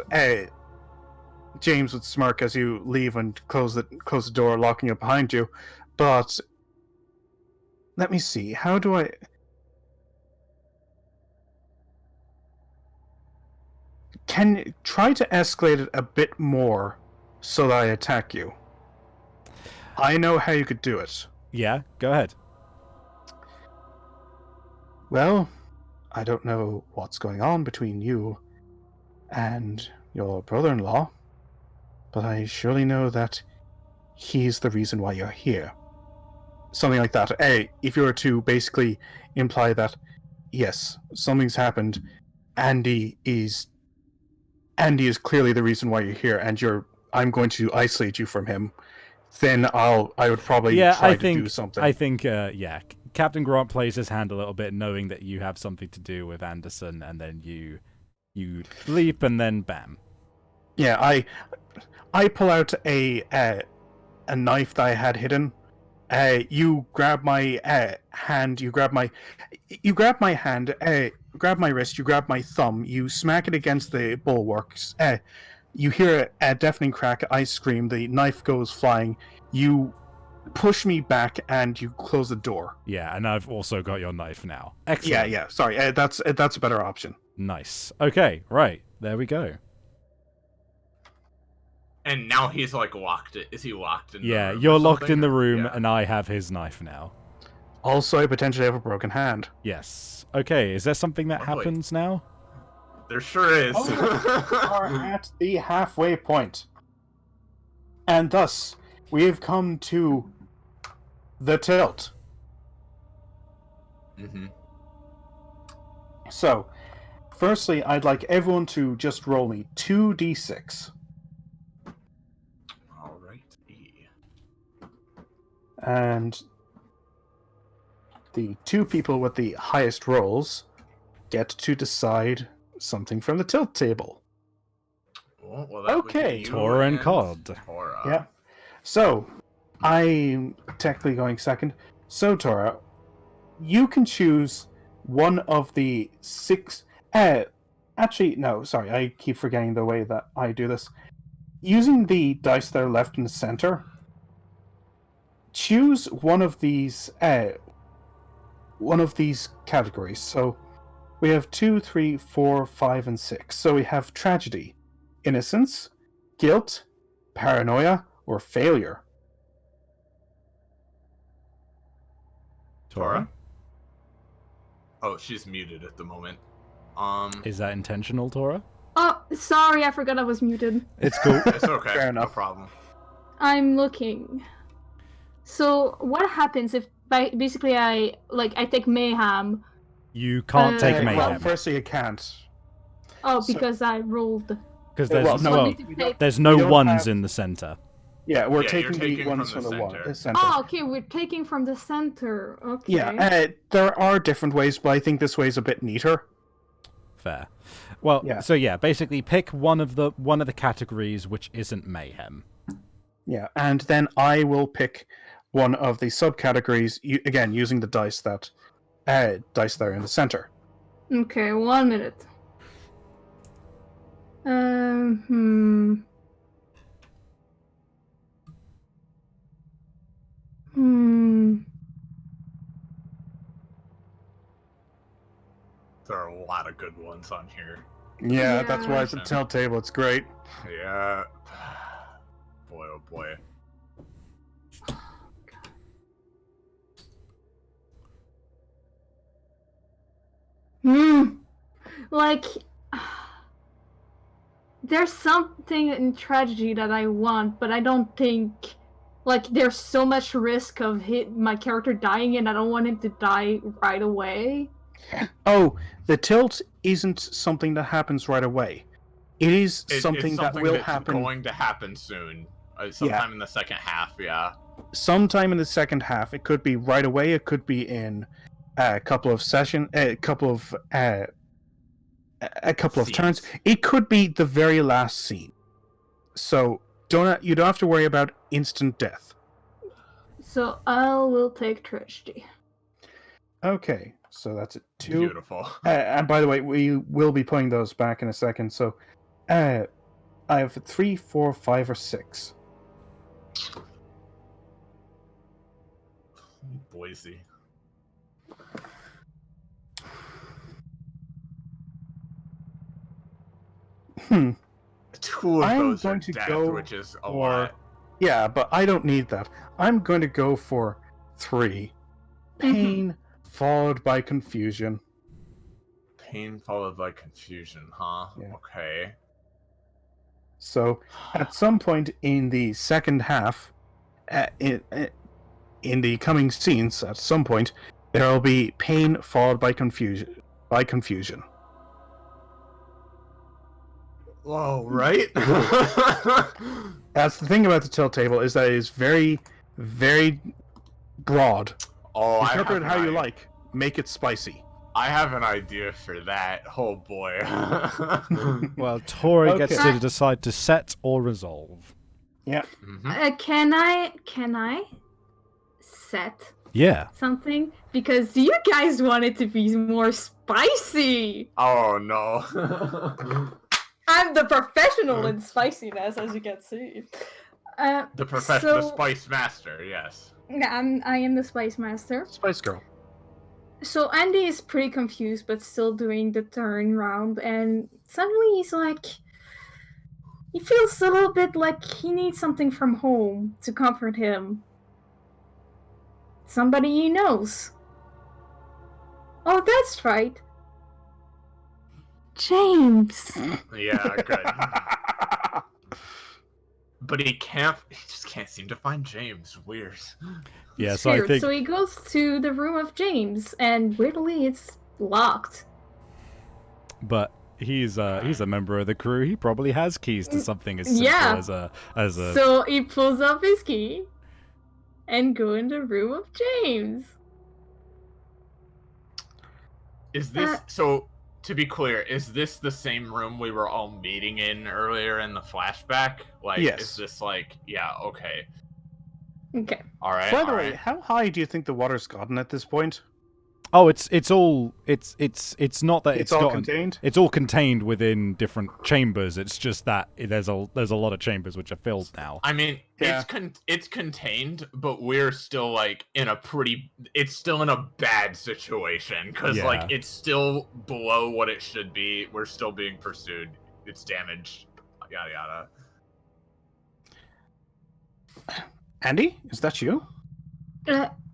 James would smirk as you leave and close the door, locking it behind you. But let me see. How do I? Can try to escalate it a bit more so that I attack you. I know how you could do it. Yeah, go ahead. Well, I don't know what's going on between you and your brother-in-law, but I surely know that he's the reason why you're here. Something like that. If you were to basically imply that, yes, something's happened, Andy is clearly the reason why you're here, and I'm going to isolate you from him, then I would probably try to do something. I think, Captain Grant plays his hand a little bit, knowing that you have something to do with Anderson, and then you leap, and then bam. Yeah, I pull out a knife that I had hidden. You grab my hand. You grab my hand. Grab my wrist. You grab my thumb. You smack it against the bulwarks. You hear a deafening crack. I scream. The knife goes flying. You push me back, and you close the door. Yeah, and I've also got your knife now. Excellent. Yeah. Sorry, that's a better option. Nice. Okay, right. There we go. and now he's like locked. Is he locked in? Yeah, the room you're or locked in something? the room, Yeah. and I have his knife now. Also, I potentially have a broken hand. Yes. Okay, is there something that Lovely. happens now? There sure is. Are at the halfway point. And thus, we have come to the tilt. Mm-hmm. So, firstly, I'd like everyone to just roll me 2d6. All right. And the two people with the highest rolls get to decide something from the tilt table. Well, that would be Okay. you Tora and Cod. Tora. Yeah. So, I'm technically going second. So, Tora, you can choose one of the 6... actually, no, sorry, I keep forgetting the way that I do this. Using the dice that are left in the center, choose one of these categories. So, we have 2, 3, 4, 5, and 6. So we have tragedy, innocence, guilt, paranoia, or failure. Tora. Oh, she's muted at the moment. Is that intentional, Tora? Oh, sorry, I forgot I was muted. It's cool. It's okay. Fair No enough. problem. I'm looking. So what happens if basically I take mayhem? You can't take mayhem. Well, firstly, you can't. Oh, So- because I rolled. Because Well, there's, no, well, Want me to take- there's no You don't ones have- in the center. Yeah, we're Yeah, taking you're the taking ones from from the the center. center. Oh, okay, we're taking from the center. Okay. Yeah, there are different ways, but I think this way is a bit neater. Fair. Well, Yeah. so yeah, basically pick one of the categories which isn't mayhem. Yeah, and then I will pick one of the subcategories, again, using the dice that are in the center. Okay, 1 minute. Hmm. There are a lot of good ones on here. Yeah, that's why Yeah. it's a tilt table. It's great. Yeah. Boy, oh boy. Like, there's something in tragedy that I want, but I don't think, like, there's so much risk of my character dying, and I don't want him to die right away. Oh, the tilt isn't something that happens right away. It is It's something that will that's happen going to happen soon. Sometime in the second half, yeah. sometime in the second half. It could be right away. It could be in a couple of turns. Scenes. It could be the very last scene. So you don't have to worry about instant death. So I will take tragedy. Okay, so that's it. 2. Beautiful. And by the way, we will be putting those back in a second. So, I have 3, 4, 5, or 6. Boise. Hmm. 2 of I'm those are going to death, go which is a for- lot. Yeah, but I don't need that. I'm going to go for 3. Pain followed by confusion. Pain followed by confusion, huh? Yeah. Okay. So, at some point in the second half, in the coming scenes, at some point, there will be pain followed by confusion. Whoa, right? That's the thing about the tilt table, is that it is very, very broad. Oh, Interpret it how you an like. Make it spicy. I have an idea for that. Oh boy. Well, Tora gets Okay. to decide to set or resolve. Yeah. Mhm. Can I set Yeah. something? Because you guys want it to be more spicy. Oh no. I'm the professional in spiciness, as you can see. The professional so- spice master, yes. Yeah, I am the spice master. Spice Girl. So Andy is pretty confused, but still doing the turn round, and suddenly he's like, he feels a little bit like he needs something from home to comfort him. Somebody he knows. Oh, that's right. James. Yeah, good. But he just can't seem to find James. Weird. Yeah, It's so I weird. think So he goes to the room of James, and weirdly, it's locked. but he's a member of the crew. He probably has keys to something as simple Yeah. as a So he pulls up his key, and go in the room of James. Is this so? To be clear, is this the same room we were all meeting in earlier in the flashback? Like, Yes. is this like, yeah, okay, Okay. all right. By the all way, right. how high do you think the water's gotten at this point? Oh, it's all it's not that It's all gotten- contained? It's all contained within different chambers. It's just that there's a lot of chambers which are filled now. I mean, Yeah. it's contained, but we're still like in a pretty. It's still in a bad situation because Yeah. like it's still below what it should be. We're still being pursued. It's damaged. Yada yada. Andy, is that you?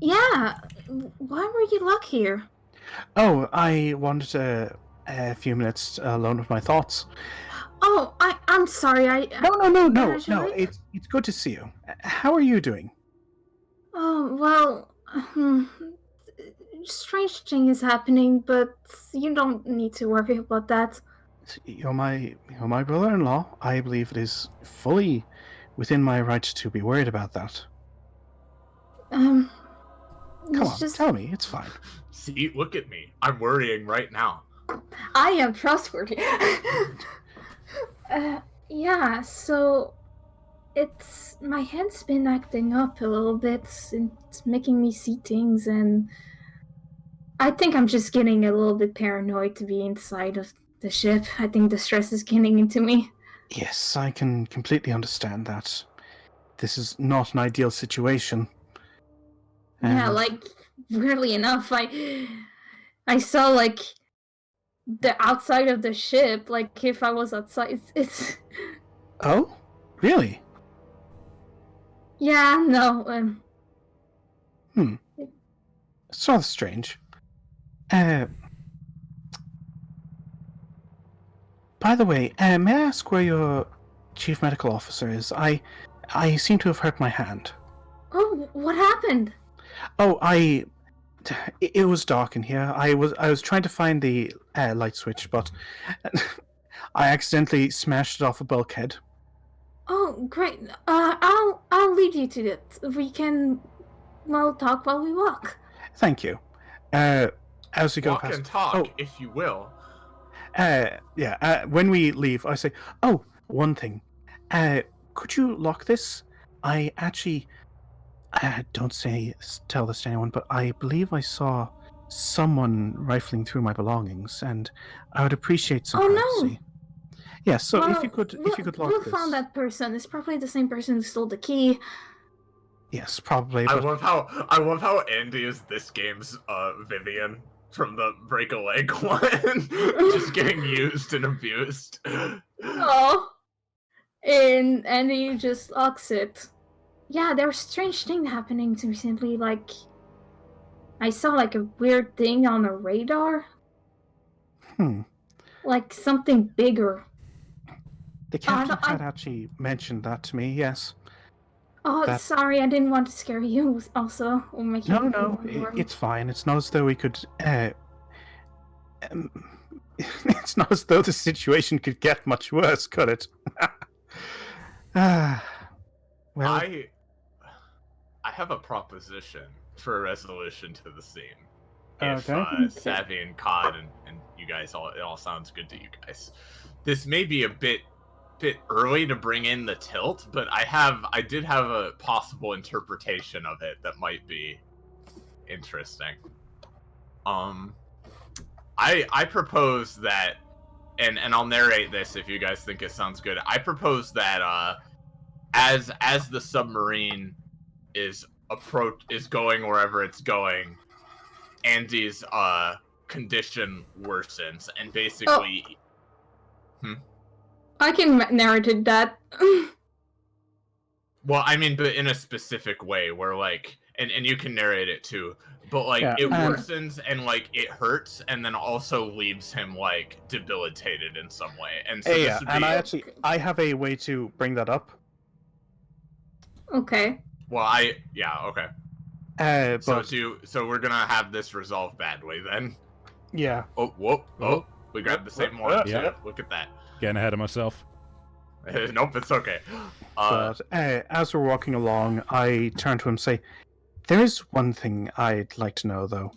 Yeah. Why were you locked here? Oh, I wanted a few minutes alone with my thoughts. Oh, I'm sorry. No. Usually? It's good to see you. How are you doing? Oh, well, strange thing is happening, but you don't need to worry about that. You're my brother-in-law. I believe it is fully within my right to be worried about that. Come Come on, tell me. It's fine. See, look at me. I'm worrying right now. I am trustworthy. Yeah, so it's my head's been acting up a little bit. It's making me see things, and I think I'm just getting a little bit paranoid to be inside of the ship. I think the stress is getting into me. Yes, I can completely understand that. This is not an ideal situation. Yeah, And- like weirdly enough, I saw like the outside of the ship. Like if I was outside, it's Oh? Really? yeah, no. It's rather strange. By the way, may I ask where your chief medical officer is? I seem to have hurt my hand. Oh, what happened? Oh, it was dark in here. I was trying to find the light switch, but I accidentally smashed it off a bulkhead. Oh, great. I'll lead you to it. We can, well, talk while we walk. Thank you. As we go Walk past, and talk, Oh. if you will. when we leave, I say, oh, one thing. Could you lock this? I actually, don't tell this to anyone, but I believe I saw someone rifling through my belongings, and I would appreciate some Oh, no. privacy. Yeah, so Well, if you could lock we'll this. find that person. It's probably the same person who stole the key. Yes, probably. I But love how Andy is this game's Vivian from the break a leg one, just getting used and abused. Oh. And he just locks it. Yeah, there was strange thing happening recently. Like, I saw like a weird thing on the radar. Like something bigger. the captain I- had actually mentioned that to me. Yes. Oh, That- sorry, I didn't want to scare you. Also, or make you No, worry. it's fine. It's not as though we could. It's not as though the situation could get much worse, could it? Well, I have a proposition for a resolution to the scene. If Okay. Savvy and Cod and you guys it all sounds good to you guys. This may be a bit early to bring in the tilt, but I did have a possible interpretation of it that might be interesting. I propose that, and I'll narrate this if you guys think it sounds good. I propose that as the submarine is going wherever it's going, Andy's condition worsens, and basically I can narrate that. well, I mean, but in a specific way where like and you can narrate it too, but like Yeah, it and- worsens and like it hurts and then also leaves him like debilitated in some way. And so yeah, this would and be I have a way to bring that up. Okay. well, okay. But So we're gonna have this resolved badly then. yeah, Oh, whoop, oh, we grabbed the same one. Yeah. Too. Look at that. Getting ahead of myself. Nope, it's okay. But as we're walking along, I turn to him and say, "There is one thing I'd like to know, though.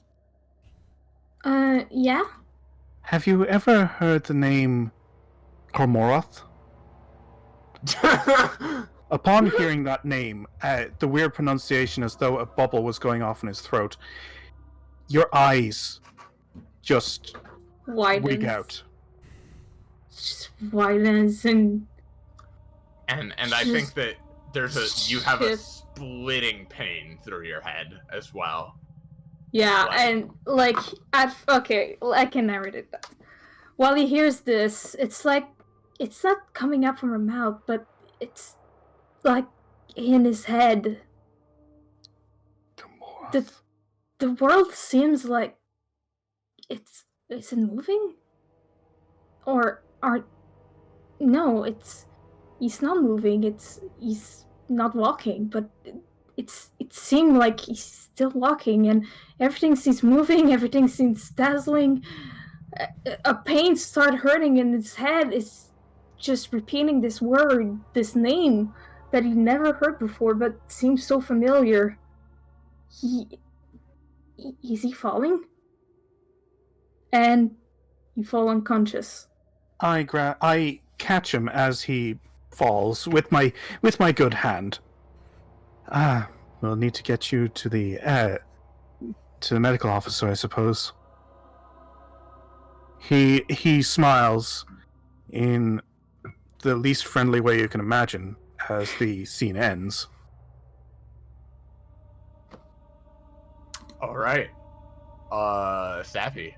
Yeah? Have you ever heard the name Kormoroth?" Upon hearing that name, the weird pronunciation as though a bubble was going off in his throat, your eyes just wig Widens. out. Just widens and and I think Just that you have a shit. splitting pain through your head as well. yeah, Like- and like okay, I can narrate it. While he hears this, it's like it's not coming out from her mouth, but it's like in his head. Kormoroth. The world seems like is it moving? Or are no, he's not moving, he's not walking, but it seemed like he's still walking and everything seems moving, everything seems dazzling. A pain started hurting in his head. It's just repeating this word, this name that he never heard before but seems so familiar. Is he falling? And you fall unconscious. I catch him as he falls with my good hand. We'll need to get you to the medical officer, I suppose. He smiles in the least friendly way you can imagine as the scene ends. All right. Sappy.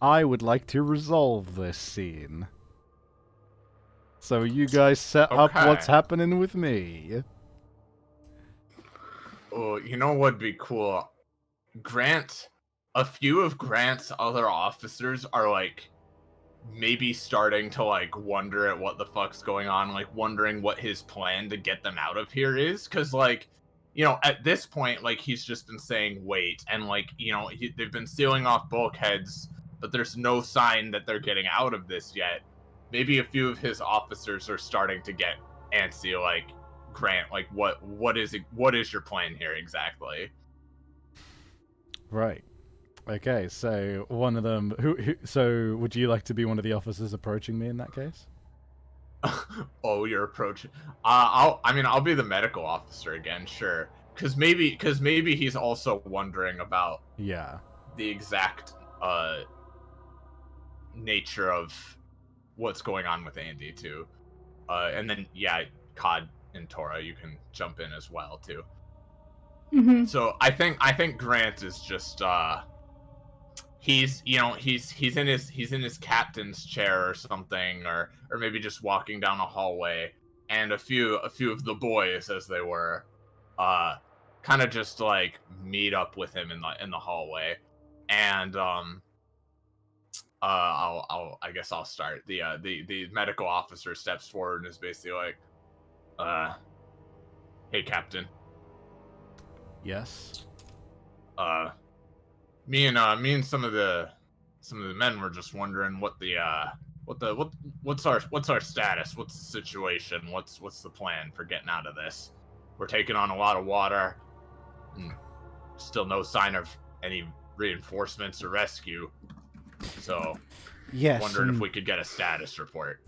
I would like to resolve this scene. So you guys set up Okay. what's happening with me. Oh, you know what'd be cool? A few of Grant's other officers are like maybe starting to like wonder at what the fuck's going on, like wondering what his plan to get them out of here is, because like, you know, at this point, like he's just been saying wait, and like, you know, they've been sealing off bulkheads, but there's no sign that they're getting out of this yet. Maybe a few of his officers are starting to get antsy, like, Grant, like what is your plan here exactly? Right. Okay, so one of them so would you like to be one of the officers approaching me in that case? Oh, you're approaching. I'll be the medical officer again, sure. Cause maybe he's also wondering about Yeah. the exact nature of what's going on with Andy too. And then yeah, Cod and Tora, you can jump in as well too. Mm-hmm. So I think Grant is just he's in his captain's chair or something, or maybe just walking down a hallway, and a few of the boys, as they were, kind of just like meet up with him in the hallway, and I guess I'll start. The medical officer steps forward and is basically like, hey Captain, Yes. me and some of the men were just wondering what's our status, what's the situation, what's the plan for getting out of this. We're taking on a lot of water, and still no sign of any reinforcements or rescue. So, Yes. wondering if we could get a status report.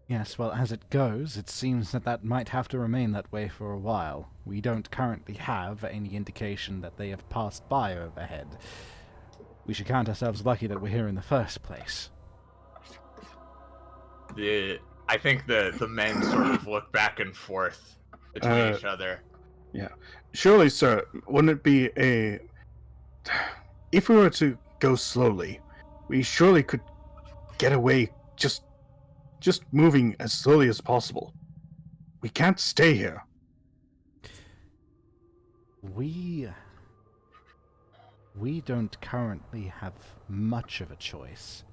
Yes, well, as it goes, it seems that might have to remain that way for a while. We don't currently have any indication that they have passed by overhead. We should count ourselves lucky that we're here in the first place. I think the men sort of look back and forth between each other. Yeah. Surely, sir, wouldn't it be if we were to go slowly, we surely could get away just moving as slowly as possible. We can't stay here. We don't currently have much of a choice.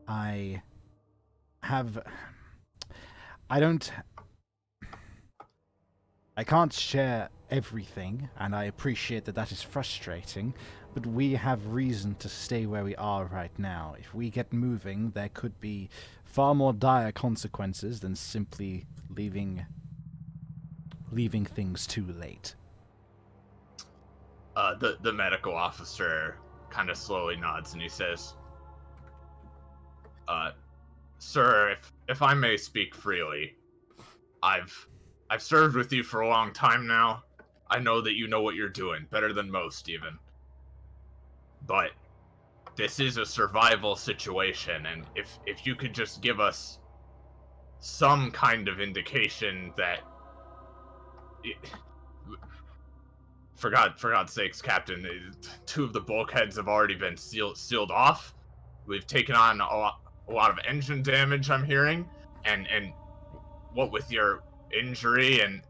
I can't share everything, and I appreciate that is frustrating, but we have reason to stay where we are right now. If we get moving, there could be far more dire consequences than simply leaving things too late. The medical officer kind of slowly nods and he says, "Sir, if I may speak freely, I've served with you for a long time now. I know that you know what you're doing, better than most even. But this is a survival situation, and if you could just give us some kind of indication that... For God's sakes, Captain, 2 of the bulkheads have already been sealed off. We've taken on a lot of engine damage, I'm hearing, and what with your injury and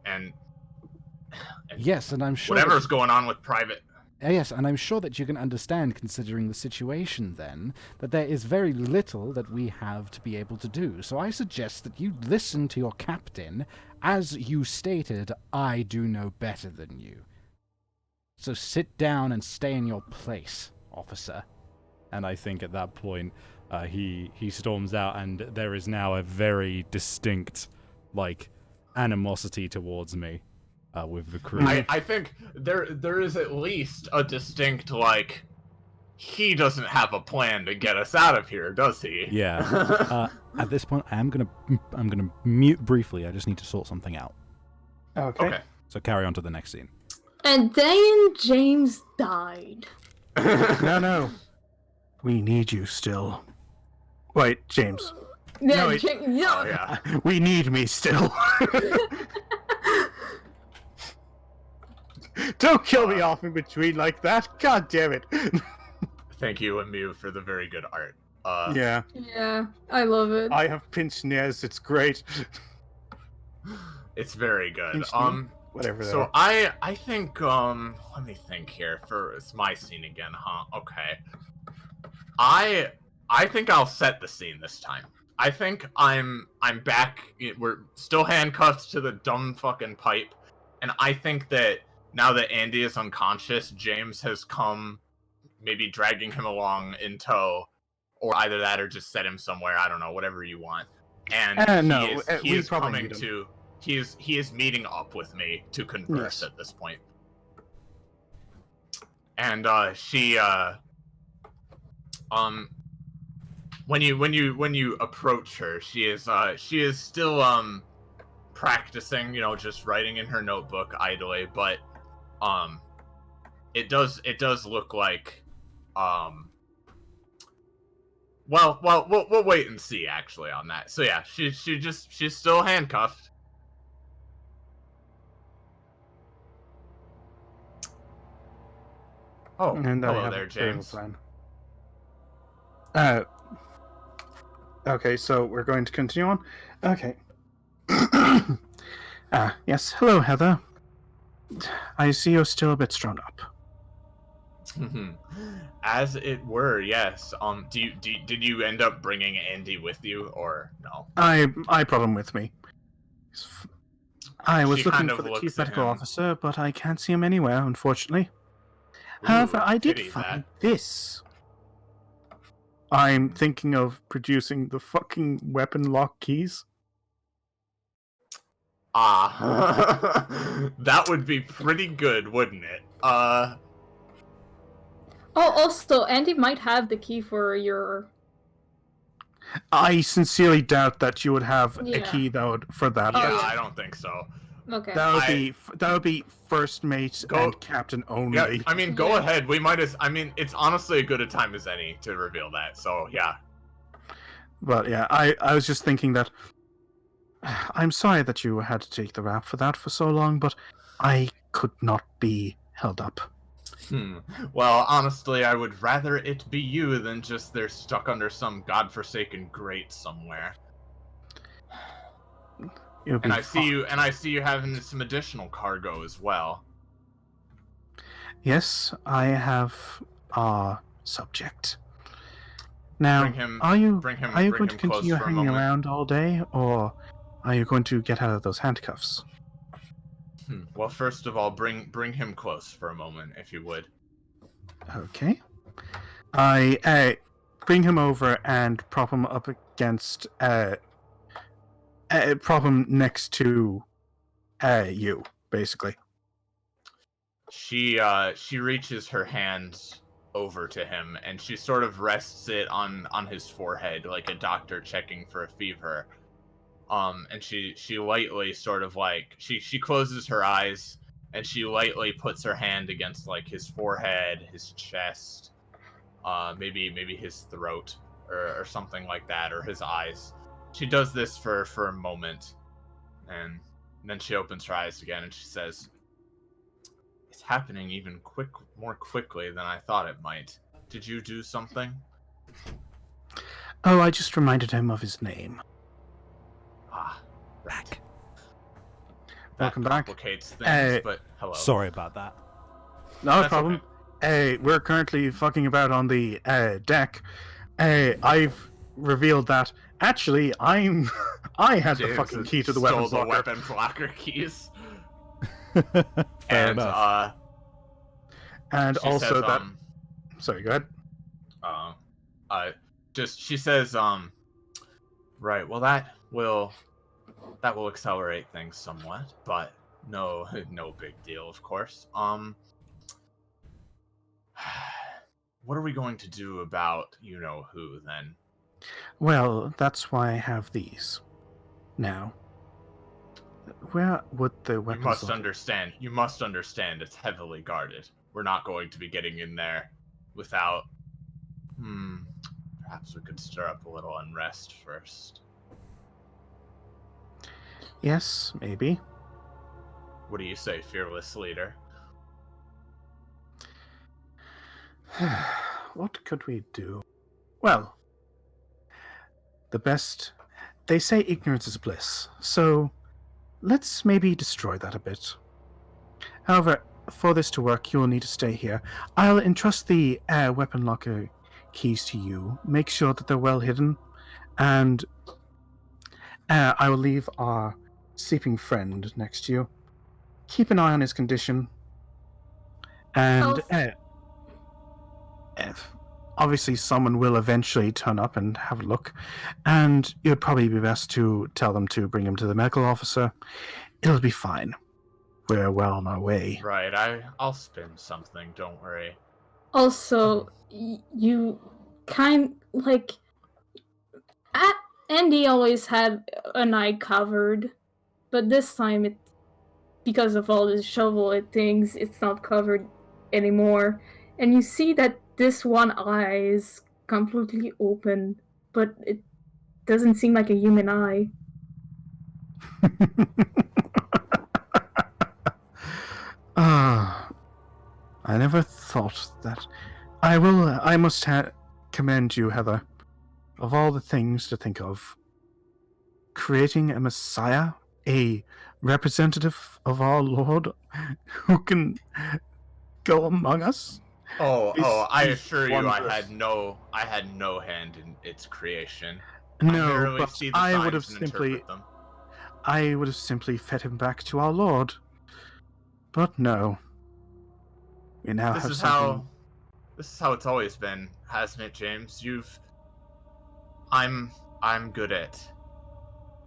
Yes, and I'm sure whatever's going on with private... Yes, and I'm sure that you can understand, considering the situation then, that there is very little that we have to be able to do. So I suggest that you listen to your captain. As you stated, I do know better than you. So sit down and stay in your place, officer." And I think at that point, he storms out, and there is now a very distinct, animosity towards me with the crew. I think there is at least a distinct, he doesn't have a plan to get us out of here, does he? Yeah. At this point, I'm gonna mute briefly. I just need to sort something out. Okay. So carry on to the next scene. And then James died. No. We need you still. Wait, James. Yeah, wait. yeah. Oh, yeah. We need me still. Don't kill me off in between like that. God damn it. Thank you, Emu, for the very good art. Yeah. Yeah, I love it. I have pinched Nez. It's great. It's very good. Pinched me? Whatever. So I think let me think here. It's my scene again, huh? Okay. I think I'll set the scene this time. I think I'm back. We're still handcuffed to the dumb fucking pipe, and I think that now that Andy is unconscious, James has come, maybe dragging him along in tow, or either that or just set him somewhere. I don't know, whatever you want. And he is coming to. He is meeting up with me to converse at this point. And she when you approach her, she is still practicing, just writing in her notebook idly, but it does look like well we'll wait and see actually on that. So yeah, she's still handcuffed. Oh, and hello there, James. Okay, so we're going to continue on. Okay. Yes. Hello, Heather. I see you're still a bit strung up. As it were, yes. Did you end up bringing Andy with you, or no? I brought him with me. I was She looking kind of for the looks chief at medical him. officer, but I can't see him anywhere, unfortunately. Ooh, However, I did pity find that. this. I'm thinking of producing the fucking weapon lock keys. That would be pretty good, wouldn't it? Oh, also, Andy might have the key for your... I sincerely doubt that you would have a Yeah. key for that. Yeah, yeah. I don't think so. Okay. That would be first mate Go- and captain only. Yeah, I mean, go Yeah. ahead. We might as. I mean, it's honestly as good a time as any to reveal that. So yeah. But yeah, I was just thinking that I'm sorry that you had to take the rap for that for so long, but I could not be held up. Well, honestly, I would rather it be you than just they're stuck under some godforsaken grate somewhere. You'll be And I see fine. you having some additional cargo as well. Yes, I have our subject. Now, Bring him are you bring him going to close continue for a hanging moment. around all day, or are you going to get out of those handcuffs? Well, first of all, bring him close for a moment, if you would. Okay. I bring him over and prop him up against, prop him next to you, basically. She reaches her hands over to him and she sort of rests it on his forehead like a doctor checking for a fever. And she lightly sort of like she closes her eyes and she lightly puts her hand against like his forehead, his chest, maybe his throat or something like that, or his eyes. She does this for a moment, and then she opens her eyes again and she says, "It's happening even more quickly than I thought it might. Did you do something?" Oh, I just reminded him of his name. Ah, right. Welcome that back. complicates things, Uh, but hello. Sorry about that. No That's problem. We're currently fucking about on the deck. I've revealed that actually I had the James fucking has key to the stole weapons the locker. weapons locker keys. Fair And enough. And she also says, that. Sorry, go ahead. she says, right, well that will accelerate things somewhat, but no big deal, of course. What are we going to do about you know who then? Well, that's why I have these. Now, where would the weapons You must locker? understand. You must understand. It's heavily guarded. We're not going to be getting in there without. Perhaps we could stir up a little unrest first. Yes, maybe. What do you say, fearless leader? What could we do? Well, the best. They say ignorance is bliss, so let's maybe destroy that a bit. However, for this to work, you will need to stay here. I'll entrust the weapon locker keys to you. Make sure that they're well hidden, and I will leave our sleeping friend next to you. Keep an eye on his condition, and obviously someone will eventually turn up and have a look, and it would probably be best to tell them to bring him to the medical officer. It'll be fine. We're well on our way. Right, I'll spin something. Don't worry. Also, you kind like Andy always had an eye covered, but this time it, because of all the shovel and things, it's not covered anymore. And you see that this one eye is completely open, but it doesn't seem like a human eye. Ah, I never thought that. I must commend you, Heather. Of all the things to think of, creating a messiah, a representative of our Lord, who can go among us. I Is assure you, wondrous. I had no hand in its creation. I No, merely but see the I signs would have and simply, interpret them. I would have simply fed him back to our Lord. But no, we now This have is something. how it's always been, hasn't it, James? I'm good at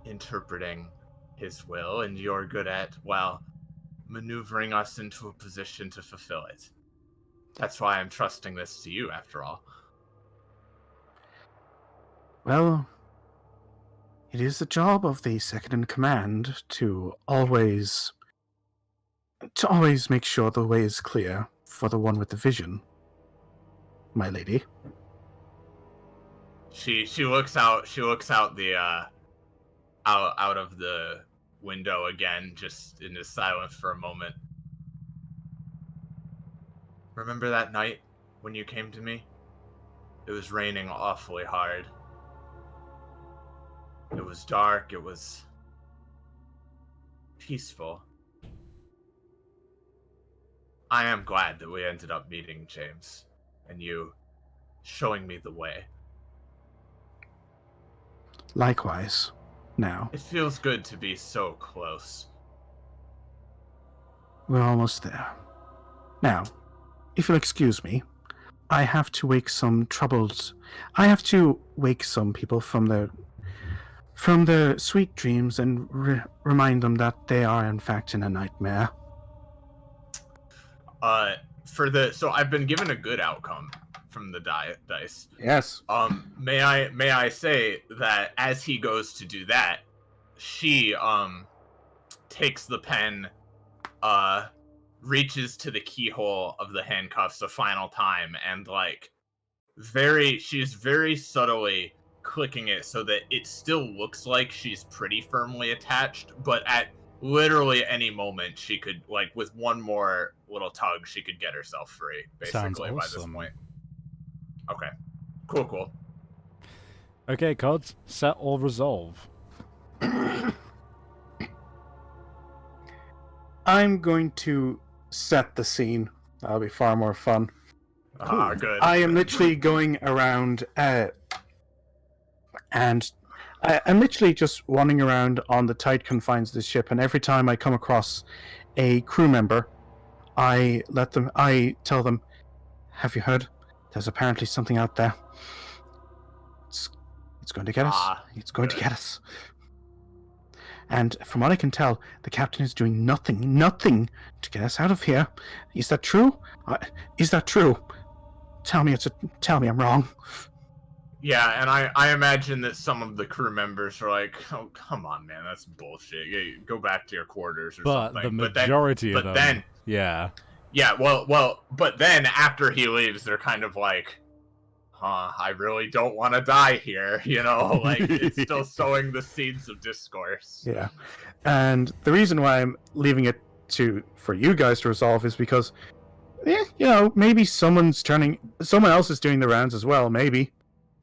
interpreting his will, and you're good at, well, maneuvering us into a position to fulfill it. That's why I'm trusting this to you, after all. Well, it is the job of the second in command to always make sure the way is clear for the one with the vision, my lady. She looks out the out of the window again, just into silence for a moment. Remember that night when you came to me? It was raining awfully hard. It was dark, it was peaceful. I am glad that we ended up meeting, James, and you showing me the way. Likewise. Now, It feels good to be so close. we're almost there. Now, if you'll excuse me, I have to wake some troubled. I have to wake some people from the sweet dreams and remind them that they are in fact in a nightmare. So I've been given a good outcome from the dice. Yes. May I say that as he goes to do that, she takes the pen, reaches to the keyhole of the handcuffs a final time, and like she's very subtly clicking it so that it still looks like she's pretty firmly attached, but at literally any moment she could, like, with one more little tug, she could get herself free, basically. By this point. Okay. Cool. Okay, cards, set or resolve. I'm going to set the scene. That'll be far more fun. Ah, good. I am literally going around, and I'm literally just wandering around on the tight confines of the ship, and every time I come across a crew member, I tell them, "Have you heard? There's apparently something out there. It's going to get us. It's going to get us." And from what I can tell, the captain is doing nothing to get us out of here. Is that true? Is that true? Tell me I'm wrong. Yeah, and I imagine that some of the crew members are like, "Oh, come on, man, that's bullshit. Yeah, go back to your quarters or but something." The majority of them. But then, yeah. Yeah, well, but then after he leaves, they're kind of like, I really don't want to die here, you know? Like, it's still sowing the seeds of discourse. Yeah. And the reason why I'm leaving it for you guys to resolve is because, maybe someone else is doing the rounds as well, maybe.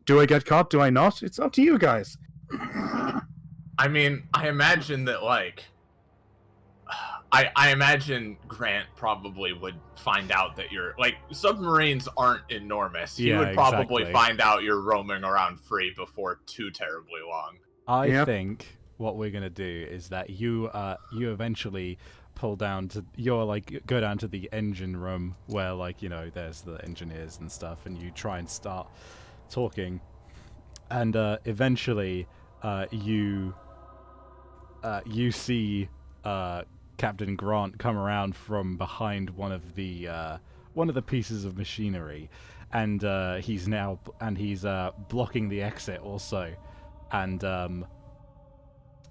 Do I get caught? Do I not? It's up to you guys. I mean, I imagine that, like, I imagine Grant probably would find out that you're, like, submarines aren't enormous. He would probably find out you're roaming around free before too terribly long. I think what we're gonna do is that you eventually go down to the engine room where, like, there's the engineers and stuff, and you try and start talking, and eventually you see Captain Grant come around from behind one of the pieces of machinery, and he's blocking the exit also, and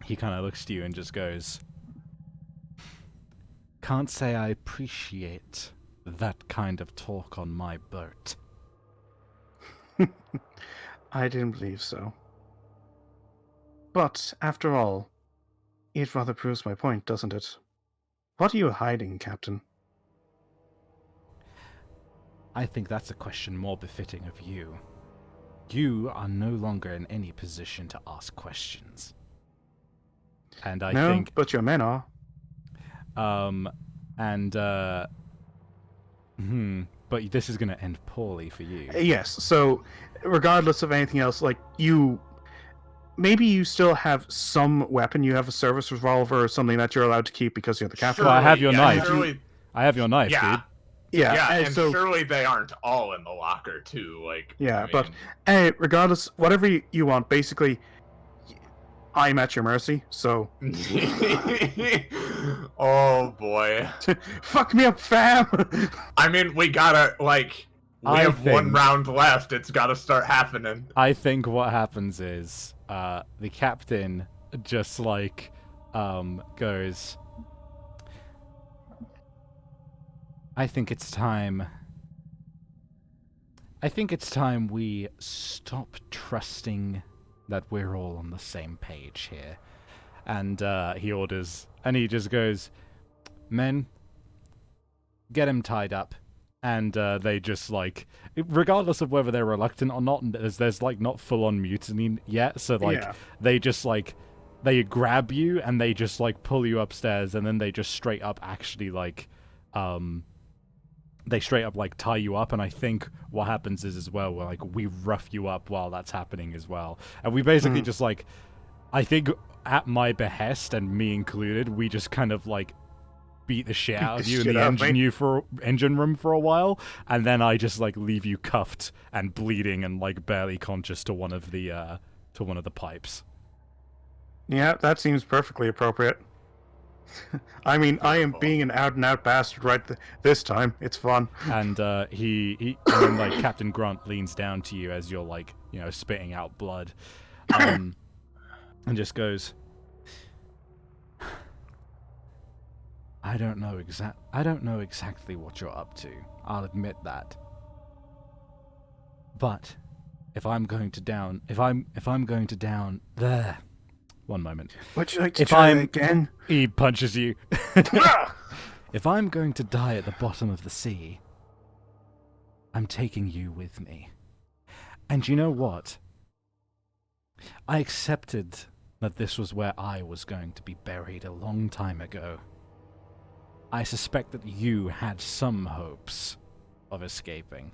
he kind of looks to you and just goes, "Can't say I appreciate that kind of talk on my boat." I didn't believe so. But after all, it rather proves my point, doesn't it? What are you hiding, Captain? I think that's a question more befitting of you. You are no longer in any position to ask questions. And I think... No, but your men are. But this is going to end poorly for you. Yes, so regardless of anything else, like, maybe you still have some weapon. You have a service revolver or something that you're allowed to keep because you're the captain. Well, I have your knife. I have your knife, dude. Yeah, and surely they aren't all in the locker, too. Like, yeah, but regardless, whatever you want, basically, I'm at your mercy, so... Oh, boy. Fuck me up, fam! I mean, we gotta, like... We have one round left. It's gotta start happening. I think what happens is, the captain just, like, goes... I think it's time we stop trusting that we're all on the same page here. And he orders, and he just goes, "Men, get him tied up." And they just, like, regardless of whether they're reluctant or not, there's like not full-on mutiny yet, so like they just, like, they grab you and they just, like, pull you upstairs, and then they just straight up actually, like, they straight up, like, tie you up. And I think what happens is, as well, we're like, we rough you up while that's happening as well, and we basically just, like, I think at my behest, and me included, we just kind of, like, beat the shit out of the you in shit the out of me. engine room for a while, and then I just like leave you cuffed and bleeding and like barely conscious to one of the pipes. Yeah, that seems perfectly appropriate. I mean, I am Beautiful. being an out-and-out bastard this time. It's fun. And he and then like Captain Grunt leans down to you as you're like, you know, spitting out blood, and just goes, I don't know exactly what you're up to. I'll admit that. But if I'm going to down there. One moment. Would you like to If try I'm again? He punches you. Ah! If I'm going to die at the bottom of the sea, I'm taking you with me. And you know what? I accepted that this was where I was going to be buried a long time ago. I suspect that you had some hopes of escaping.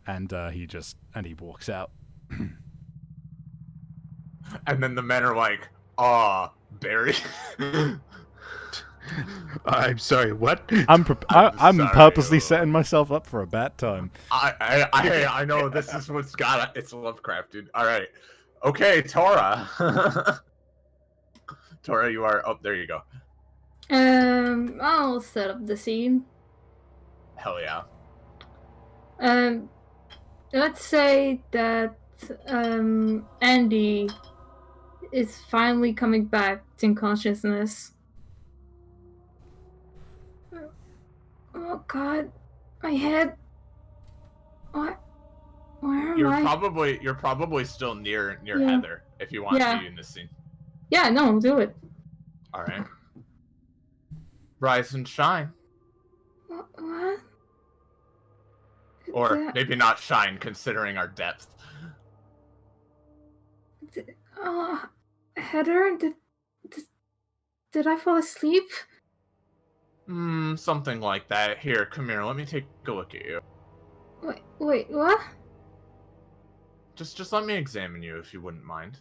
And he walks out. And then the men are like, Barry. I'm sorry, what? I'm Sorry, purposely setting myself up for a bad time. I know this is what's got it's Lovecraft, dude. All right, okay, Tora. Tora, you are up. There you go. I'll set up the scene. Hell yeah. Let's say that Andy is finally coming back to consciousness. Oh God, my head. What? Where am I? You're probably still near Yeah. Heather if you want Yeah. to be in this scene. Yeah, no, do it. All right. Rise and shine, What? or Did- maybe not shine, considering our depth. Heather, did I fall asleep? Something like that. Here, come here. Let me take a look at you. Wait, what? Just let me examine you, if you wouldn't mind.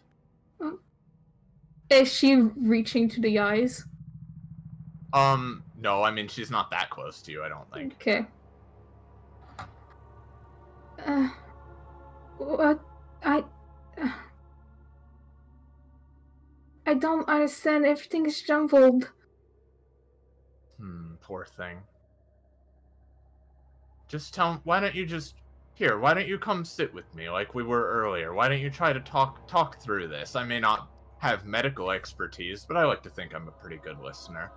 Is she reaching to the eyes? No, I mean, she's not that close to you, I don't think. Okay. What? I don't understand. Everything is jumbled. Poor thing. Why don't you come sit with me like we were earlier? Why don't you try to talk through this? I may not have medical expertise, but I like to think I'm a pretty good listener.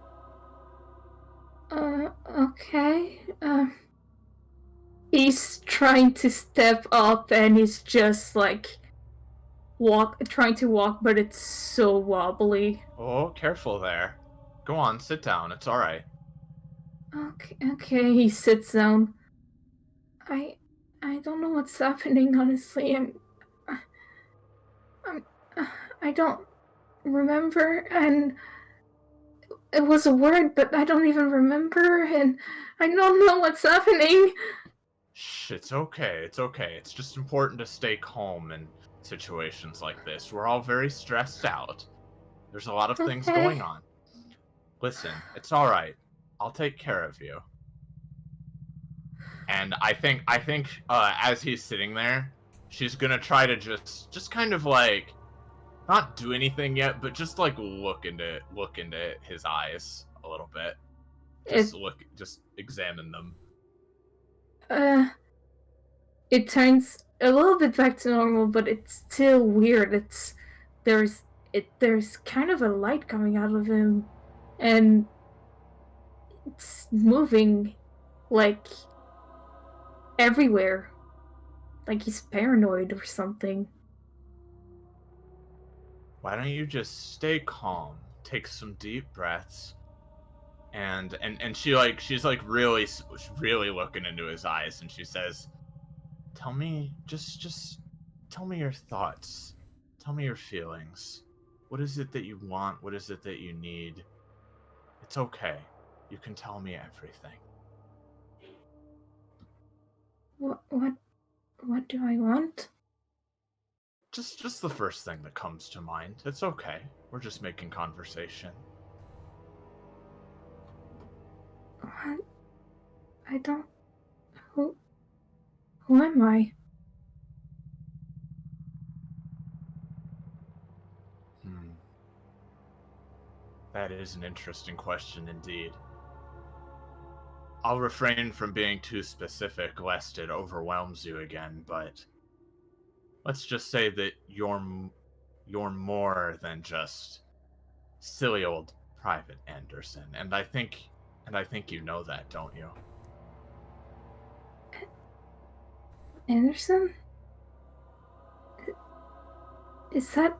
Okay. He's trying to step up and he's just like trying to walk, but it's so wobbly. Oh, careful there. Go on, sit down. It's all right. Okay, he sits down. I don't know what's happening, honestly. I don't remember, and it was a word, but I don't even remember, and I don't know what's happening. Shh, it's okay. It's okay. It's just important to stay calm in situations like this. We're all very stressed out. There's a lot of things Okay. going on. Listen, it's all right. I'll take care of you. And I think as he's sitting there, she's gonna try to just kind of like not do anything yet, but just like look into his eyes a little bit. Just examine them. It turns a little bit back to normal, but it's still weird. There's kind of a light coming out of him, and it's moving like everywhere, like he's paranoid or something. Why don't you just stay calm, take some deep breaths, and she's like really looking into his eyes, and she says, "Tell me, just tell me your thoughts, tell me your feelings. What is it that you want? What is it that you need? It's okay. You can tell me everything." What do I want? Just the first thing that comes to mind. It's okay. We're just making conversation. I don't... Who am I? That is an interesting question indeed. I'll refrain from being too specific lest it overwhelms you again, but let's just say that you're more than just silly old Private Anderson, and I think you know that, don't you? Anderson? Is that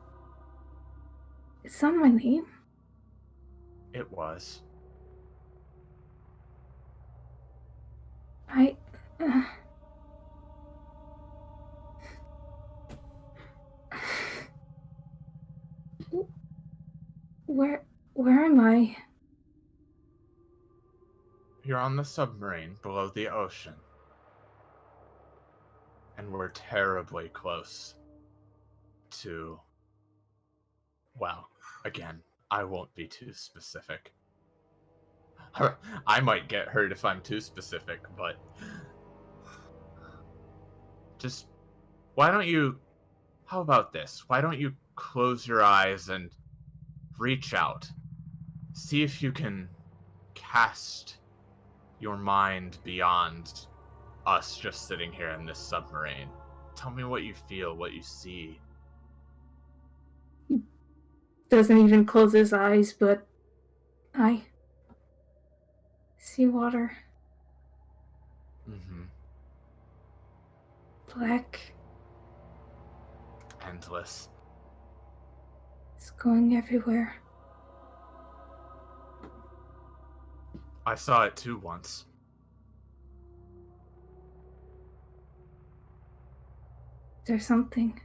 my name? It was. I... Where am I? You're on the submarine below the ocean. And we're terribly close to... Well, again, I won't be too specific. I might get hurt if I'm too specific, but... Just... Why don't you... How about this? Why don't you close your eyes and reach out? See if you can cast your mind beyond us just sitting here in this submarine. Tell me what you feel, what you see. Doesn't even close his eyes, but I see water. Mm-hmm. Black. Endless. It's going everywhere. I saw it too once. There's something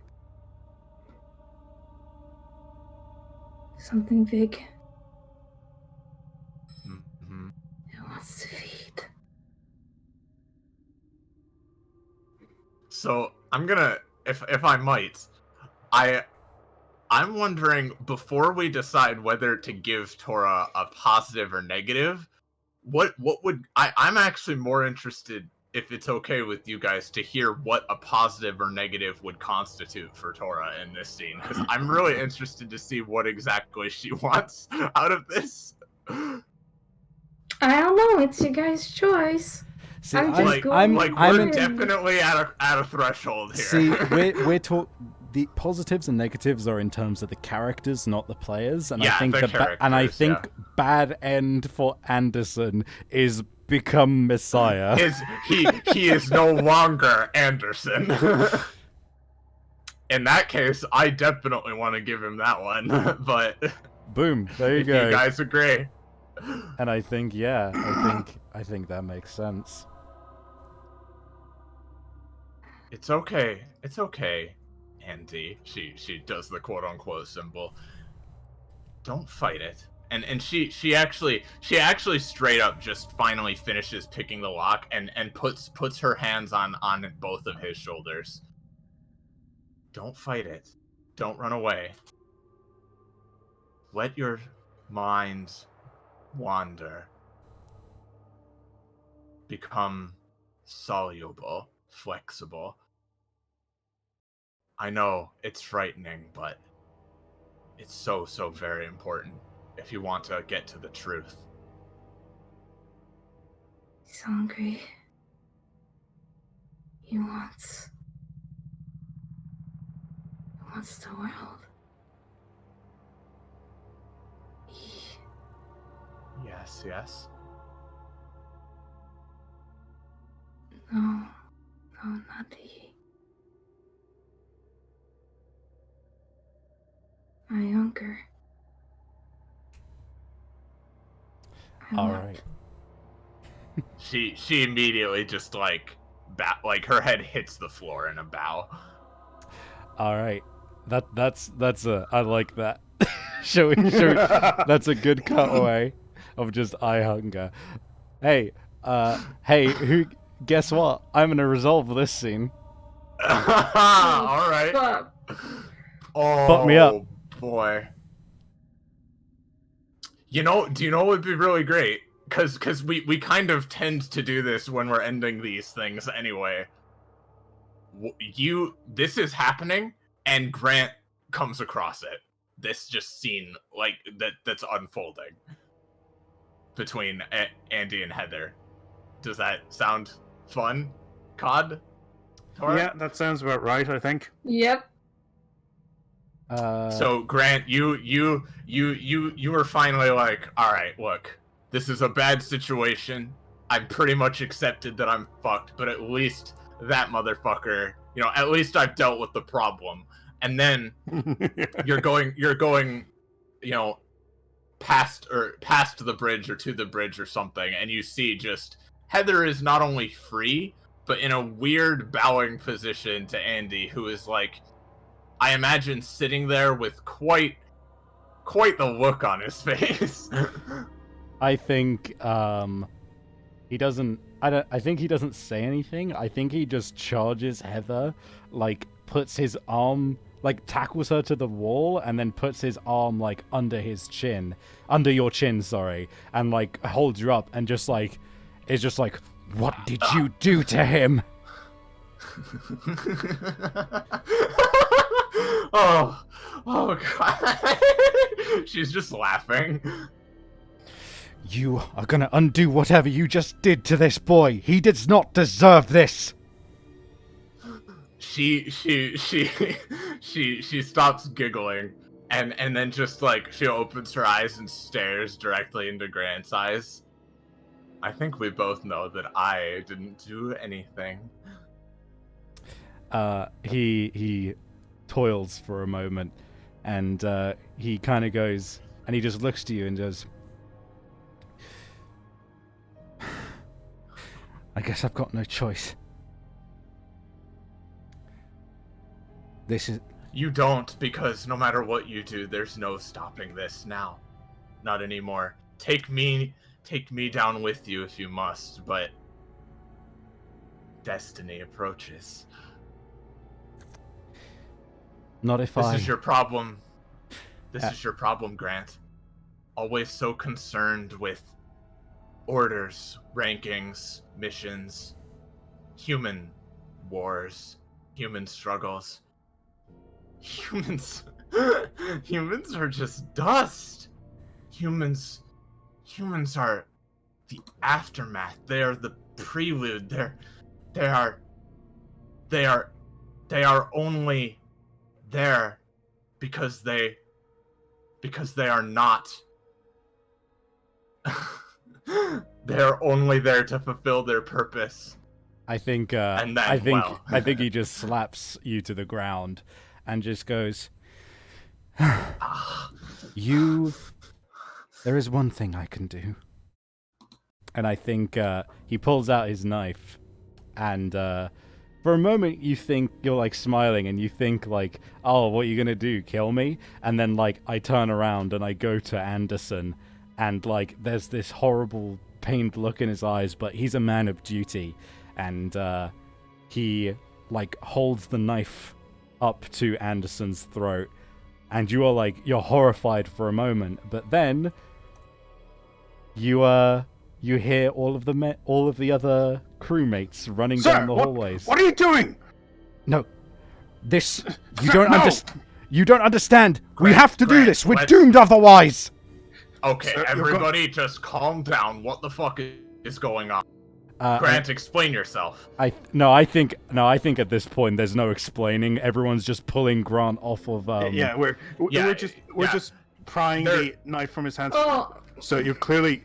big. Mm-hmm. It wants to feed. So I'm gonna, if I might, I'm wondering, before we decide whether to give Tora a positive or negative, what would I'm actually more interested, if it's okay with you guys, to hear what a positive or negative would constitute for Tora in this scene, because I'm really interested to see what exactly she wants out of this. I don't know. It's your guys' choice. See, I'm just Like, going. we're definitely at a threshold here. See, we're the positives and negatives are in terms of the characters, not the players, and Yeah, I think the characters, bad end for Anderson is become Messiah. He is no longer Anderson. In that case, I definitely want to give him that one. But Boom, there you if go. you guys agree. And I think I think that makes sense. It's okay. It's okay, Andy. She does the quote unquote symbol. Don't fight it. And she actually straight up just finally finishes picking the lock and puts her hands on both of his shoulders. Don't fight it. Don't run away. Let your minds wander. Become soluble, flexible. I know it's frightening, but it's so very important if you want to get to the truth. He's hungry. He wants the world. Yes. No, not he. My younger. All right. She immediately just like her head hits the floor in a bow. All right. That's I like that. show that's a good cutaway of just eye hunger. Hey, guess what? I'm gonna resolve this scene. All right. Fuck. Oh, Fuck me up. Boy. Do you know what would be really great? because we kind of tend to do this when we're ending these things anyway. This is happening, and Grant comes across it. This just scene like that's unfolding between Andy and Heather. Does that sound fun, Cod? Tora? Yeah, that sounds about right, I think. Yep. So Grant, you were finally like, all right, look, this is a bad situation. I'm pretty much accepted that I'm fucked, but at least that motherfucker, at least I've dealt with the problem. And then you're going, past the bridge or to the bridge or something, and you see just Heather is not only free, but in a weird bowing position to Andy, who is like, I imagine sitting there with quite the look on his face. I think he doesn't. I think he doesn't say anything. I think he just charges Heather, like puts his arm, like tackles her to the wall, and then puts his arm like under your chin, sorry, and like holds you up, and just like is just like, what did you do to him? oh God! She's just laughing. You are gonna undo whatever you just did to this boy. He does not deserve this. She stops giggling and then just like she opens her eyes and stares directly into Grant's eyes. I think we both know that I didn't do anything. He toils for a moment, and he kind of goes, and he just looks to you and goes, I guess I've got no choice. This is... You don't, because no matter what you do, there's no stopping this now. Not anymore. Take me down with you if you must, but destiny approaches. Not if This is your problem. This is your problem, Grant. Always so concerned with orders, rankings, missions, human wars, human struggles. Humans are just dust. Humans are the aftermath. They are the prelude. They are only there because they are not. They're only there to fulfill their purpose. I think I think he just slaps you to the ground and just goes, there is one thing I can do. And I think he pulls out his knife, and for a moment you think you're like smiling, and you think like, oh, what are you gonna do, kill me? And then like I turn around and I go to Anderson, and like there's this horrible pained look in his eyes, but he's a man of duty, and he like holds the knife up to Anderson's throat, and you're horrified for a moment, but then you hear all of the other crewmates running down the hallways. What are you doing? No, this you don't understand. You don't understand. We have to do this. We're let's- doomed otherwise. Okay, Sir, everybody just calm down. What the fuck is going on? Grant, explain yourself. I think at this point there's no explaining. Everyone's just pulling Grant off of. We're just prying the knife from his hands. Oh, So you're clearly.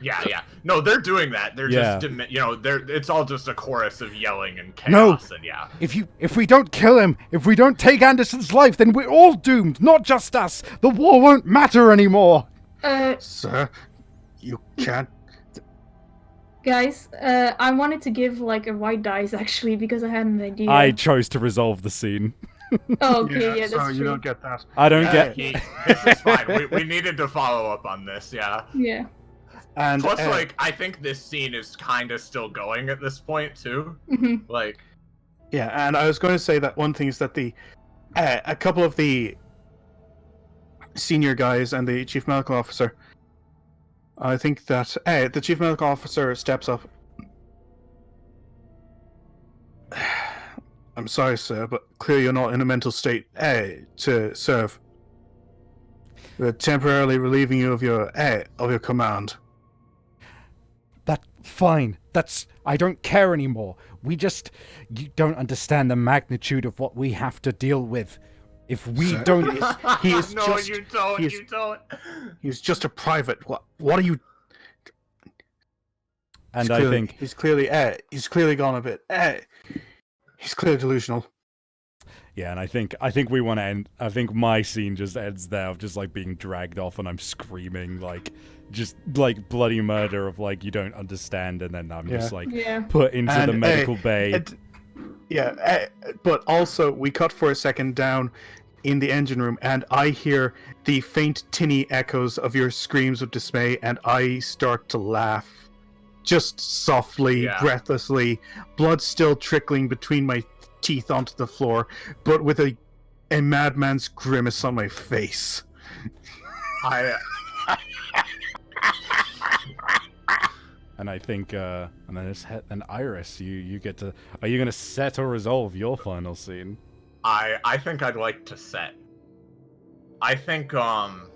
Yeah. No, they're doing that. They're Yeah. just, it's all just a chorus of yelling and chaos. And yeah. If we don't kill him, if we don't take Anderson's life, then we're all doomed. Not just us. The war won't matter anymore. Sir, you can't. guys, I wanted to give like a white dice actually because I had an idea. I chose to resolve the scene. Oh, okay, yeah, that's sorry, true. you don't get that. I don't get. This is fine. We needed to follow up on this, yeah. Yeah. And Plus, I think this scene is kind of still going at this point, too. Mm-hmm. Like, yeah, and I was going to say that one thing is that a couple of the senior guys and the chief medical officer I think that the chief medical officer steps up. I'm sorry, sir, but clearly you're not in a mental state to serve. We're temporarily relieving you of your command. That fine. I don't care anymore. You don't understand the magnitude of what we have to deal with. If we Sir, don't, he is No, just, you don't. he is- You don't. He's just a private. What are you? and I think he's clearly gone a bit. He's clearly delusional. yeah, and I think we want to end. I think my scene just ends there of just like being dragged off, and I'm screaming like just like bloody murder of like you don't understand, and then I'm just like Yeah. put into the And, medical bay. But also we cut for a second down in the engine room, and I hear the faint tinny echoes of your screams of dismay, and I start to laugh, just softly, Yeah. breathlessly, blood still trickling between my teeth onto the floor, but with a madman's grimace on my face. And I think, and then Iris, you get to. Are you gonna set or resolve your final scene? I think I'd like to set. I think I'm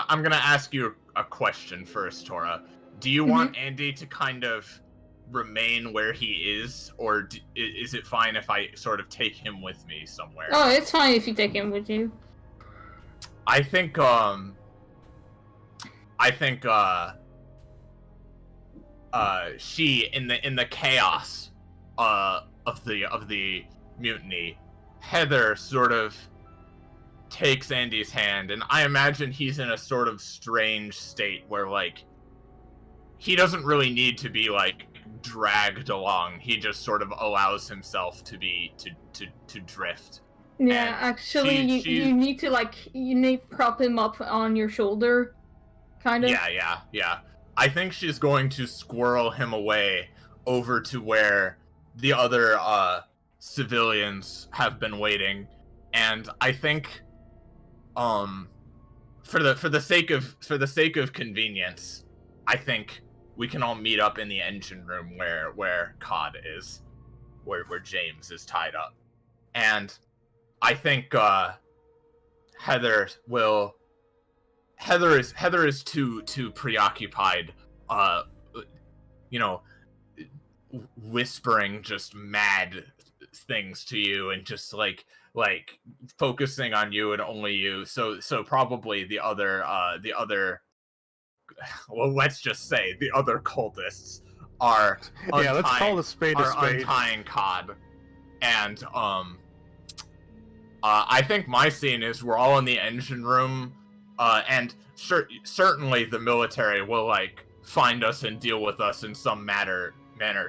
gonna ask you a question first, Tora. Do you want Andy to kind of remain where he is, or is it fine if I sort of take him with me somewhere? Oh, it's fine if you take him with you. I think she in the chaos of the mutiny, Heather sort of takes Andy's hand, and I imagine he's in a sort of strange state where like he doesn't really need to be like dragged along. He just sort of allows himself to be to drift. Yeah, And actually, she- you need to prop him up on your shoulder, kind of. Yeah. I think she's going to squirrel him away over to where the other civilians have been waiting, and I think for the sake of convenience, I think we can all meet up in the engine room where Cod is, where James is tied up, and I think Heather is too preoccupied, whispering just mad things to you and just like focusing on you and only you. So probably the other well, let's just say the other cultists are Let's call a spade a spade. untying Cod, and I think my scene is we're all in the engine room, and certainly the military will like find us and deal with us in some manner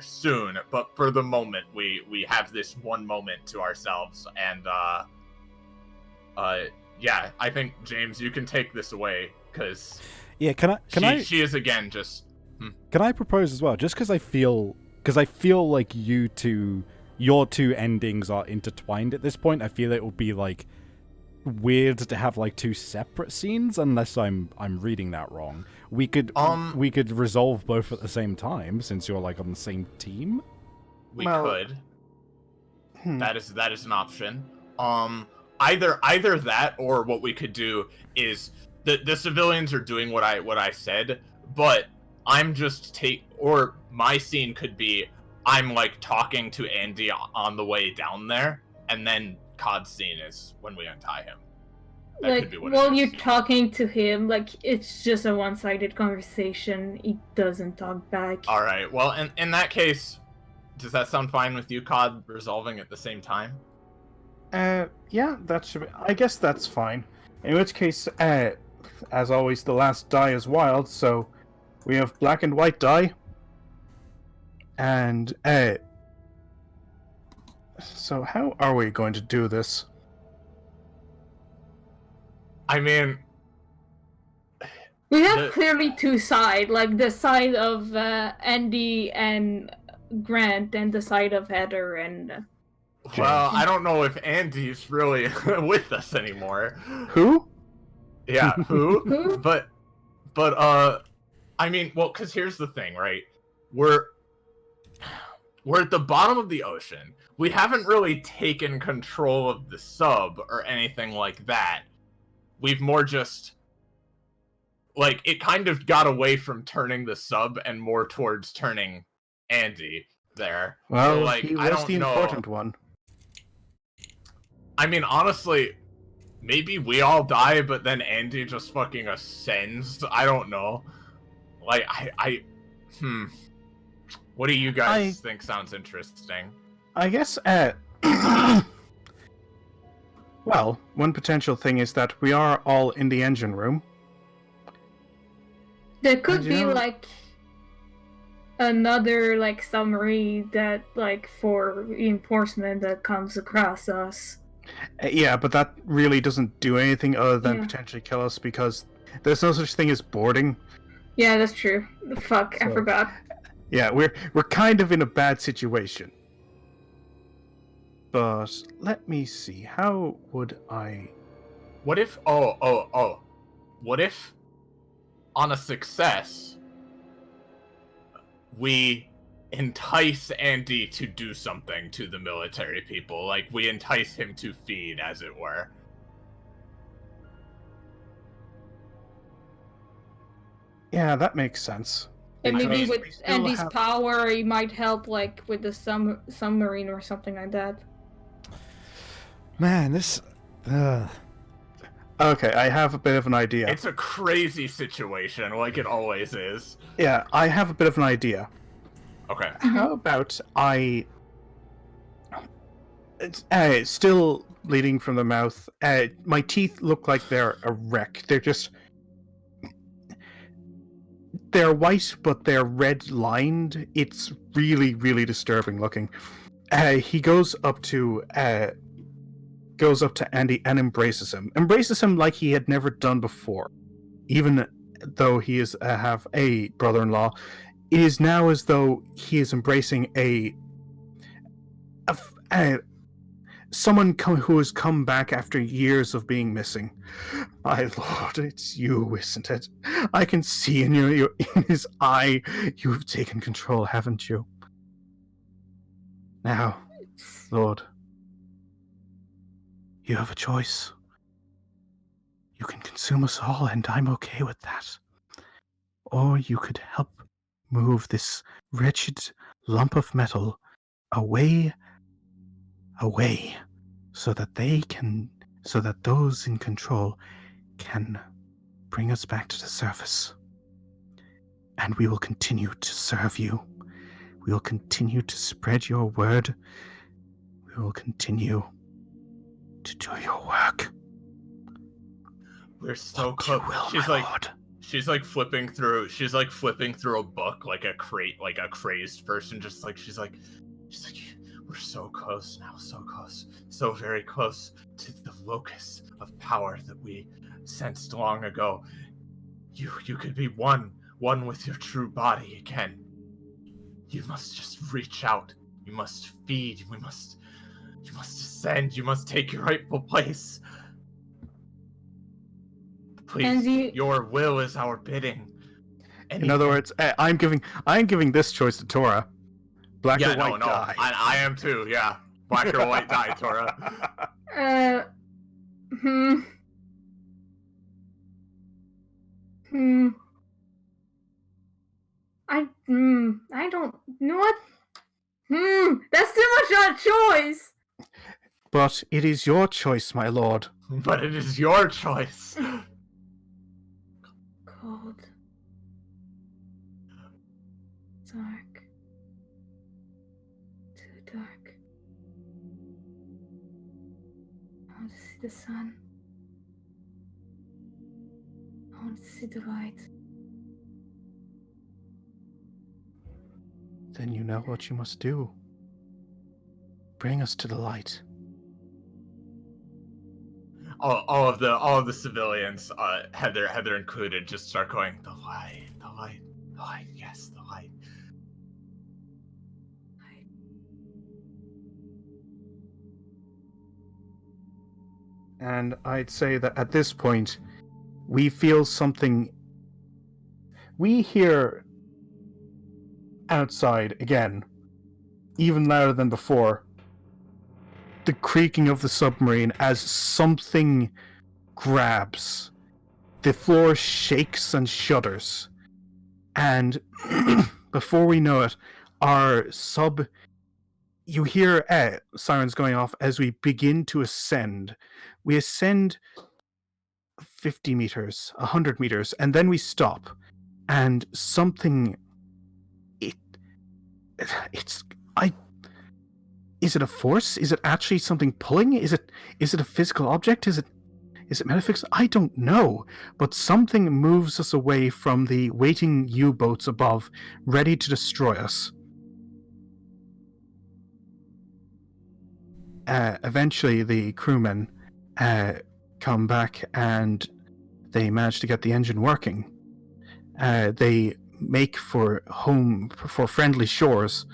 soon. But for the moment, we have this one moment to ourselves, and yeah, I think James, you can take this away because Yeah, she is again just. Can I propose as well? Just because I feel like your two endings are intertwined at this point. I feel it would be like weird to have like two separate scenes unless I'm reading that wrong. We could resolve both at the same time since you're like on the same team. We Well, could. That is an option. Either that or what we could do is the civilians are doing what I said, but I'm just or my scene could be I'm like talking to Andy on the way down there, and then Cod's scene is when we untie him. That could be what while it is. you're talking to him, like it's just a one-sided conversation. He doesn't talk back. All right. Well, in that case, does that sound fine with you, Cod, resolving at the same time? Yeah, that should be. I guess that's fine. In which case, as always, the last die is wild, so we have black and white die. And, so how are we going to do this? I mean, We have the- clearly two sides, like the side of Andy and Grant, and the side of Heather and. well, I don't know if Andy's really with us anymore. Who? Yeah, who? Who? But I mean, well, because here's the thing, right? We're at the bottom of the ocean. We haven't really taken control of the sub or anything like that. We've more just like it kind of got away from turning the sub and more towards turning Andy there. Well, so, like, he I was don't the know. important one. I mean, honestly, maybe we all die, but then Andy just fucking ascends. I don't know. Like, What do you guys think sounds interesting? I guess, well, one potential thing is that we are all in the engine room. There could you be know- like another like submarine that like for reinforcement that comes across us. Yeah, but that really doesn't do anything other than Yeah. potentially kill us because there's no such thing as boarding. Yeah, that's true. Fuck, I So- forgot. Yeah, we're kind of in a bad situation. But let me see. How would I? What if? What if, on a success, we entice Andy to do something to the military people? Like, we entice him to feed, as it were. Yeah, that makes sense. And maybe Because with we still Andy's have- power, he might help like with the submarine or something like that. Man, this. Okay, I have a bit of an idea. It's a crazy situation, like it always is. Yeah, I have a bit of an idea. Okay. How about I? It's still bleeding from the mouth. My teeth look like they're a wreck. They're white, but they're red lined. It's really, really disturbing looking. He goes up to Andy and embraces him like he had never done before. Even though he is have a brother-in-law, it is now as though he is embracing someone who has come back after years of being missing. My lord, it's you, isn't it? I can see in in his eye you have taken control, haven't you? Now, Lord, you have a choice. You can consume us all, and I'm okay with that. Or you could help move this wretched lump of metal away, so that those in control can bring us back to the surface. And we will continue to serve you. We will continue to spread your word. We will continue to do your work. We're so What you close. will, my lord. She's like flipping through a book like a crazed person, just like she's like we're so close now, so close, so very close to the locus of power that we sensed long ago. You could be one with your true body again. You must just reach out. You must feed. You must ascend. You must take your rightful place. Please, Andy- your will is our bidding. In other words, I'm giving this choice to Tora. Black or white die. I am too. Yeah, black or white die, Tora. Hmm. I don't. You know what? That's too much of a choice. But it is your choice, my lord. But it is your choice. Cold. Dark. Too dark. I want to see the sun. I want to see the light. Then you know what you must do. Bring us to the light. All of the civilians, Heather included, just start going, the light, yes, the light. And I'd say that at this point, we feel something. We hear outside again, even louder than before, the creaking of the submarine as something grabs. The floor shakes and shudders. And before we know it, our sub. You hear sirens going off as we begin to ascend. We ascend 50 meters, 100 meters, and then we stop. And something. It's. Is it a force? Is it actually something pulling? Is it a physical object? Is it metaphysics? I don't know. But something moves us away from the waiting U-boats above, ready to destroy us. Eventually, the crewmen come back and they manage to get the engine working. They make for friendly shores.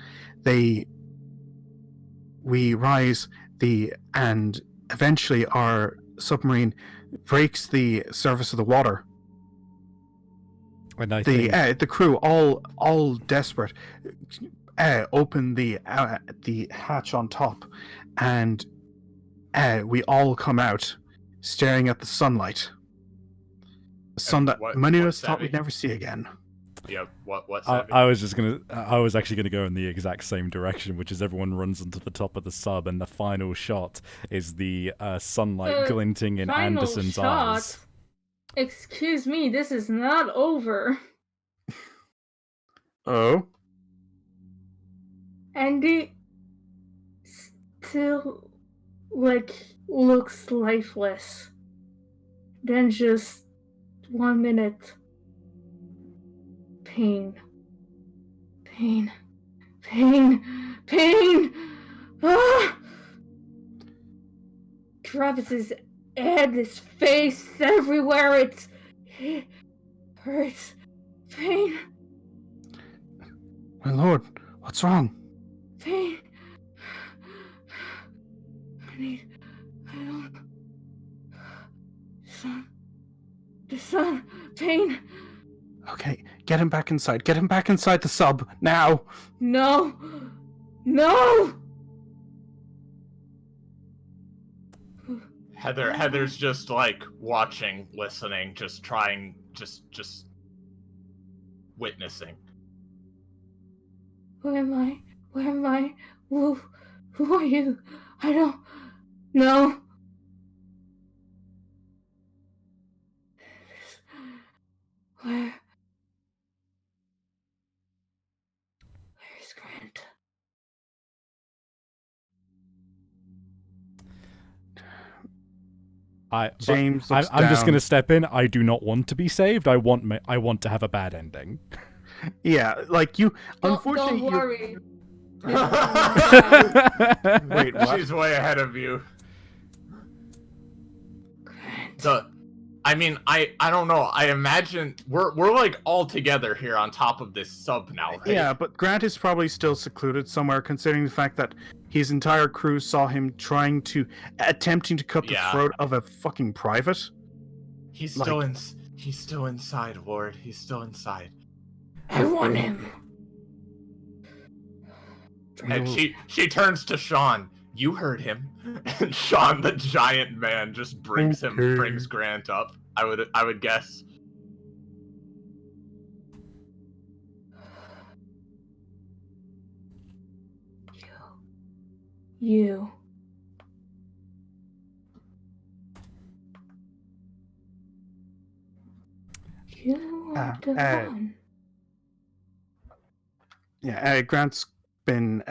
We rise and eventually our submarine breaks the surface of the water. And I think The crew, all desperate, open the hatch on top, and we all come out, staring at the sunlight. The sun that many of us thought we'd never see again. Yeah, what's I was actually gonna go in the exact same direction, which is everyone runs onto the top of the sub, and the final shot is the sunlight glinting in Final Anderson's shot? eyes. Excuse me, this is not over. Oh? Andy still, looks lifeless. Then just 1 minute. Pain. Ah! Travis's head, his face, everywhere. It hurts. Pain. My lord, what's wrong? Pain. I don't. The sun. Pain. Okay, get him back inside. Get him back inside the sub, now! No! Heather's just like watching, listening, just trying, just witnessing. Where am I? Who are you? I don't know. Where's Grant? James I'm looks just down. gonna step in. I do not want to be saved. I want to have a bad ending. Yeah, like you. Unfortunately, Don't worry. Wait, what? She's way ahead of you. Grant. I don't know. I imagine we're like all together here on top of this sub now, right? Yeah, but Grant is probably still secluded somewhere, considering the fact that his entire crew saw him attempting to cut the Yeah. throat of a fucking private. He's still inside, Lord. He's still inside. I want him. And she turns to Sean. You heard him. And Sean, the giant man, just brings Grant up. I would guess. You. You are the one. Yeah, Grant's been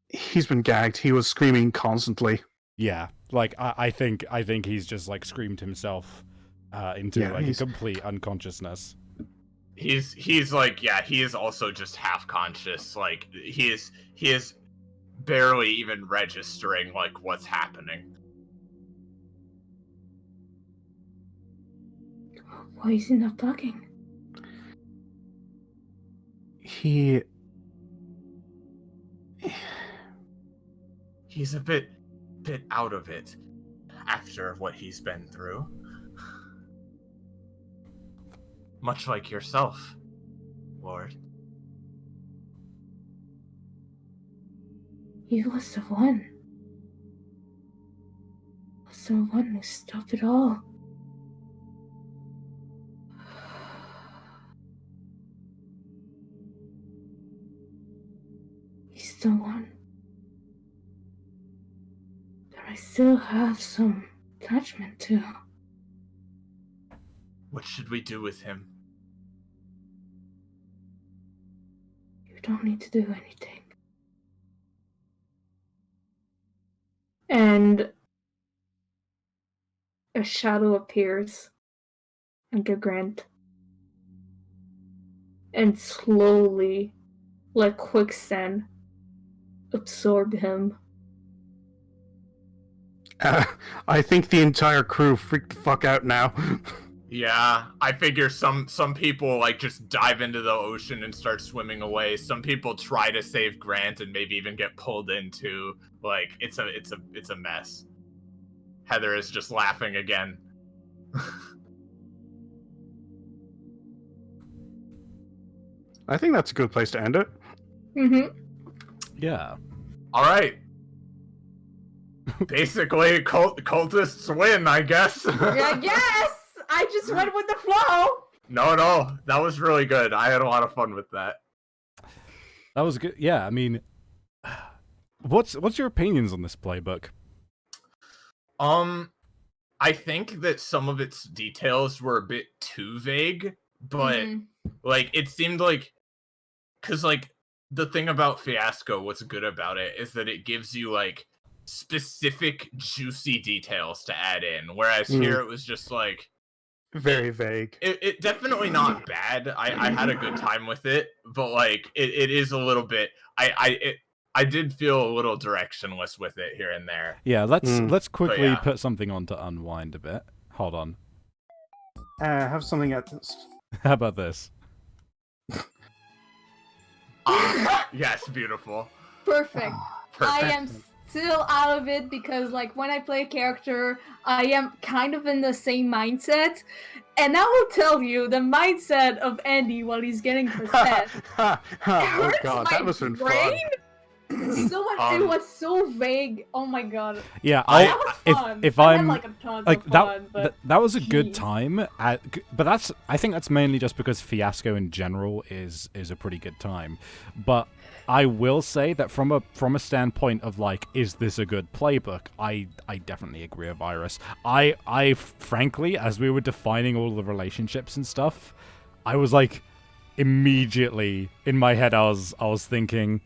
he's been gagged. He was screaming constantly. Yeah, like I think he's just like screamed himself into a complete unconsciousness. He's like, yeah, he is also just half conscious. Like he is barely even registering like what's happening. Why is he not talking? He's a bit out of it after what he's been through. much like yourself, Lord. He was the one. Was the one who stopped it all. He's the one that I still have some attachment to. What should we do with him? You don't need to do anything. And a shadow appears under Grant and slowly, like quicksand, absorb him. I think the entire crew freaked the fuck out now. Yeah, I figure some people like just dive into the ocean and start swimming away. Some people try to save Grant and maybe even get pulled into. Like it's a mess. Heather is just laughing again. I think that's a good place to end it. Mm-hmm. Yeah. All right. Basically, cultists win, I guess. Yeah, yes! I just went with the flow! No, that was really good. I had a lot of fun with that. That was good. Yeah, I mean, what's your opinions on this playbook? I think that some of its details were a bit too vague, but like it seemed like, cause like the thing about Fiasco, what's good about it is that it gives you like specific juicy details to add in, whereas here it was just like very vague. It definitely not bad. I had a good time with it, but like it is a little bit. I did feel a little directionless with it here and there. Yeah, let's quickly yeah. put something on to unwind a bit. Hold on. Have something at this. How about this? Yes, beautiful. Perfect. Perfect. I am still out of it because, like, when I play a character, I am kind of in the same mindset. And I will tell you, the mindset of Andy while he's getting possessed. Oh hurts god, my that was fun. brain so much. It was so vague. Oh my god. Yeah, That was fun. if I had, I'm like a ton like of fun, but that was a good jeez. time. But I think that's mainly just because Fiasco in general is a pretty good time. But I will say that from a standpoint of like, is this a good playbook? I definitely agree with Iris. I frankly, as we were defining all the relationships and stuff, I was like, immediately in my head, I was thinking,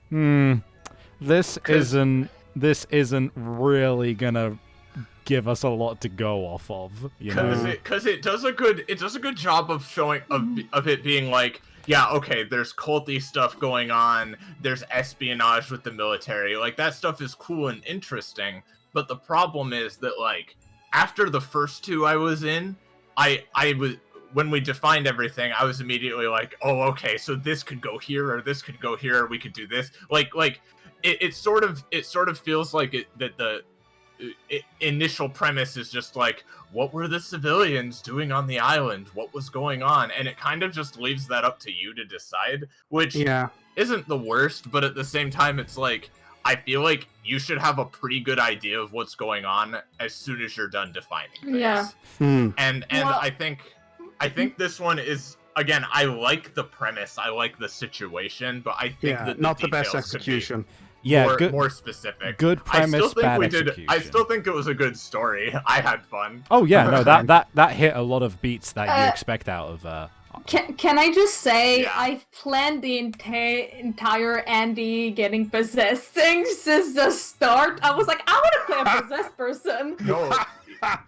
this isn't really gonna give us a lot to go off of, you know? Because it does a good job of showing of it being like, yeah, okay, there's culty stuff going on, there's espionage with the military, like that stuff is cool and interesting, but the problem is that like after the first two I was in, I was, when we defined everything, I was immediately like, oh, okay, so this could go here or this could go here, or we could do this. Like it sort of feels like that the initial premise is just like, what were the civilians doing on the island? What was going on? And it kind of just leaves that up to you to decide, which isn't the worst, but at the same time, it's like, I feel like you should have a pretty good idea of what's going on as soon as you're done defining things. Yeah. And well, I think this one is, again, I like the premise, I like the situation, but I think that not the best execution. Yeah, more specific. Good premise, bad execution. I still think it was a good story. I had fun. Oh yeah, no, that hit a lot of beats that you expect out of. Can I just say, Yeah. I've planned the entire Andy getting possessed thing since the start. I was like, I want to play a possessed person. No,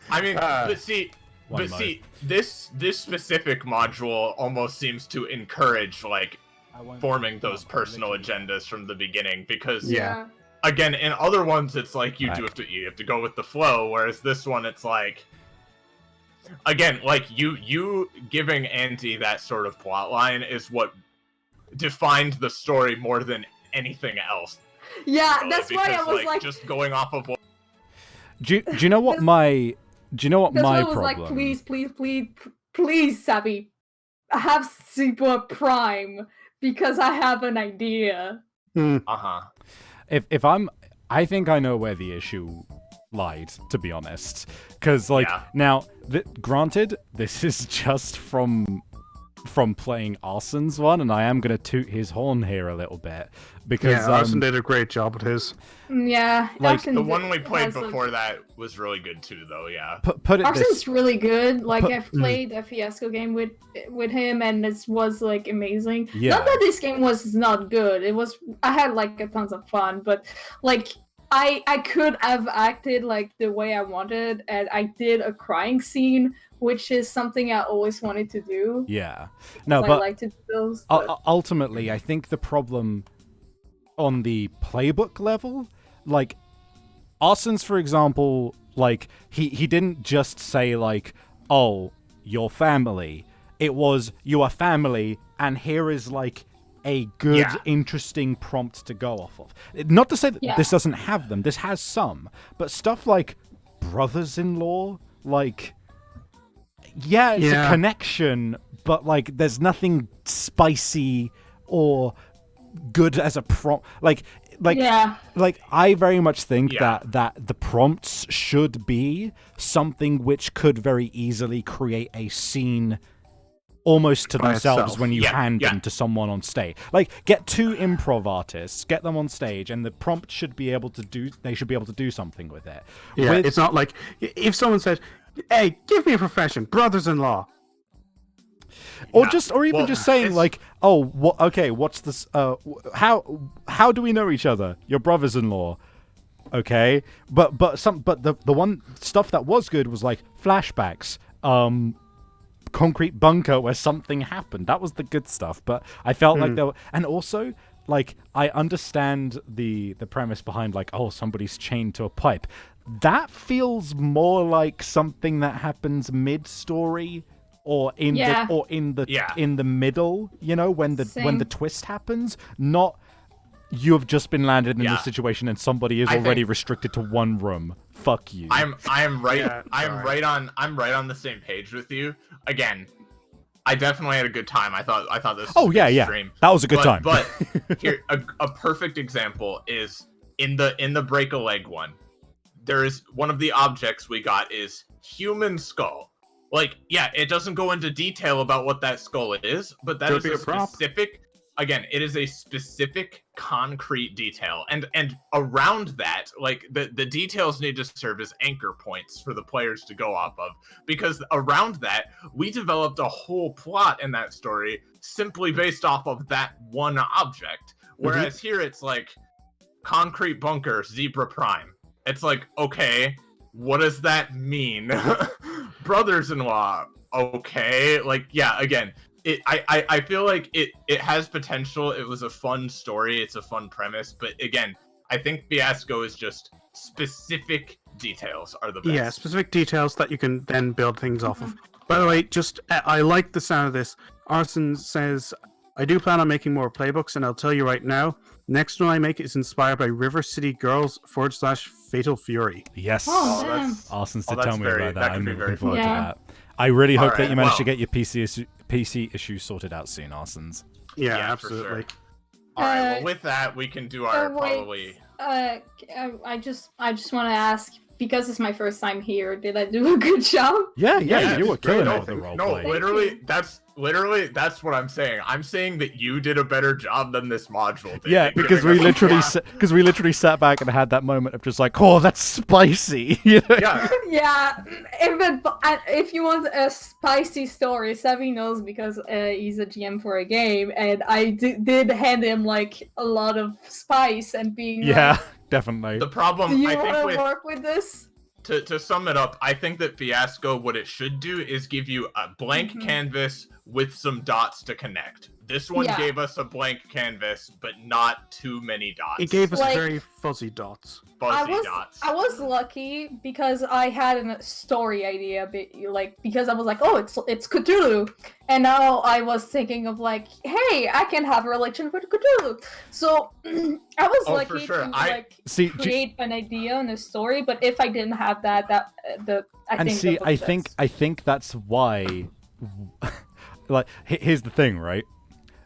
I mean, but see, this specific module almost seems to encourage like forming those personal agendas from the beginning, because again, in other ones it's like you have to go with the flow, whereas this one it's like, again, like you giving Andy that sort of plot line is what defined the story more than anything else. Yeah, really, that's why I was like just going off of what. Do you know what my that's why I was problem? like, please, Sabi, have Zebra Prime because I have an idea. Uh-huh. I think I know where the issue lied, to be honest, because Yeah. now, granted, this is just from playing Arson's one, and I am gonna toot his horn here a little bit because Yeah, Arson did a great job with his. Yeah, Like, Arson The one we played has a- before that was really good too, though. Yeah. put it this. Arson's really good. Like But- I've played a Fiasco game with him, and it was like amazing. Yeah. Not that this game was not good. It was. I had like a tons of fun, but like I could have acted like the way I wanted, and I did a crying scene, which is something I always wanted to do. Yeah. No, I but like to do those. But... ultimately, I think the problem on the playbook level, like Arson's, for example, like he didn't just say like, "Oh, your family." It was you are family, and here is like a good, Yeah. interesting prompt to go off of. Not to say that Yeah. this doesn't have them. This has some, but stuff like brothers-in-law, like. Yeah, it's a Yeah. connection, but like there's nothing spicy or good as a prompt. Like yeah, I very much think Yeah. that the prompts should be something which could very easily create a scene almost to By themselves itself. when you Yeah, hand yeah. them to someone on stage. Like get two improv artists, get them on stage, and the prompt should be able to do. They should be able to do something with it. Yeah, With- it's not like if someone said, "Hey, give me a profession, brothers-in-law." Or Yeah. just, or even Well, just saying it's- like, "Oh, what? Okay, what's this? How do we know each other? Your brothers-in-law." Okay, but the one stuff that was good was like flashbacks, concrete bunker where something happened. That was the good stuff. But I felt like there were, and also like I understand the premise behind like, oh, somebody's chained to a pipe. That feels more like something that happens mid-story or in Yeah. Yeah. in the middle, you know, when the Same. twist happens, not you have just been landed in Yeah. this situation and somebody is I already think- restricted to one room. Fuck you. I'm right. Yeah, I'm sorry. right on the same page with you. Again, I definitely had a good time. I thought this was Oh a yeah, good yeah. stream. That was a good time. But here, a perfect example is in the break a leg one. There is one of the objects we got is human skull. Like, yeah, it doesn't go into detail about what that skull is, but that Could is be a a prop. specific. Again, it is a specific concrete detail, and around that, like the details need to serve as anchor points for the players to go off of, because around that we developed a whole plot in that story simply based off of that one object. Whereas here it's like concrete bunker, Zebra Prime. It's like, okay, what does that mean? Brothers-in-law, okay, like yeah, again. I feel like it has potential. It was a fun story. It's a fun premise. But again, I think Fiasco is just specific details are the best. Yeah, specific details that you can then build things off of. By the way, just I like the sound of this. Arson says, "I do plan on making more playbooks, and I'll tell you right now, next one I make is inspired by River City Girls / Fatal Fury." Yes. Oh, damn. Arson's oh, to tell that's me very- about that that. could I'm be looking very forward fun. to Yeah. that. I really hope that Alright, you manage to well- get your PC issues sorted out soon, Arsons. Yeah, Yeah, for absolutely. sure. All right. Well, Uh, with that, we can do our wait. probably. I just want to ask, because it's my first time here, did I do a good job? Yeah, Yeah, you were it's great. killing No, it with the roleplay. No, Thank literally, you. that's what I'm saying. I'm saying that you did a better job than this module did. Yeah, at because giving we us a literally plot. because we literally sat back and had that moment of just like, oh, that's spicy. You know? Yeah, Yeah, if you want a spicy story, Savvy knows because he's a GM for a game, and I did hand him like a lot of spice and being Yeah, like, definitely. the do problem you I want think to with work with this? to sum it up, I think that Fiasco, what it should do is give you a blank Mhm. canvas with some dots to connect. This one Yeah. gave us a blank canvas, but not too many dots. It gave us Like- very fuzzy dots. fuzzy dots. I was lucky because I had a story idea, because I was like, oh, it's Cthulhu, and now I was thinking of like, hey, I can have a relation with Cthulhu. So I was Oh, for lucky sure. to I- See, create an idea and a story. But if I didn't have that, I and think see, the book I does. think that's why. like here's the thing, right?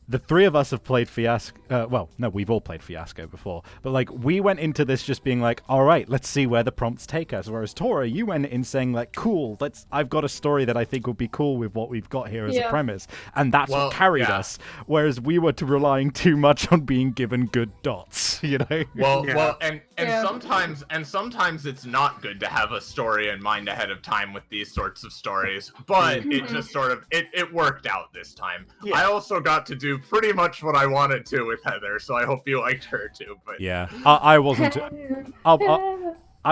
The three of us have played Fiasco. Well, no, we've all played Fiasco before. But, like, we went into this just being like, all right, let's see where the prompts take us. Whereas, Tora, you went in saying, like, cool, I've got a story that I think will be cool with what we've got here as a premise. And that's what carried us. Whereas we were relying too much on being given good dots, you know? Well, and sometimes it's not good to have a story in mind ahead of time with these sorts of stories. But it just sort of, it worked out this time. Yeah. I also got to do pretty much what I wanted to with Heather, so I hope you liked her too. But yeah, I wasn't. I'll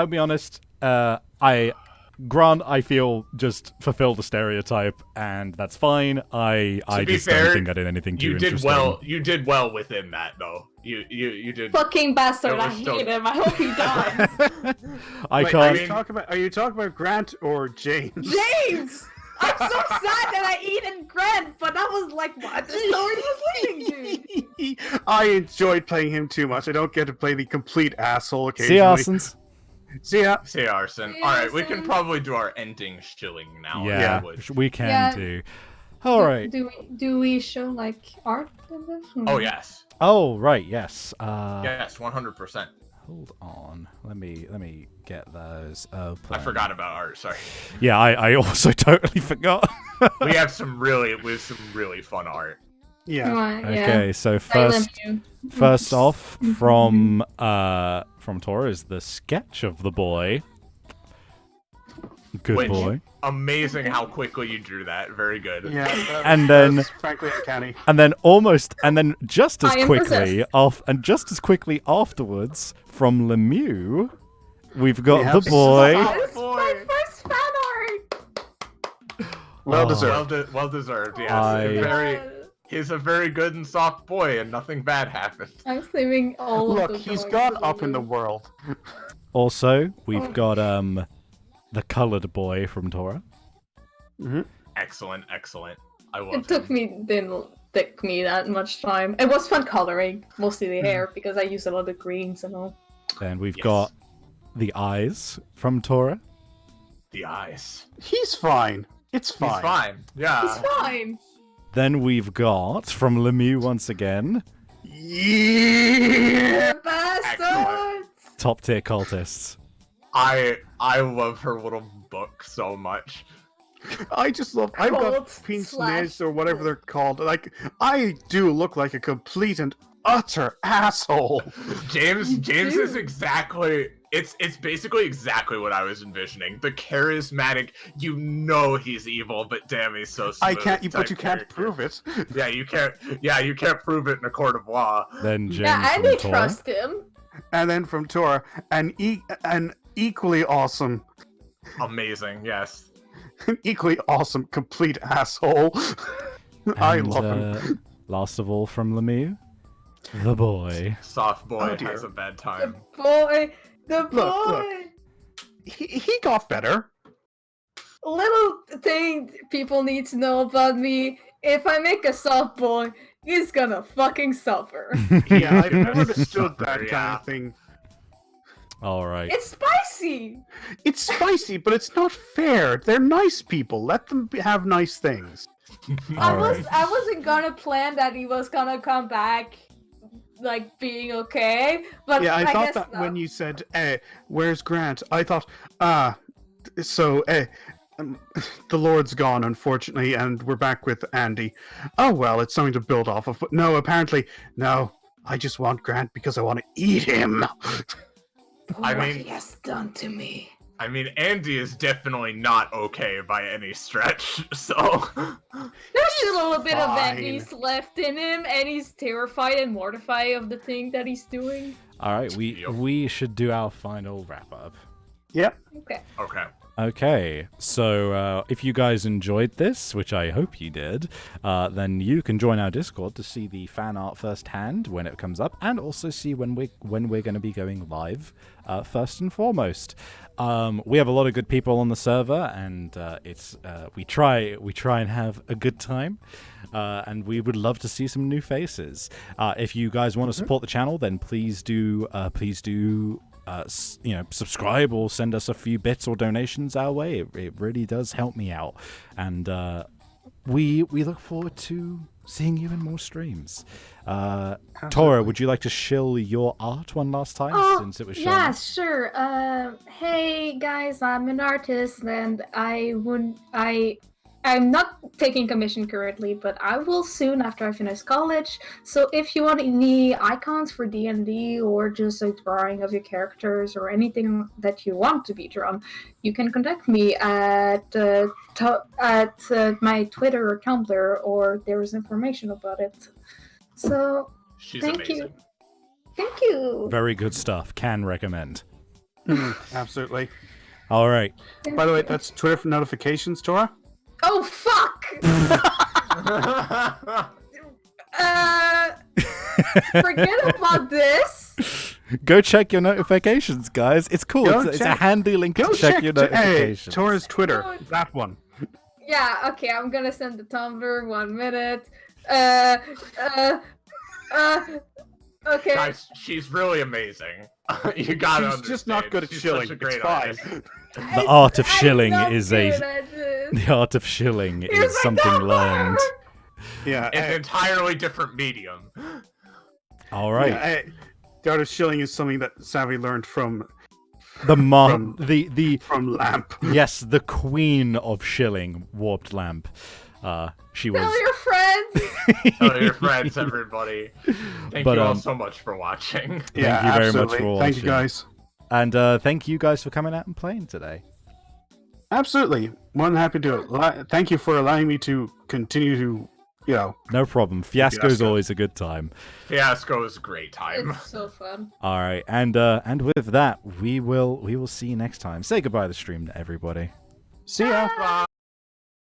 be honest. Grant, I feel, just fulfilled the stereotype, and that's fine. I just don't think I did anything too interesting. You did well within that, though. You did. Fucking bastard! I hate him. I hope he dies. I can't. Are you talking about Grant or James? James. I'm so sad that I eaten Grant, but that was like what the story was leading to. I enjoyed playing him too much. I don't get to play the complete asshole occasionally. See Arsons. See Arson. Alright, we can probably do our ending shilling now. Yeah, we can do. Alright. Do we show like art in this? Oh yes. Oh right, yes. Yes, 100%. Hold on. Let me get those open. I forgot about art, sorry. Yeah, I also totally forgot. we have some really fun art. Yeah. Okay, so first off from Tora is the sketch of the boy. Good boy. Amazing how quickly you drew that. Very good. Yeah. And then frankly uncanny. And then just as quickly afterwards from Lemieux, we've got the boy. It's my first fan art. Well deserved. Well deserved. Yes. He's a very good and soft boy, and nothing bad happened. I'm saving all of Look, he's gone up in the world. Also, we've got the colored boy from Tora. Mm-hmm. Excellent. I love it. Didn't take me that much time. It was fun coloring, mostly the hair, because I used a lot of greens and all. Then we've got the eyes from Tora. The eyes. He's fine. It's fine. He's fine. Yeah. He's fine. Then we've got, from Lemieux once again... Yeah! Bastards! Top tier cultists. I love her little book so much. I just love... I've got pince nez or whatever they're called. Like, I do look like a complete and utter asshole. James is exactly... It's basically exactly what I was envisioning. The charismatic, he's evil, but damn, he's so smooth. You can't prove it. Yeah, you can't. Yeah, you can't prove it in a court of law. Then James and they trust him. And then from Tora, an equally awesome, amazing, yes, equally awesome, complete asshole. I love him. Last of all, from Lemieux, the boy. Soft boy has a bad time. The boy! Look. He got better. Little thing people need to know about me, if I make a soft boy, he's gonna fucking suffer. Yeah, I've never understood that kind of thing. Alright. It's spicy! It's spicy, but it's not fair. They're nice people. Let them have nice things. I wasn't gonna plan that he was gonna come back like being okay, but yeah, I thought guess that not. when you said, where's Grant? I thought, the Lord's gone, unfortunately, and we're back with Andy. Oh, well, it's something to build off of, but no, apparently, no, I just want Grant because I want to eat him. What he has done to me. I mean, Andy is definitely not okay by any stretch, so... There's a little bit of Andy's left in him, and he's terrified and mortified of the thing that he's doing. Alright, we should do our final wrap-up. Yep. Okay, so if you guys enjoyed this, which I hope you did, then you can join our Discord to see the fan art firsthand when it comes up, and also see when we're going to be going live first and foremost. We have a lot of good people on the server, and we try and have a good time, and we would love to see some new faces. If you guys want to support the channel, then please do subscribe or send us a few bits or donations our way. It really does help me out, and we look forward to seeing you in more streams. Tora, would you like to shill your art one last time since it was shown? Yeah, sure. Hey guys, I'm an artist, and I'm not taking commission currently, but I will soon after I finish college. So if you want any icons for D&D or just a drawing of your characters or anything that you want to be drawn, you can contact me at my Twitter or Tumblr, or there is information about it. So She's thank amazing. you. Thank you. Very good stuff. Can recommend. Absolutely. All right. By the way, that's Twitter for notifications, Tora. Oh fuck! Forget about this. Go check your notifications, guys. It's cool. Go It's a check- handy link to Go check your Hey, notifications. Tora's Twitter. Oh. That one. Yeah, okay, I'm gonna send the Tumblr 1 minute. Okay. Guys, she's really amazing. You gotta She's just not good at She's shilling. Such a It's great fine. artist. The art of shilling I'm not is good at this. the art of shilling Here's is my something Tumblr. learned. Yeah. An entirely different medium. All right. Yeah, the art of shilling is something that Savvy learned from The from Lamp. yes, the queen of shilling, Warped Lamp. She was. Tell your friends. Tell your friends, everybody. Thank But, you all so much for watching. Yeah, you very much absolutely. for Thank you, watching. guys. And thank you guys for coming out and playing today. Absolutely. More than happy to. Thank you for allowing me to continue to, No problem. Fiasco's Fiasco. always a good time. Fiasco is a great time. It's so fun. All right, and with that, we will see you next time. Say goodbye to the stream to everybody. see ya. Bye.